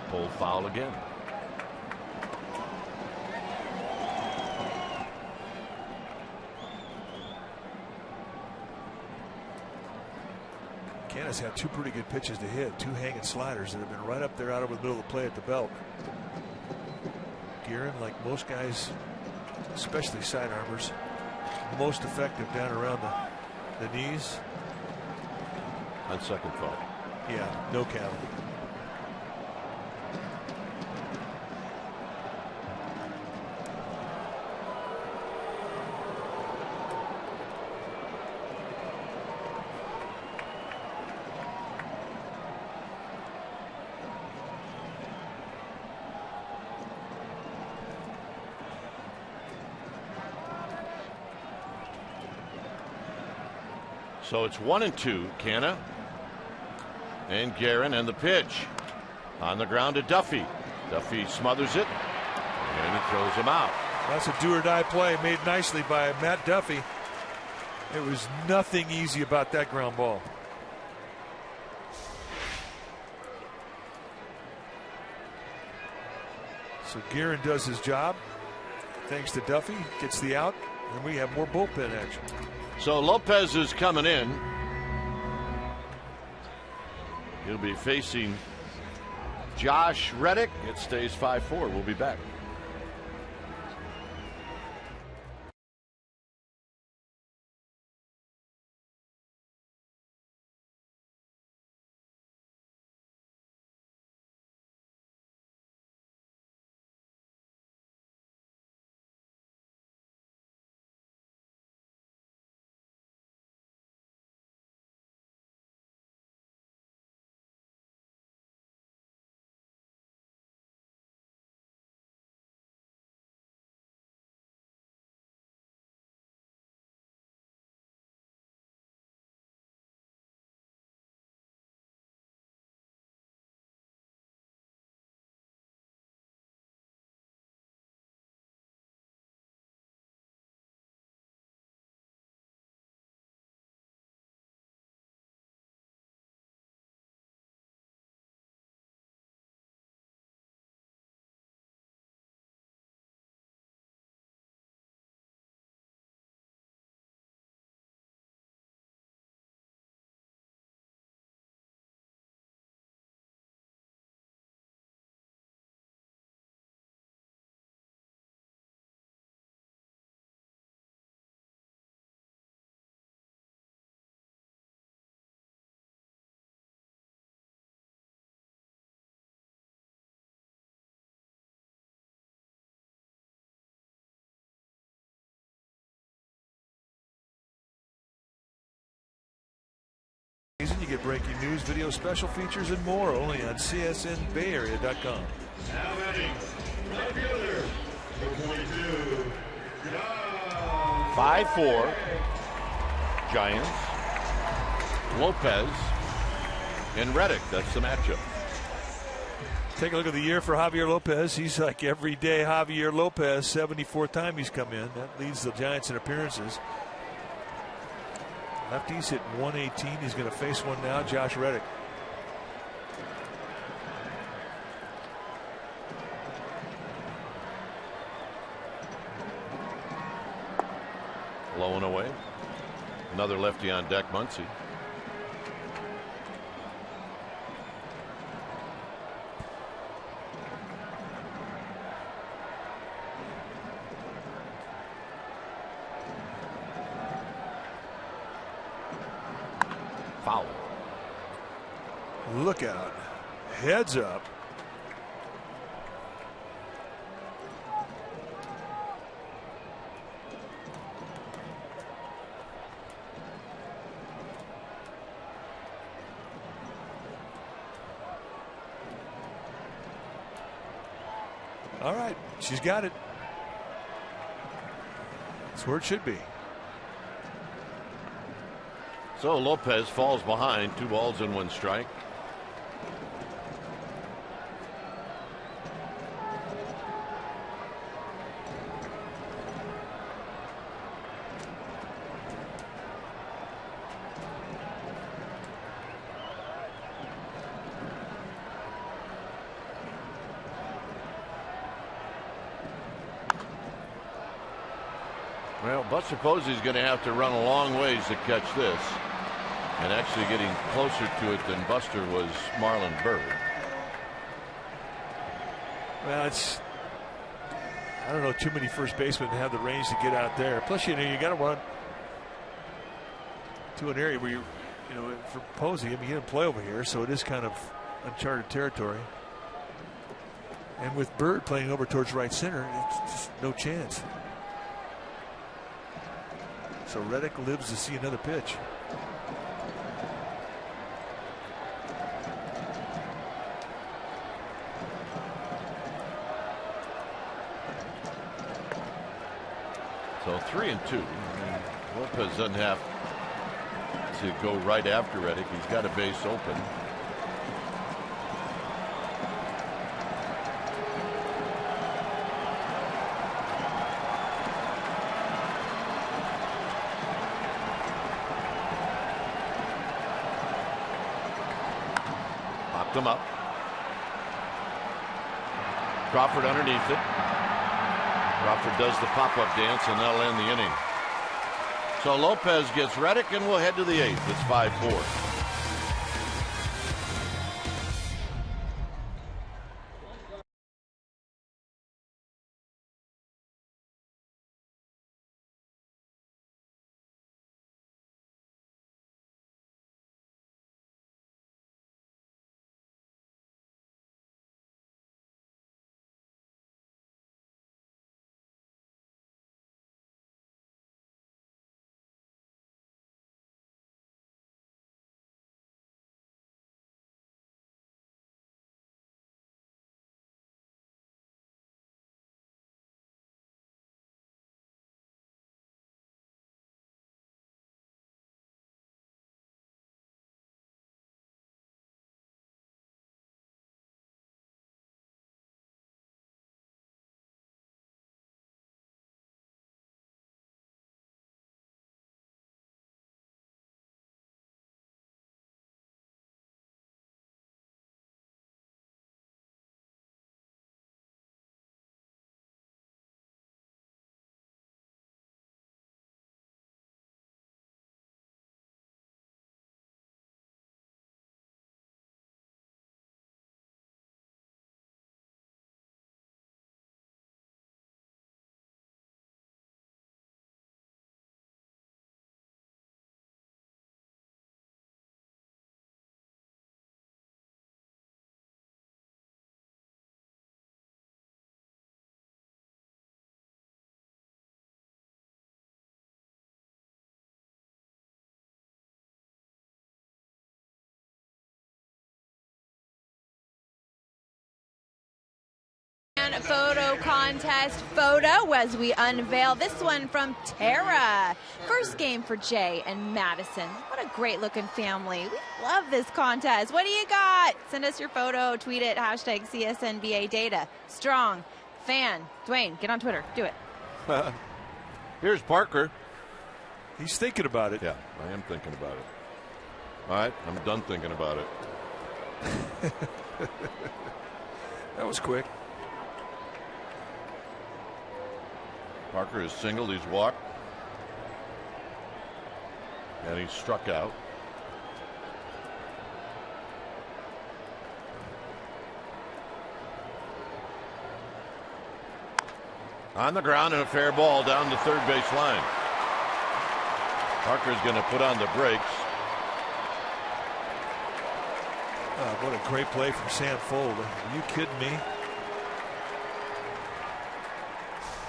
Pull foul again. Canna's had two pretty good pitches to hit, two hanging sliders that have been right up there out over the middle of the play at the belt. Guerin, like most guys, especially sidearmers, most effective down around the knees. On second thought. Yeah, no count. So it's 1-2. Canna and Guerin, and the pitch on the ground to Duffy. Duffy smothers it and he throws him out. That's a do-or-die play made nicely by Matt Duffy. There was nothing easy about that ground ball. So Guerin does his job. Thanks to Duffy, gets the out, and we have more bullpen action. So Lopez is coming in. He'll be facing Josh Reddick. It stays 5-4. We'll be back. You get breaking news, video, special features, and more only on csnbayarea.com. Now batting, right fielder, number 22, 5-4. Giants. Lopez and Reddick. That's the matchup. Take a look at the year for Javier Lopez. He's like everyday Javier Lopez. 74th time he's come in. That leads the Giants in appearances. Lefty's hit 118. He's going to face one now. Josh Reddick. Low and away. Another lefty on deck, Muncy. Foul. Look out. Heads up. All right, she's got it. That's where it should be. So Lopez falls behind, 2 balls and 1 strike. Well, Buster Posey's going to have to run a long ways to catch this. And actually getting closer to it than Buster was Marlon Byrd. Well, I don't know too many first basemen have the range to get out there. Plus, you got to run to an area where you know, for Posey, I mean, he didn't play over here, so it is kind of uncharted territory. And with Byrd playing over towards right center, it's just no chance. So Reddick lives to see another pitch. So 3-2. Lopez doesn't have to go right after Reddick. He's got a base open. Popped him up. Crawford underneath it. Crawford does the pop-up dance, and that'll end the inning. So Lopez gets Reddick, and we'll head to the 8th. It's 5-4. Photo contest photo as we unveil this one from Tara. First game for Jay and Madison. What a great looking family. We love this contest. What do you got? Send us your photo, tweet it, hashtag CSNBA data. Strong fan. Dwayne, get on Twitter. Do it. Here's Parker. He's thinking about it. Yeah, I am thinking about it. All right, I'm done thinking about it. That was quick. Parker is singled, he's walked, and he's struck out. On the ground and a fair ball down the third base line. Parker's going to put on the brakes. What a great play from Sam Foley. Are you kidding me?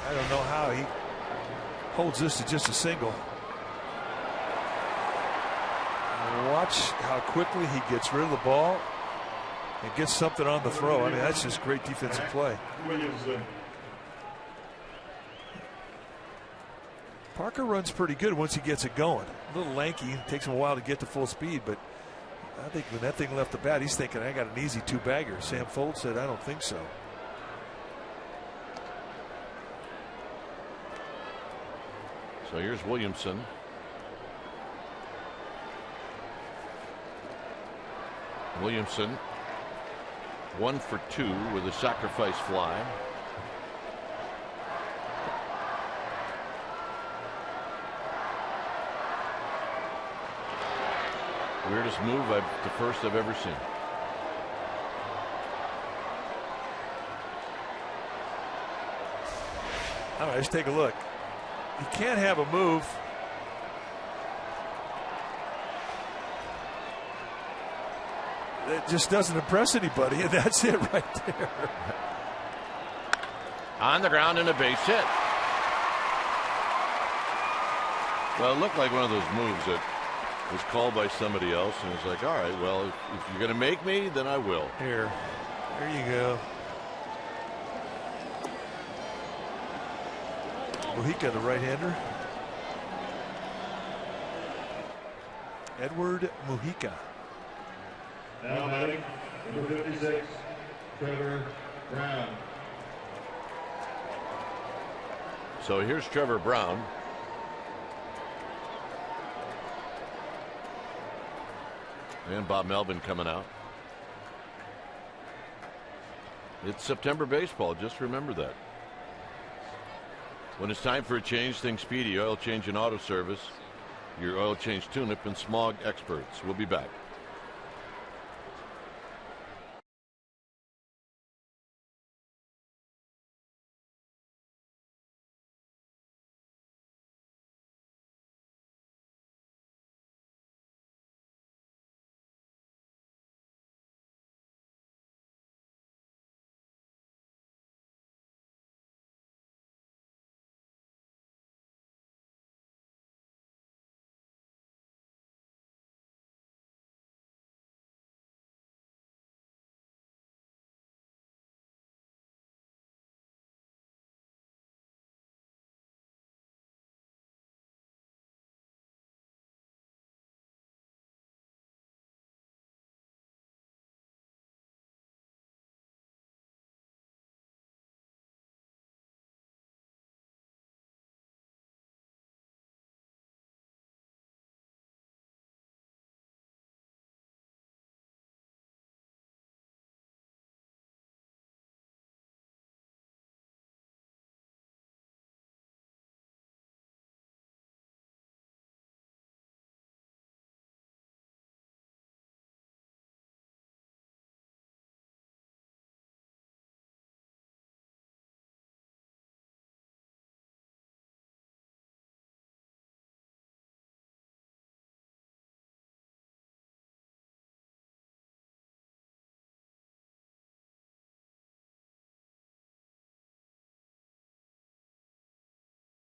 I don't know how he holds this to just a single. Watch how quickly he gets rid of the ball. and gets something on the throw. I mean, that's just great defensive play. Parker runs pretty good once he gets it going. A little lanky, takes him a while to get to full speed, but I think when that thing left the bat, he's thinking, I got an easy two-bagger. Sam Foltz said, I don't think so. So here's Williamson. Williamson 1 for 2 with a sacrifice fly. Weirdest move, the first I've ever seen. All right, let's take a look. You can't have a move that just doesn't impress anybody, and that's it right there. On the ground and a base hit. Well, it looked like one of those moves that was called by somebody else, and it's like, all right, well, if you're going to make me, then I will. Here, there you go. Mujica, the right-hander. Edward Mujica. Now batting, number 56, Trevor Brown. So here's Trevor Brown. And Bob Melvin coming out. It's September baseball. Just remember that. When it's time for a change, think Speedy Oil Change and Auto Service. Your oil change tune-up and smog experts. We'll be back.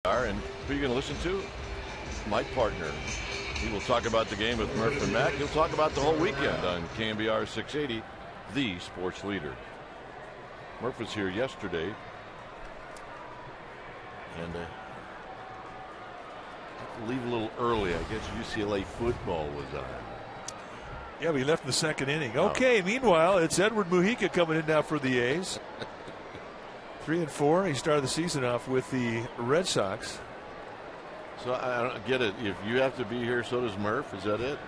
And who are you going to listen to? My partner. He will talk about the game with Murph and Mac. He'll talk about the whole weekend on KMBR 680, the sports leader. Murph was here yesterday, and I had to leave a little early. I guess UCLA football was on. Yeah, we left in the second inning. Okay, meanwhile, it's Edward Mujica coming in now for the A's. 3-4. He started the season off with the Red Sox. So I don't get it. If you have to be here, so does Murph. Is that it?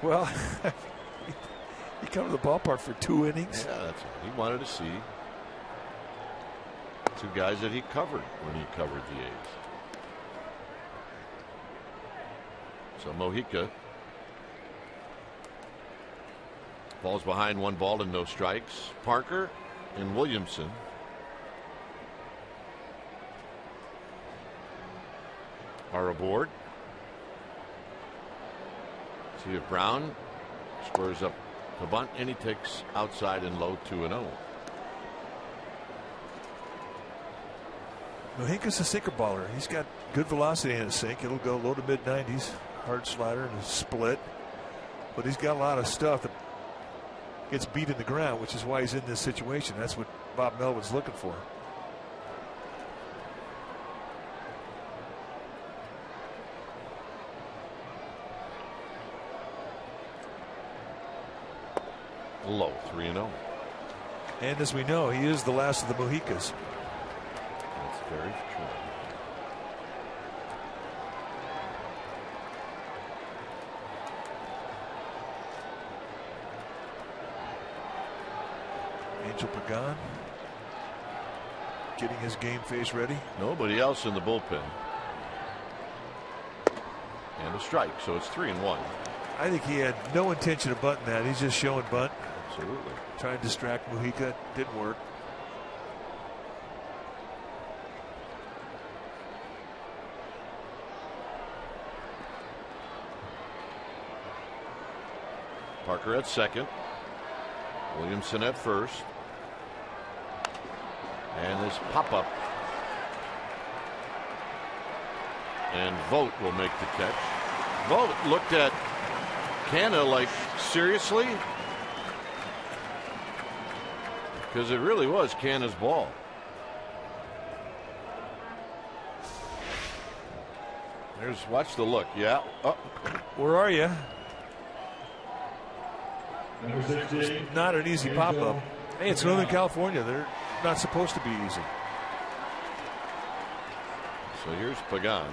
Well, he come to the ballpark for 2 innings. Yeah, that's he wanted to see 2 guys that he covered when he covered the A's. So Mujica falls behind 1 ball and no strikes. Parker and Williamson. Are aboard. See if Brown squares up the bunt, and he takes outside and low 2-0. Mujica's a sinker baller. He's got good velocity in his sink. It'll go low to mid 90s. Hard slider and a split. But he's got a lot of stuff. The gets beat in the ground, which is why he's in this situation. That's what Bob Melvin's looking for. Low, 3-0. And as we know, he is the last of the Mohicans. That's very true. Angel Pagan getting his game face ready. Nobody else in the bullpen. And a strike, so it's 3-1. I think he had no intention of bunting that. He's just showing bunt. Absolutely. Trying to distract Mojica. Didn't work. Parker at second. Williamson at first. And this pop-up. And Vogt will make the catch. Vogt looked at Canha like, seriously? Because it really was Canha's ball. Watch the look. Yeah. Oh. Where are you? Number 16. Not an easy pop-up. Hey, it's Northern California. They're not supposed to be easy. So here's Pagan.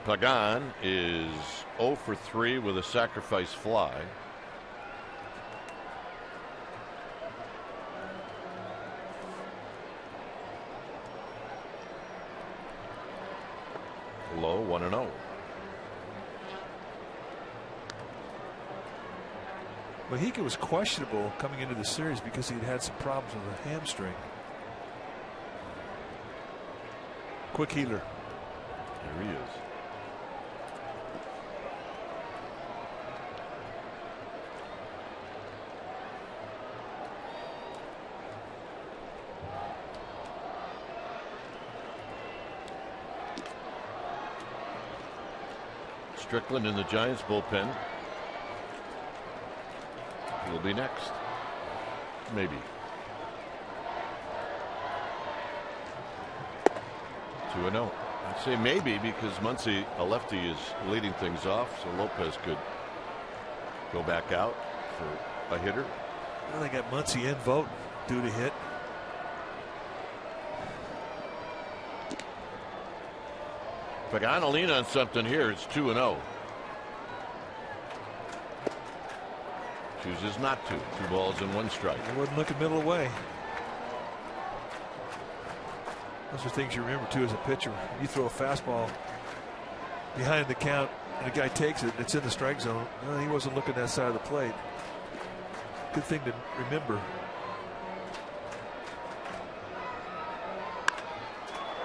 Pagan is 0 for 3 with a sacrifice fly. Low, 1-0. Mojica was questionable coming into the series because he'd had some problems with a hamstring. Quick healer. There he is. Strickland in the Giants bullpen. He'll be next. Maybe. 2-0. I'd say maybe because Muncy, a lefty, is leading things off, so Lopez could go back out for a hitter. Well, they got Muncy and Vogt due to hit. Pagan will lean on something here. It's 2-0. Chooses not to. 2 balls and 1 strike. He wouldn't look a middle away. Those are things you remember too as a pitcher. You throw a fastball behind the count and a guy takes it, it's in the strike zone. Well, he wasn't looking that side of the plate. Good thing to remember.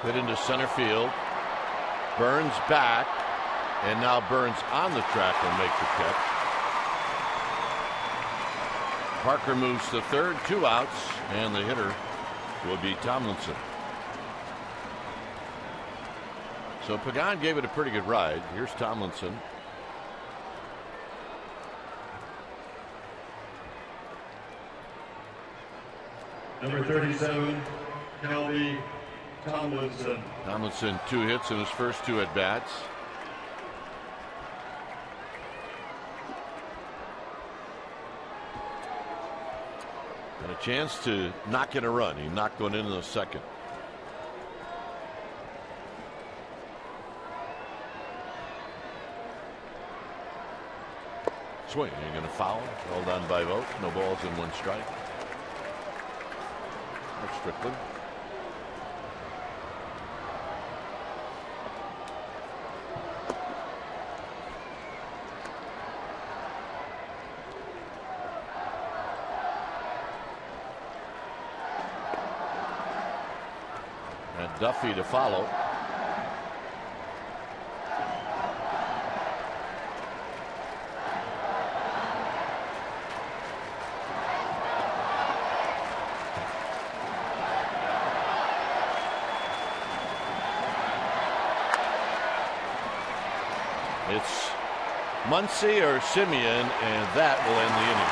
Hit into center field. Burns back, and now Burns on the track will make the catch. Parker moves to third, 2 outs, and the hitter will be Tomlinson. So Pagan gave it a pretty good ride. Here's Tomlinson. Number 37, Kelby Tomlinson. Tomlinson 2 hits in his first 2 at bats. And a chance to not get a run. He knocked one in the second. Swing. You're going to foul. Held on by Vogt. No balls and 1 strike. There's Strickland. Duffy to follow. Muncy or Simeon, and that will end the inning.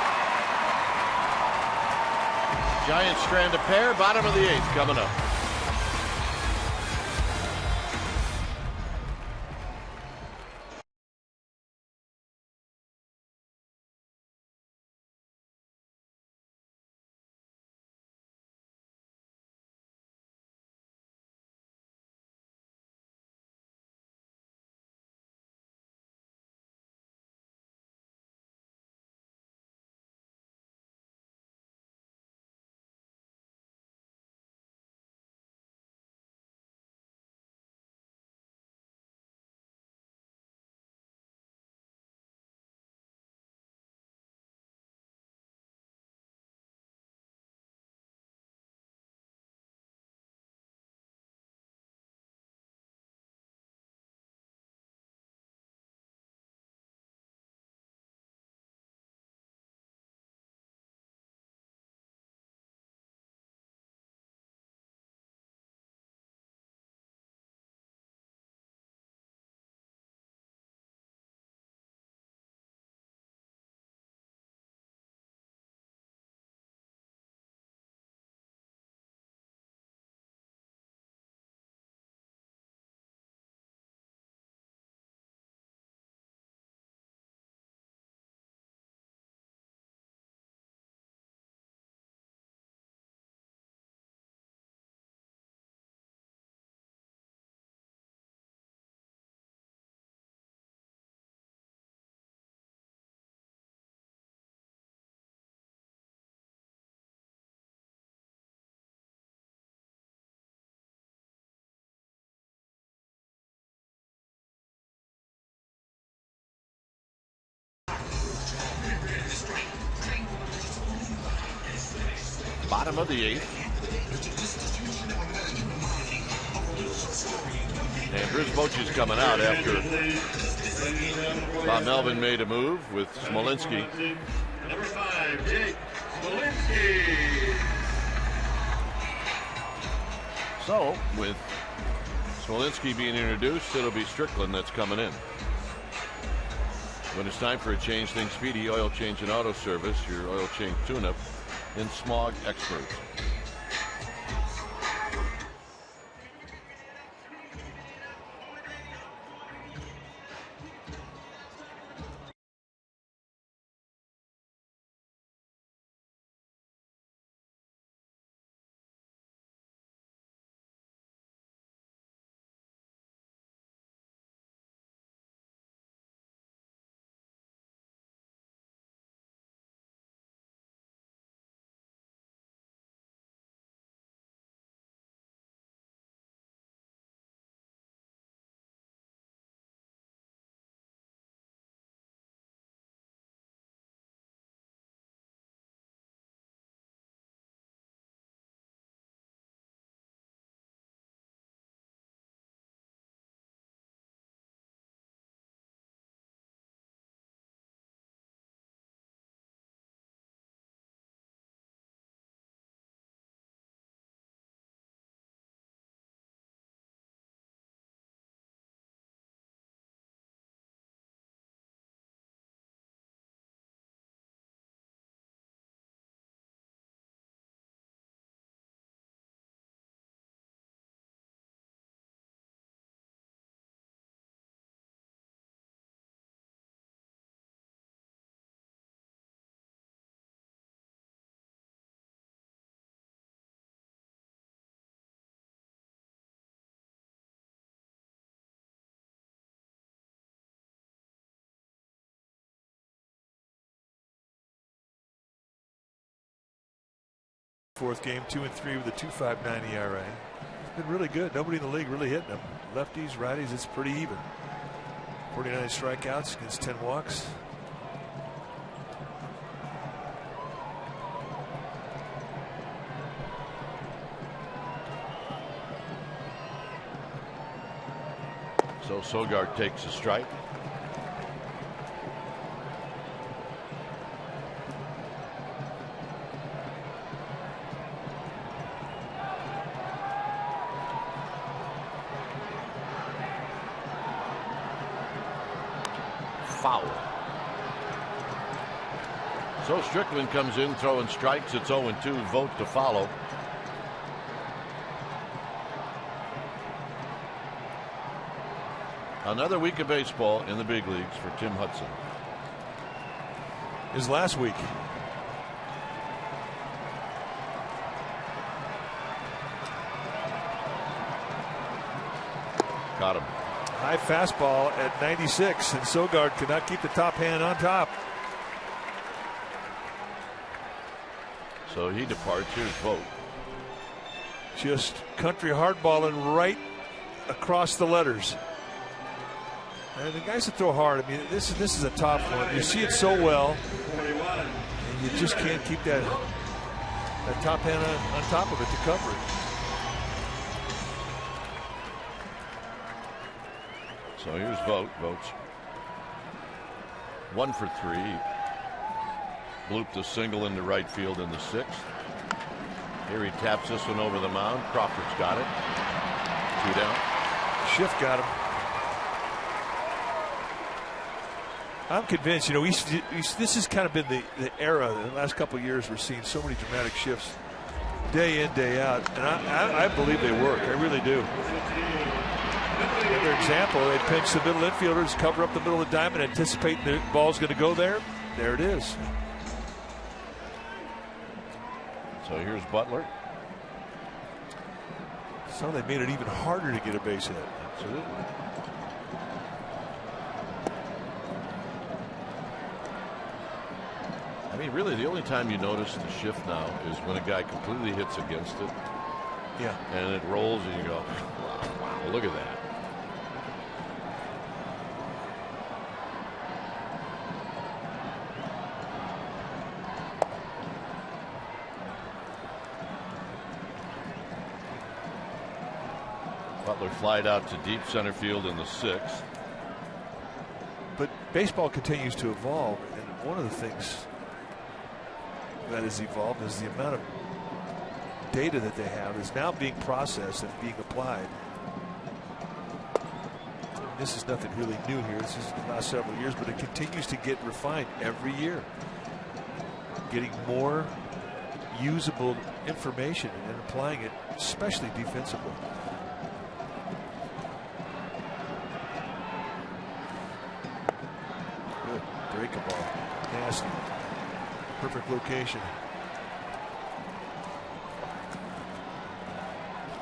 Giants strand a pair, bottom of the 8th coming up. Bottom of the 8th. And Bruce Bochy's coming out after Bob Melvin made a move with Smolinski. Number 5, Jake Smolinski. So, with Smolinski being introduced, it'll be Strickland that's coming in. When it's time for a change, think Speedy Oil Change and Auto Service, your oil change tune-up and smog experts. Fourth game, 2-3 with a 2.59 ERA. It's been really good. Nobody in the league really hitting them. Lefties, righties, it's pretty even. 49 strikeouts against 10 walks. So Sogard takes a strike. foul. So Strickland comes in throwing strikes. It's 0-2. Vogt to follow. Another week of baseball in the big leagues for Tim Hudson. His last week. Got him. High fastball at 96, and Sogard could not keep the top hand on top. So he departs. Here's Vogt. Just country hardballing right across the letters. And the guys that throw hard, I mean, this is a tough one. You see it so well, and you just can't keep that top hand on top of it to cover it. So here's Vogt. Vogt's 1 for 3. Blooped a single into right field in the 6th. Here he taps this one over the mound. Crawford's got it. 2 down. Schiff got him. I'm convinced, this has kind of been the era, the last couple of years, we're seeing so many dramatic shifts day in, day out. And I believe they work. I really do. Another example, they pinch the middle infielders, cover up the middle of the diamond, anticipating the ball's going to go there. There it is. So here's Butler. So they made it even harder to get a base hit. Absolutely. I mean, really, the only time you notice the shift now is when a guy completely hits against it. Yeah. And it rolls, and you go, wow, look at that. Butler flied out to deep center field in the 6th. But baseball continues to evolve, and one of the things that has evolved is the amount of data that they have is now being processed and being applied. This is nothing really new here. This is the last several years, but it continues to get refined every year. Getting more usable information and applying it, especially defensively. Good. Break a ball. Nasty. Perfect location.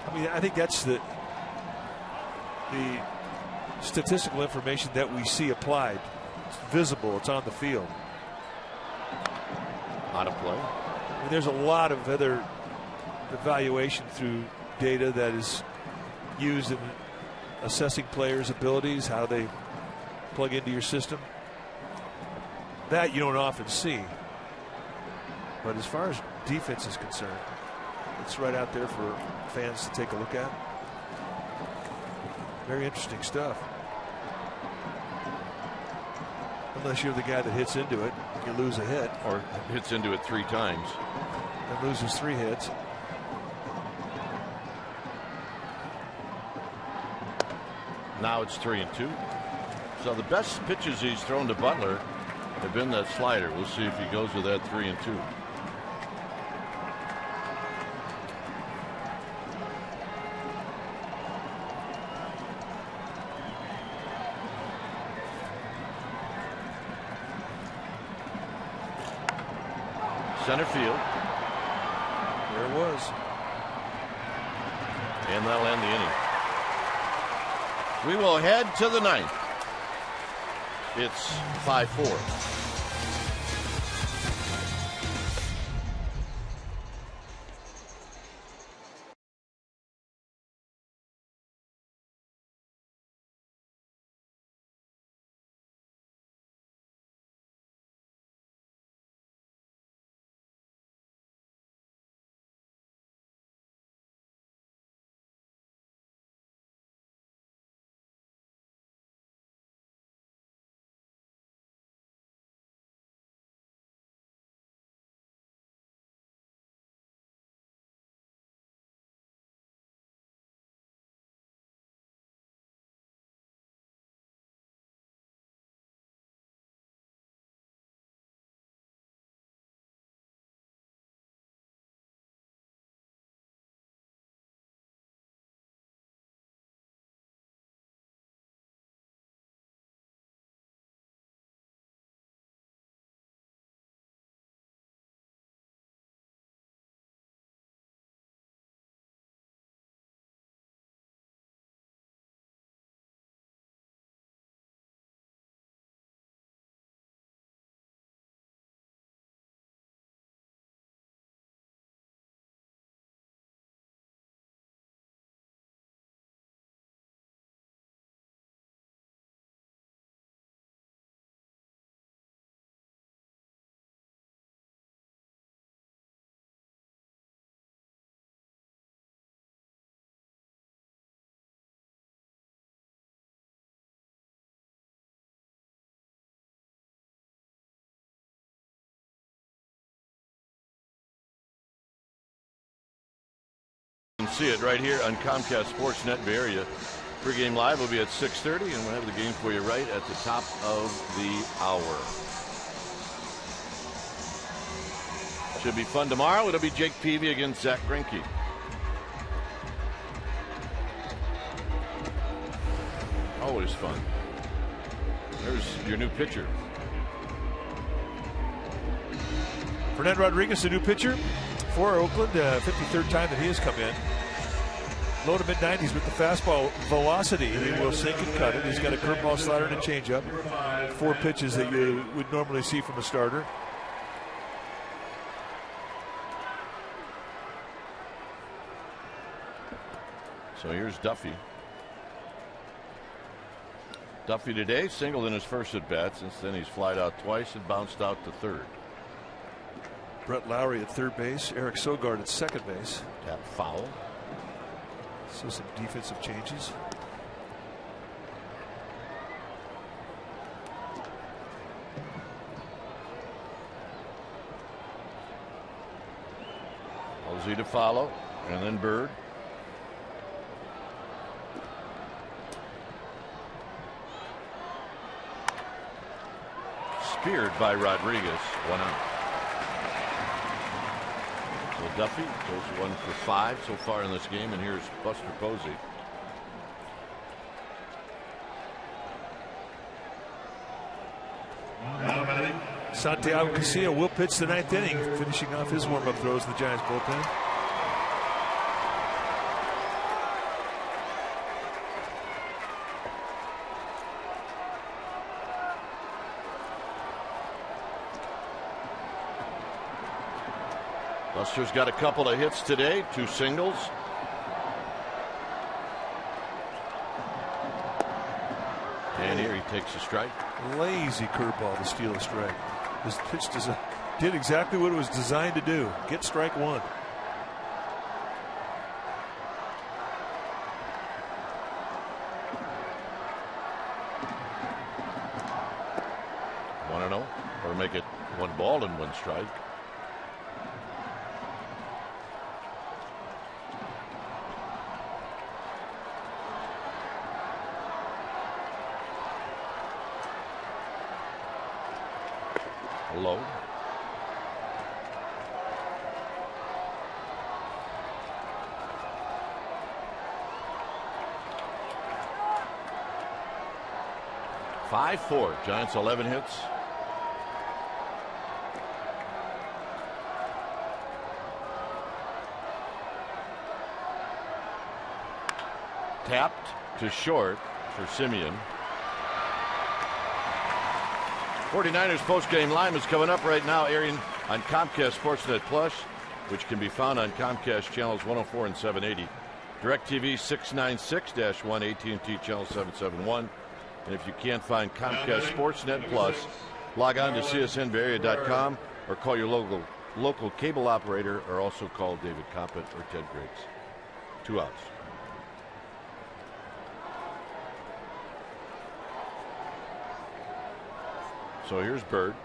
I mean, I think that's the statistical information that we see applied. It's visible. It's on the field. Out of play. I mean, there's a lot of other evaluation through data that is used in assessing players' abilities, how they plug into your system. That you don't often see. But as far as defense is concerned, it's right out there for fans to take a look at. Very interesting stuff. Unless you're the guy that hits into it, you lose a hit. Or hits into it 3 times. And loses 3 hits. Now it's 3-2. So the best pitches he's thrown to Butler have been that slider. We'll see if he goes with that 3-2. Center field. There it was. And that'll end the inning. We will head to the 9th. It's 5-4. See it right here on Comcast Sportsnet Bay Area. Pregame live will be at 6:30, and we'll have the game for you right at the top of the hour. Should be fun tomorrow. It'll be Jake Peavy against Zach Greinke. Always fun. There's your new pitcher. Fernando Rodriguez, the new pitcher for Oakland. 53rd time that he has come in. Low to mid-90s with the fastball velocity. He will sink and cut it. He's got a curveball, slider, and a changeup. 4 pitches that you would normally see from a starter. So here's Duffy. Duffy today singled in his first at bat. Since then he's flied out twice and bounced out to third. Brett Lowry at third base. Eric Sogard at second base. Tap foul. So some defensive changes. Posey to follow, and then Bird. Speared by Rodriguez. 1 out. So Duffy goes 1 for 5 so far in this game, and here's Buster Posey. Santiago Casilla will pitch the 9th inning, finishing off his warm-up throws in the Giants bullpen. Buster's got a couple of hits today, 2 singles. And here he takes a strike. Lazy curveball to steal a strike. This pitch did exactly what it was designed to do. Get strike 1. Want to know? Or make it 1 ball and 1 strike. Low. Five, 4. Giants 11 hits. Tapped to short for Simeon. 49ers postgame line is coming up right now, airing on Comcast Sportsnet Plus, which can be found on Comcast channels 104 and 780, DirecTV 696-1, AT&T channel 771. And if you can't find Comcast Sportsnet Plus, log on to csnbayarea.com or call your local cable operator, or also call David Coppett or Ted Griggs. 2 outs. So here's Bird.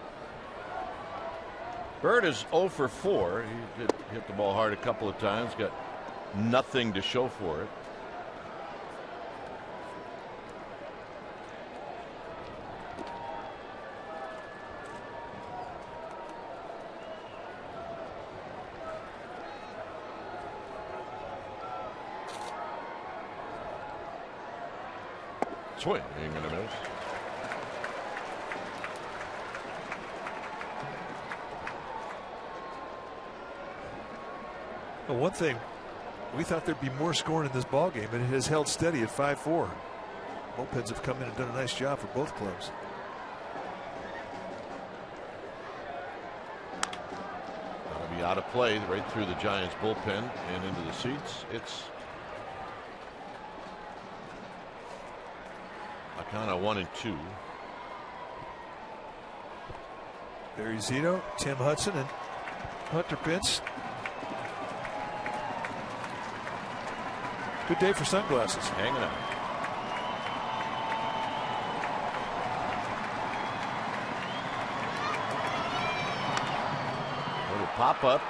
Bird is 0 for 4. He did hit the ball hard a couple of times. Got nothing to show for it. Swing. Ain't gonna miss. Well, one thing, we thought there'd be more scoring in this ball game, and it has held steady at 5-4. Bullpens have come in and done a nice job for both clubs. That'll be out of play right through the Giants bullpen and into the seats. It's a count of 1 and 2. Barry Zito, Tim Hudson, and Hunter Pence. Good day for sunglasses. Hanging out. Little pop up.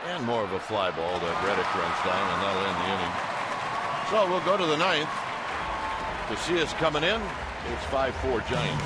And more of a fly ball that Reddick runs down, and that'll end the inning. So we'll go to the ninth. Casillas coming in. It's 5-4 Giants.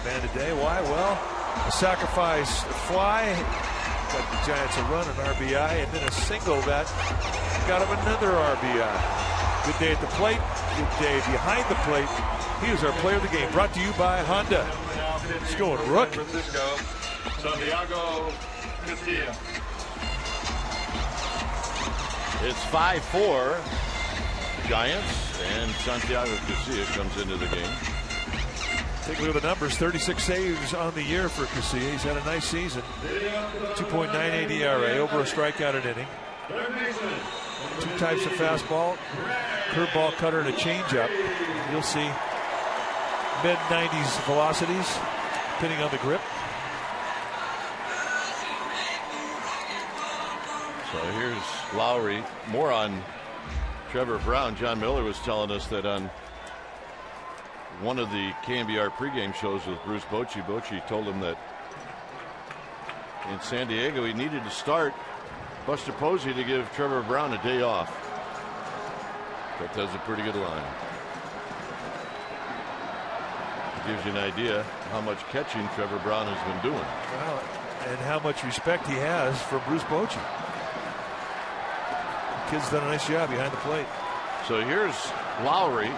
Man today, why? Well, a sacrifice fly got the Giants a run, an RBI, and then a single that got him another RBI. Good day at the plate, good day behind the plate. He is our player of the game, brought to you by Honda. Let's go, Rook. Francisco, Santiago Casilla. It's 5-4 Giants, and Santiago Casilla comes into the game. Take a look at the numbers. 36 saves on the year for Casilla. He's had a nice season. 2.98 ERA, over a strikeout an inning. Two types of fastball, curveball, cutter, and a changeup. You'll see mid-90s velocities, depending on the grip. So here's Lowry. More on Trevor Brown. John Miller was telling us that on one of the KNBR pregame shows with Bruce Bochy, Bochy told him that in San Diego he needed to start Buster Posey to give Trevor Brown a day off. That does a pretty good line. Gives you an idea how much catching Trevor Brown has been doing. Well, and how much respect he has from Bruce Bochy. The kid's done a nice job behind the plate. So here's Lowry.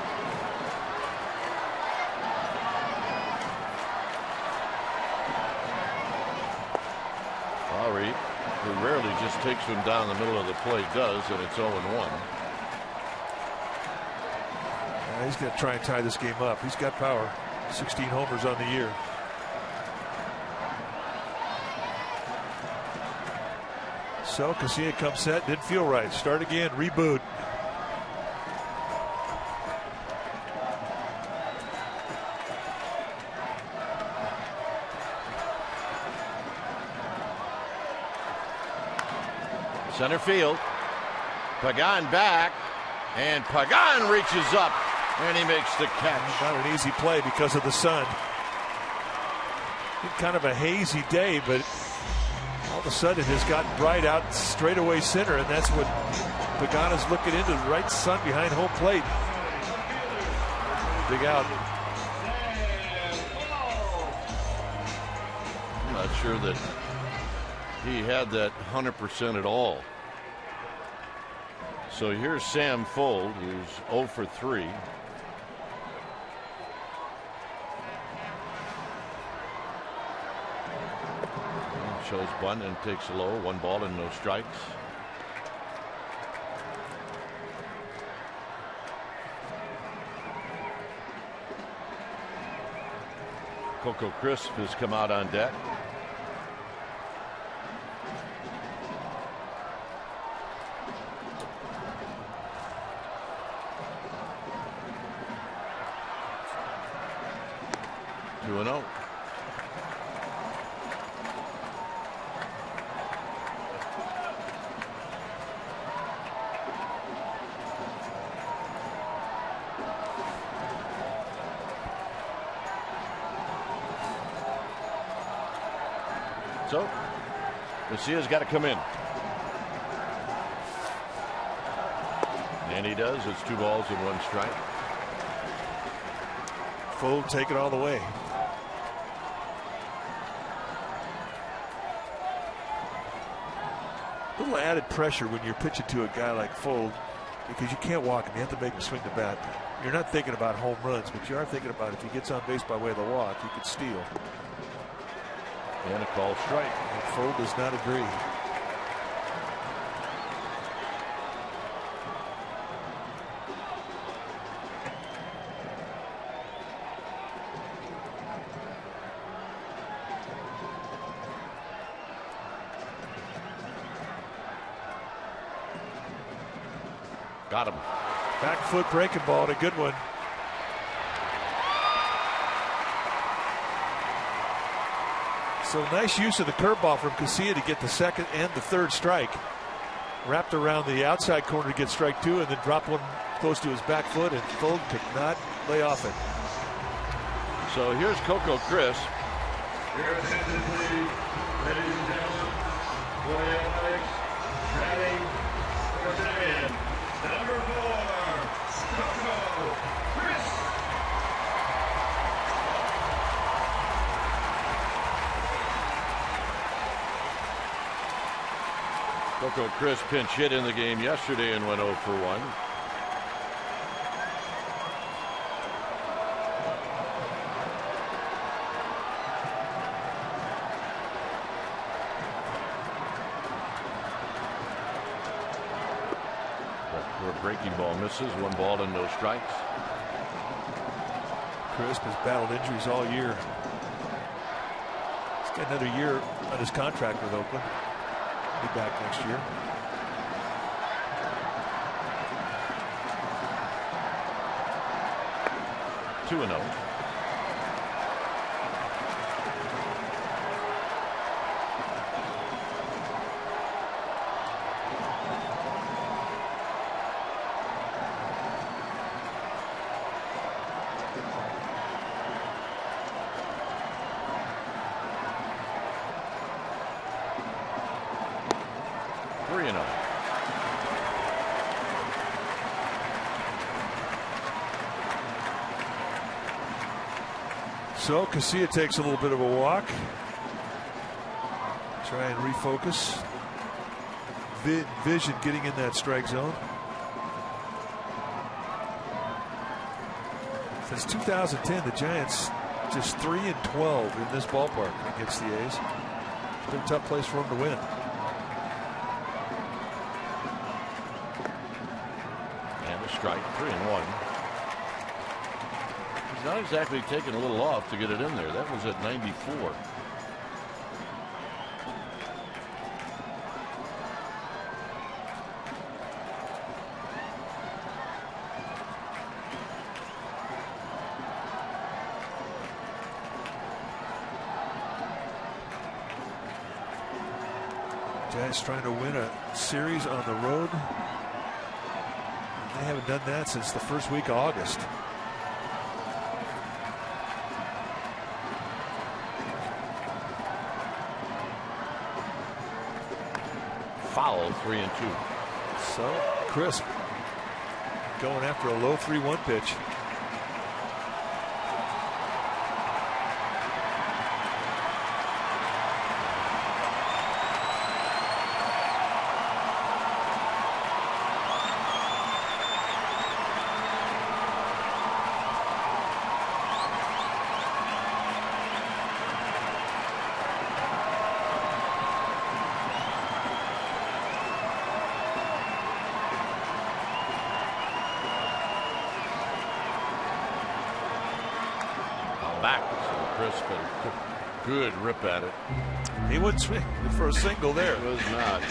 Lowry, who rarely just takes him down the middle of the plate, does, and it's 0-1. He's going to try and tie this game up. He's got power. 16 homers on the year. So Casilla comes set, didn't feel right. Start again, reboot. Center field. Pagan back, and Pagan reaches up, and he makes the catch. Not an easy play because of the sun. Kind of a hazy day, but all of a sudden it has gotten bright out straightaway center, and that's what Pagan is looking into, the right sun behind home plate. Big out. I'm not sure that he had that 100% at all. So here's Sam Fuld, who's 0 for 3. Shows bunt and takes a low. 1 ball and no strikes. Coco Crisp has come out on deck. 2-0. So, Garcia's got to come in. And he does. It's 2 balls and 1 strike. Fold, take it all the way. A little added pressure when you're pitching to a guy like Fold, because you can't walk him. You have to make him swing the bat. You're not thinking about home runs, but you are thinking about if he gets on base by way of the walk, he could steal. And a call strike. And Fold does not agree. Got him. Back foot breaking ball, and a good one. So nice use of the curveball from Garcia to get the second and the third strike. Wrapped around the outside corner to get strike 2, and then dropped one close to his back foot, and Fold could not lay off it. So here's Coco Chris. Your attention, please, ladies and gentlemen. For the Athletics, batting for second, number 4, Coco Chris. Coco Chris pinch hit in the game yesterday and went 0 for 1. Breaking ball misses. 1 ball and no strikes. Crisp has battled injuries all year. He's got another year on his contract with Oakland. He'll be back next year. Two and 0. So Garcia takes a little bit of a walk. Try and refocus. Vision getting in that strike zone. Since 2010, the Giants just 3-12 in this ballpark against the A's. It's been a tough place for them to win. And a strike, 3-1. He's not exactly taking a little off to get it in there. That was at 94. Giants trying to win a series on the road. They haven't done that since the first week of August. Foul, 3-2. So Crisp going after a low 3-1 pitch. Good rip at it. He wouldn't swing for a single there. It was not.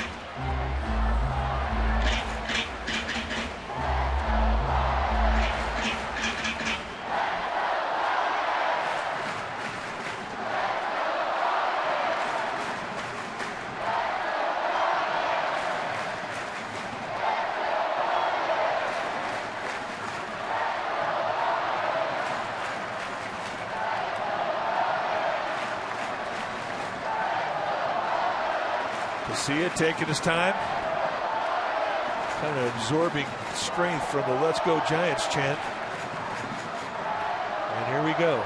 Casilla taking his time. Kind of absorbing strength from the "Let's Go Giants" chant. And here we go.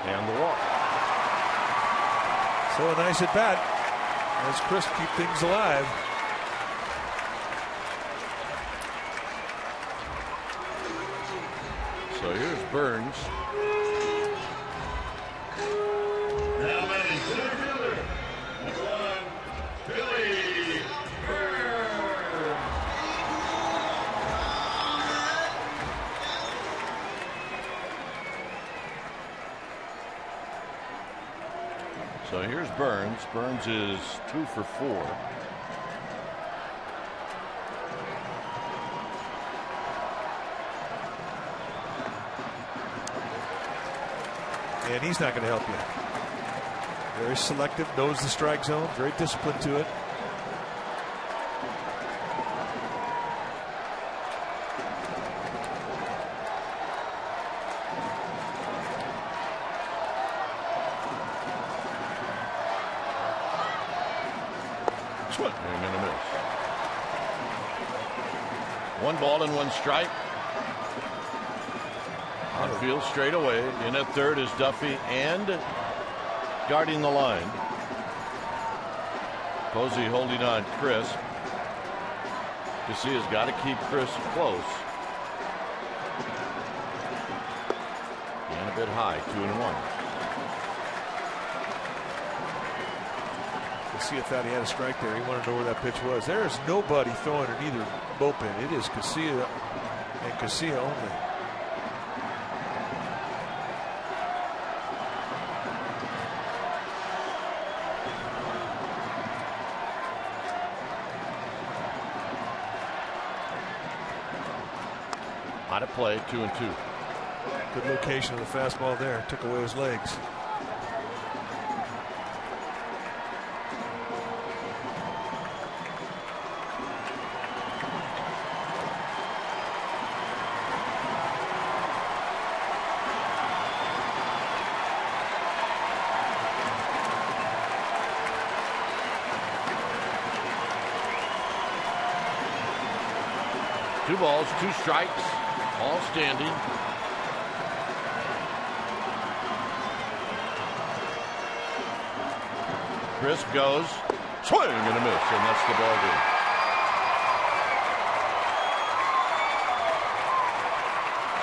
And the walk. So a nice at bat as Chris keep things alive. So here's Burns. Now batting center fielder, number 1, Billy Burns. So here's Burns. Burns is 2 for 4. And he's not going to help you. Very selective, knows the strike zone, very disciplined to it. Swing and a miss. 1 ball and 1 strike. Outfield straight away. In at third is Duffy and guarding the line. Posey holding on Chris. Casilla's got to keep Chris close. And a bit high, 2-1. Casilla thought he had a strike there. He wanted to know where that pitch was. There's nobody throwing in either bullpen. It is Casilla and Casilla only. Out of play, 2-2. Good location of the fastball there. Took away his legs. Two balls, 2 strikes, all standing. Chris goes, swing and a miss, and that's the ball game.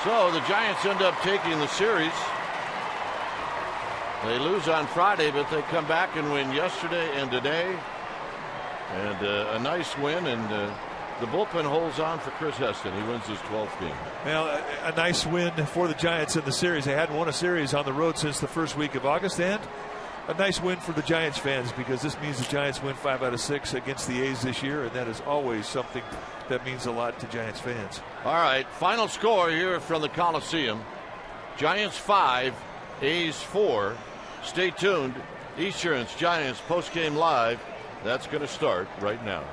So the Giants end up taking the series. They lose on Friday, but they come back and win yesterday and today. And a nice win, and the bullpen holds on for Chris Heston. He wins his 12th game. Well, a nice win for the Giants in the series. They hadn't won a series on the road since the first week of August, and a nice win for the Giants fans, because this means the Giants win 5 out of 6 against the A's this year, and that is always something that means a lot to Giants fans. All right, final score here from the Coliseum. Giants 5, A's 4. Stay tuned. Esurance Giants postgame live. That's going to start right now.